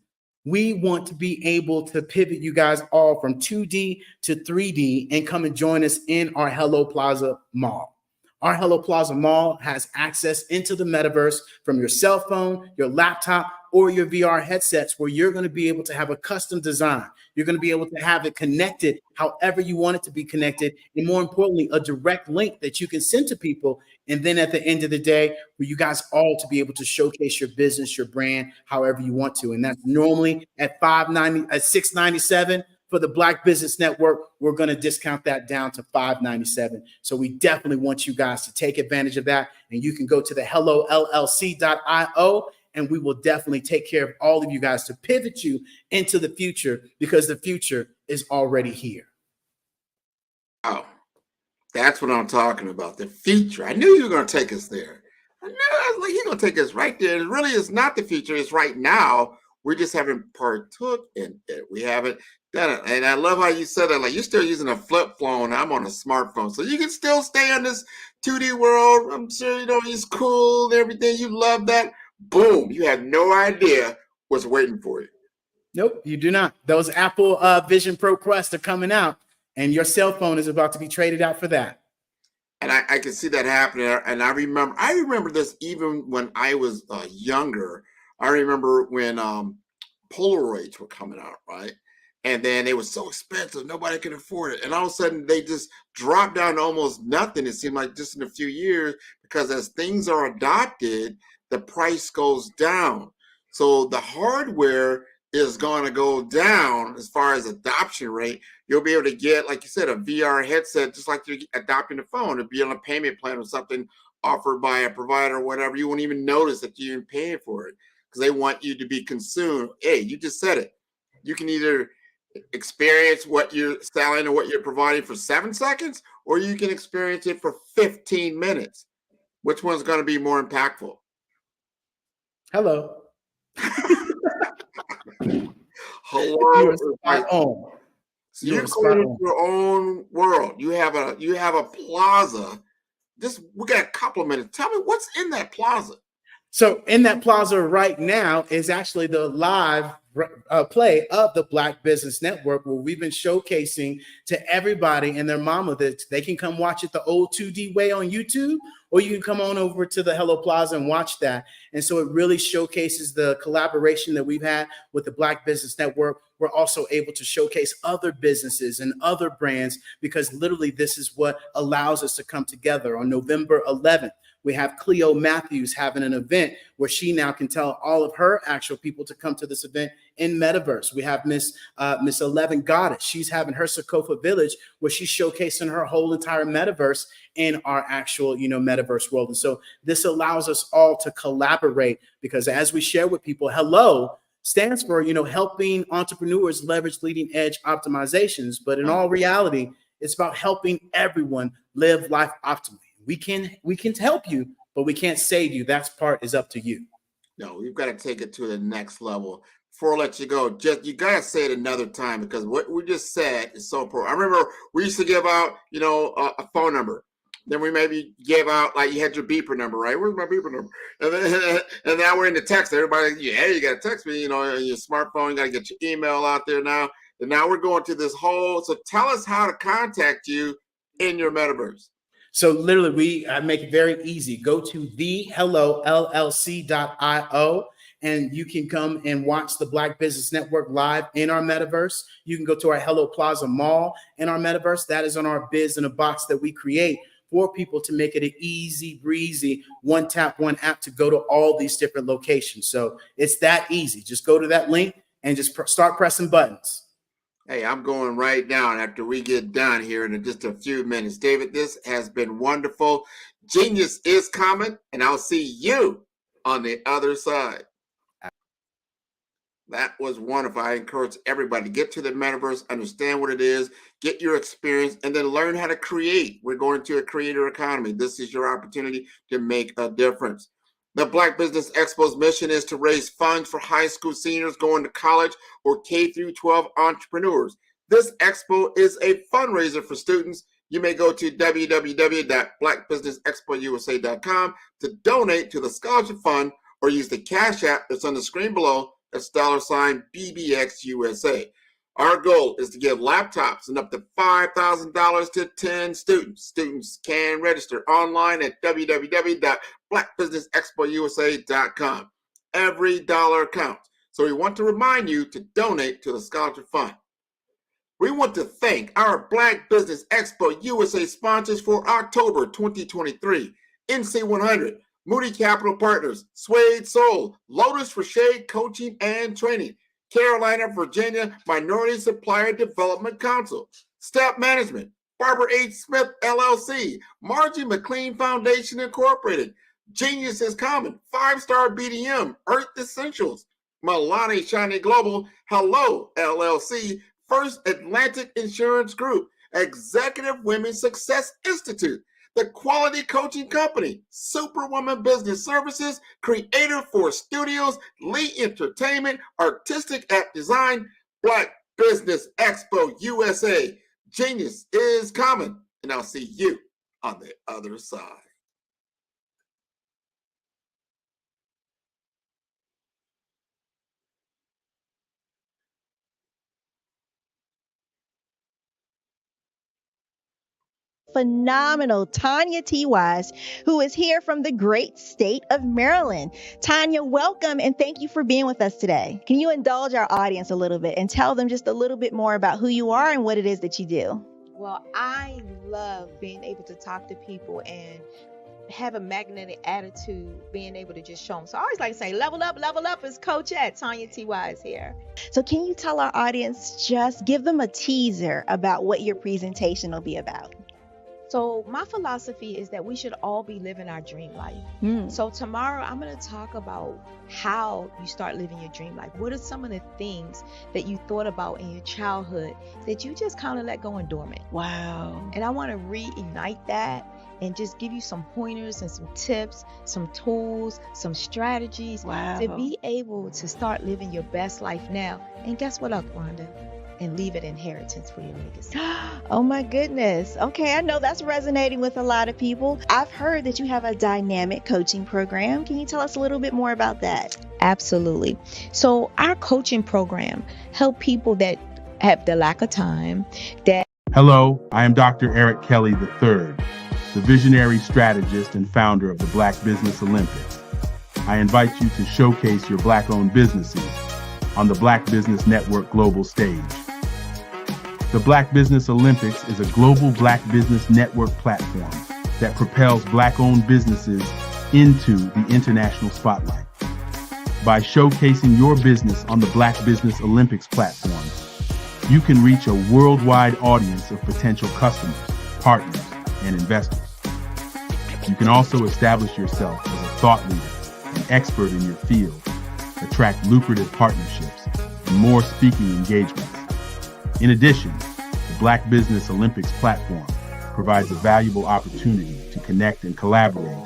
We want to be able to pivot you guys all from 2D to 3D and come and join us in our Hello Plaza Mall. Our Hello Plaza Mall has access into the metaverse from your cell phone, your laptop, or your VR headsets, where you're going to be able to have a custom design. You're going to be able to have it connected however you want it to be connected. And more importantly, a direct link that you can send to people. And then at the end of the day, for you guys all to be able to showcase your business, your brand, however you want to. And that's normally at $697. For the Black Business Network, we're going to discount that down to $597. So we definitely want you guys to take advantage of that. And you can go to the hellollc.io, and we will definitely take care of all of you guys to pivot you into the future, because the future is already here. Oh, that's what I'm talking about. The future. I knew you were going to take us there. I knew like you're going to take us right there. It really is not the future. It's right now. We just haven't partook in it. We haven't done it. And I love how you said that. Like, you're still using a flip phone. I'm on a smartphone. So you can still stay in this 2D world. I'm sure, it's cool and everything. You love that. Boom. You have no idea what's waiting for you. Nope, you do not. Those Apple Vision Pro Quest are coming out, and your cell phone is about to be traded out for that. And I can see that happening. And I remember this even when I was younger. I remember when Polaroids were coming out, right? And then they were so expensive, nobody could afford it. And all of a sudden, they just dropped down to almost nothing. It seemed like just in a few years, because as things are adopted, the price goes down. So the hardware is going to go down as far as adoption rate. You'll be able to get, like you said, a VR headset, just like you're adopting a phone. It'll be on a payment plan or something offered by a provider or whatever. You won't even notice that you're paying for it, because they want you to be consumed. Hey, you just said it. You can either experience what you're selling or what you're providing for 7 seconds, or you can experience it for 15 minutes. Which one's going to be more impactful? Hello. Hello. You're spot on. So you're creating your own world. You have a plaza. We got a couple of minutes. Tell me what's in that plaza. So in that plaza right now is actually the live play of the Black Business Network, where we've been showcasing to everybody and their mama that they can come watch it the old 2D way on YouTube, or you can come on over to the Hello Plaza and watch that. And so it really showcases the collaboration that we've had with the Black Business Network. We're also able to showcase other businesses and other brands, because literally this is what allows us to come together. On November 11th, we have Cleo Matthews having an event where she now can tell all of her actual people to come to this event in Metaverse. We have Miss 11 Goddess. She's having her Sokofa Village, where she's showcasing her whole entire Metaverse in our actual, Metaverse world. And so this allows us all to collaborate, because as we share with people, Hello stands for, helping entrepreneurs leverage leading edge optimizations. But in all reality, it's about helping everyone live life optimally. We can help you, but we can't save you. That part is up to you. No, we've got to take it to the next level. Before I let you go, you gotta say it another time, because what we just said is so important. I remember we used to give out, a phone number. Then we maybe gave out, like, you had your beeper number, right? Where's my beeper number? And now we're in the text. Everybody, you got to text me, on your smartphone. You got to get your email out there now. And now we're going to this whole. So tell us how to contact you in your metaverse. So literally, we make it very easy. Go to thehellollc.io, and you can come and watch the Black Business Network live in our metaverse. You can go to our Hello Plaza Mall in our metaverse. That is on our Biz in a Box that we create for people to make it an easy breezy, one tap, one app to go to all these different locations. So it's that easy. Just go to that link and just start pressing buttons. Hey, I'm going right now after we get done here in just a few minutes. David, this has been wonderful. Genius is coming, and I'll see you on the other side. That was wonderful. I encourage everybody to get to the metaverse, understand what it is, get your experience, and then learn how to create. We're going to a creator economy. This is your opportunity to make a difference. The Black Business Expo's mission is to raise funds for high school seniors going to college or K through 12 entrepreneurs. This expo is a fundraiser for students. You may go to www.blackbusinessexpousa.com to donate to the scholarship fund or use the Cash App that's on the screen below. That's $BBXUSA. Our goal is to give laptops and up to $5,000 to 10 students. Students can register online at www.blackbusinessexpousa.com. Every dollar counts. So we want to remind you to donate to the scholarship fund. We want to thank our Black Business Expo USA sponsors for October 2023. NC100, Moody Capital Partners, Suede Soul, Lotus for Shade Coaching and Training, Carolina, Virginia Minority Supplier Development Council, Step Management, Barbara H. Smith, LLC, Margie McLean Foundation, Incorporated, Genius is Common, 5-Star BDM, Earth Essentials, Milani Shiny Global, Hello, LLC, First Atlantic Insurance Group, Executive Women's Success Institute, The Quality Coaching Company, Superwoman Business Services, Creator Force Studios, Lee Entertainment, Artistic App Design, Black Business Expo USA. Genius is coming, and I'll see you on the other side. Phenomenal Tanya T. Wise, who is here from the great state of Maryland. Tanya, welcome and thank you for being with us today. Can you indulge our audience a little bit and tell them just a little bit more about who you are and what it is that you do? Well, I love being able to talk to people and have a magnetic attitude, being able to just show them. So I always like to say, level up is Coach at Tanya T. Wise here. So can you tell our audience, just give them a teaser about what your presentation will be about? So my philosophy is that we should all be living our dream life. So tomorrow I'm going to talk about how you start living your dream life. What are some of the things that you thought about in your childhood that you just kind of let go and dormant? Wow. And I want to reignite that and just give you some pointers and some tips, some tools, some strategies to be able to start living your best life now. And guess what, Wanda? And leave an inheritance for your legacy. Oh my goodness. Okay, I know that's resonating with a lot of people. I've heard that you have a dynamic coaching program. Can you tell us a little bit more about that? Absolutely. So our coaching program help people that have the lack of time. Hello, I am Dr. Eric Kelly III, the visionary strategist and founder of the Black Business Olympics. I invite you to showcase your Black-owned businesses on the Black Business Network global stage. The Black Business Olympics is a global Black Business Network platform that propels Black-owned businesses into the international spotlight. By showcasing your business on the Black Business Olympics platform, you can reach a worldwide audience of potential customers, partners, and investors. You can also establish yourself as a thought leader and expert in your field, attract lucrative partnerships, and more speaking engagements. In addition, the Black Business Olympics platform provides a valuable opportunity to connect and collaborate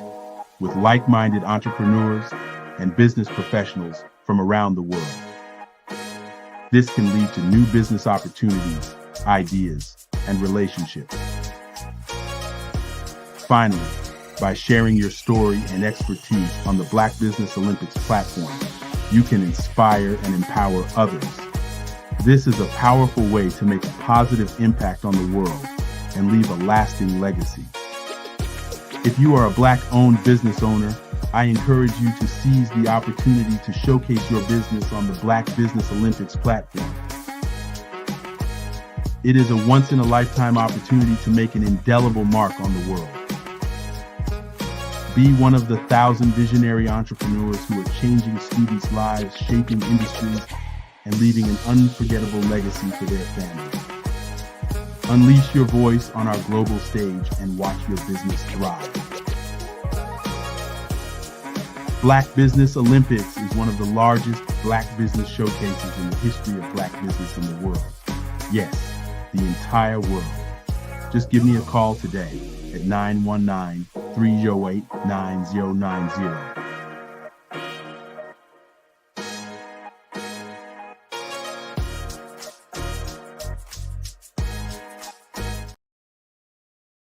with like-minded entrepreneurs and business professionals from around the world. This can lead to new business opportunities, ideas, and relationships. Finally, by sharing your story and expertise on the Black Business Olympics platform, you can inspire and empower others. This is a powerful way to make a positive impact on the world and leave a lasting legacy. If you are a Black-owned business owner, I encourage you to seize the opportunity to showcase your business on the Black Business Olympics platform. It is a once-in-a-lifetime opportunity to make an indelible mark on the world. Be one of the 1,000 visionary entrepreneurs who are changing students' lives, shaping industries, and leaving an unforgettable legacy for their families. Unleash your voice on our global stage and watch your business thrive. Black Business Olympics is one of the largest Black business showcases in the history of Black business in the world. Yes, the entire world. Just give me a call today at 919-308-9090.